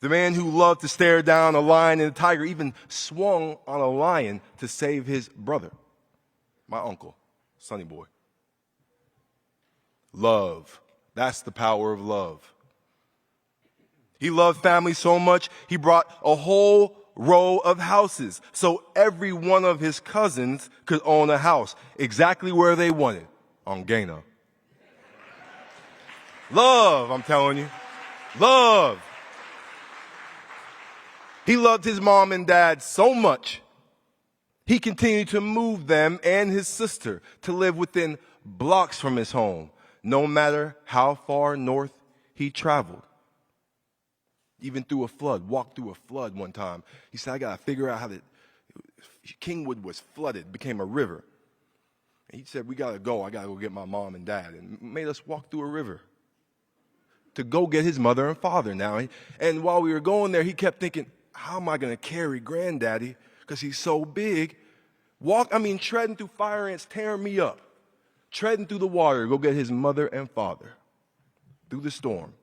The man who loved to stare down a lion and a tiger even swung on a lion to save his brother, my uncle, Sonny Boy. Love. That's the power of love. He loved family so much, he brought a whole row of houses so every one of his cousins could own a house exactly where they wanted, on Gano. Love, I'm telling you. Love. He loved his mom and dad so much, he continued to move them and his sister to live within blocks from his home, no matter how far north he traveled. Even through a flood, walked through a flood one time. He said, I got to figure out how to, Kingwood was flooded, became a river. And he said, we got to go. I got to go get my mom and dad. And made us walk through a river to go get his mother and father now. And while we were going there, he kept thinking, how am I going to carry granddaddy? Because he's so big. Treading through fire ants, tearing me up. Treading through the water to go get his mother and father. Through the storm.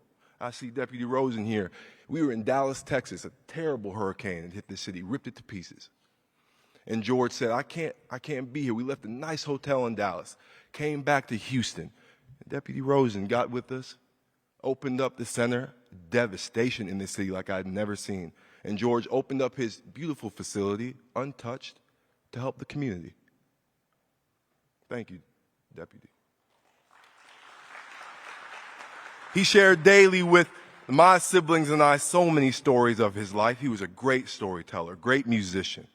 I see Deputy Rosen here. We were in Dallas, Texas. A terrible hurricane had hit the city, ripped it to pieces. And George said, I can't be here. We left a nice hotel in Dallas. Came back to Houston. And Deputy Rosen got with us, opened up the center. Devastation in the city like I'd never seen. And George opened up his beautiful facility, untouched, to help the community. Thank you, Deputy. He shared daily with my siblings and I so many stories of his life. He was a great storyteller, great musician.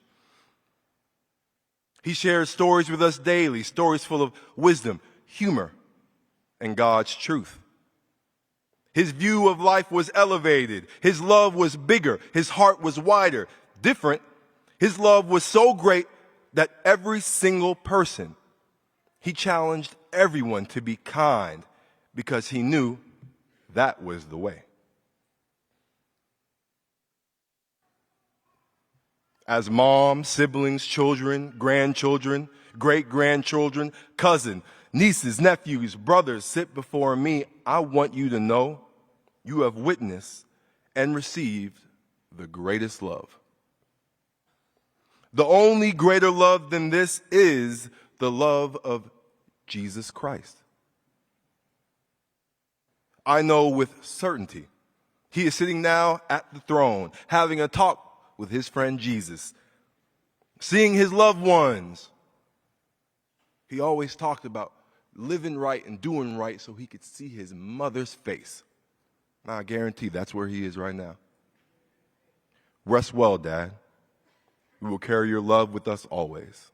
He shared stories with us daily, stories full of wisdom, humor, and God's truth. His view of life was elevated. His love was bigger. His heart was wider, different. His love was so great that every single person, he challenged everyone to be kind because he knew that was the way. As mom, siblings, children, grandchildren, great-grandchildren, cousin, nieces, nephews, brothers sit before me, I want you to know you have witnessed and received the greatest love. The only greater love than this is the love of Jesus Christ. I know with certainty he is sitting now at the throne, having a talk with his friend Jesus, seeing his loved ones. He always talked about living right and doing right so he could see his mother's face. Now, I guarantee that's where he is right now. Rest well, Dad. We will carry your love with us always.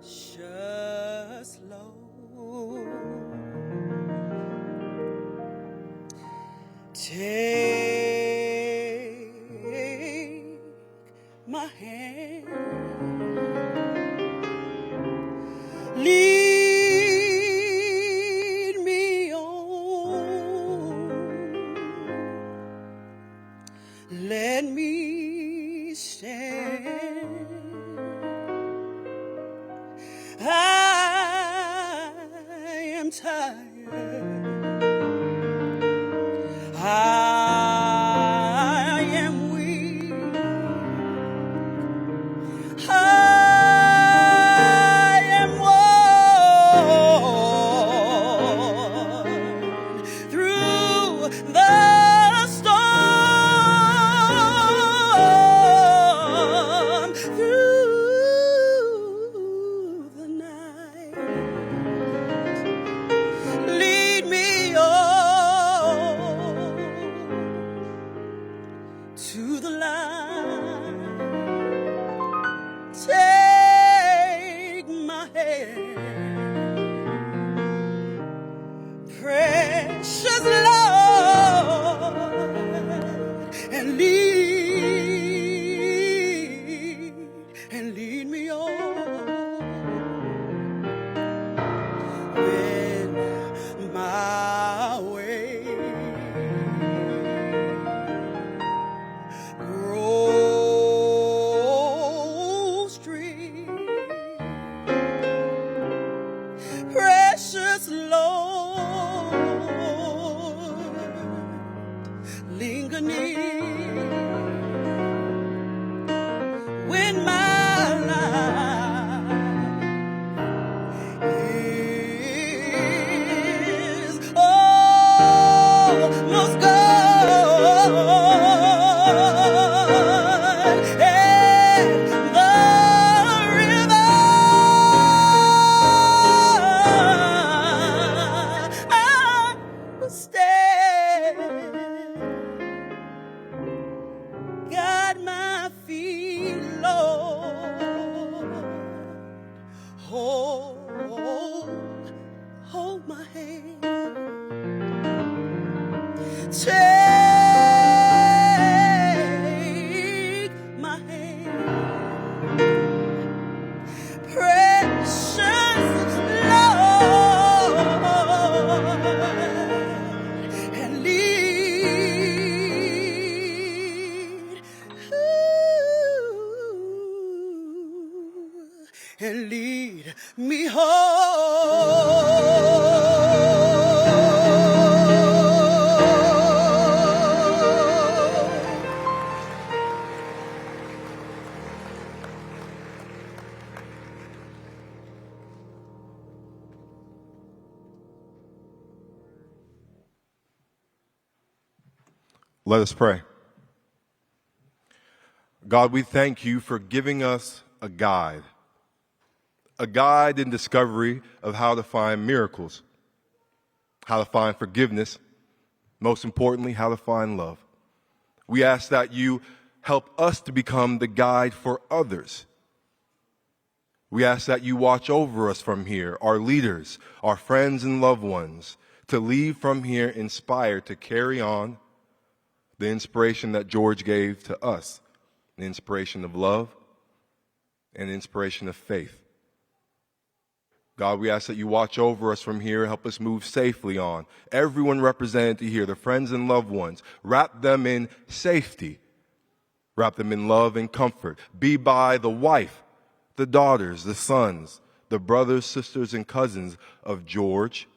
Just Lord, take my hand, lead me on, let me stand. I am tired. I am weak. I am worn through the storm, through the night. Lead me on to the light. Take my hand, precious Lord, and lead me on. When my way grows straight, precious Lord, linger near. When my life is almost gone, and the river I will stand. Guide my feet, Lord. Hold my hand. Take my hand, precious Lord, and lead me home. Let us pray. God, we thank you for giving us a guide in discovery of how to find miracles, how to find forgiveness, most importantly, how to find love. We ask that you help us to become the guide for others. We ask that you watch over us from here, our leaders, our friends and loved ones, to leave from here inspired to carry on the inspiration that George gave to us, the inspiration of love and inspiration of faith. God, we ask that you watch over us from here, help us move safely on. Everyone represented here, the friends and loved ones, wrap them in safety. Wrap them in love and comfort. Be by the wife, the daughters, the sons, the brothers, sisters, and cousins of George.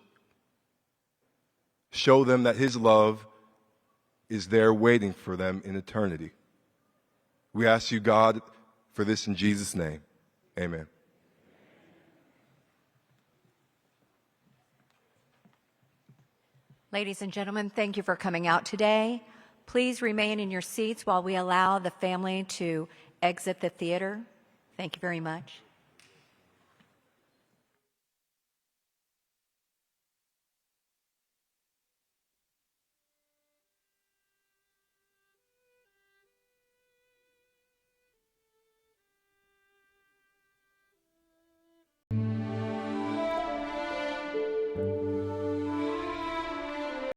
Show them that his love is there waiting for them in eternity. We ask you, God, for this in Jesus' name. Amen. Ladies and gentlemen, thank you for coming out today. Please remain in your seats while we allow the family to exit the theater. Thank you very much.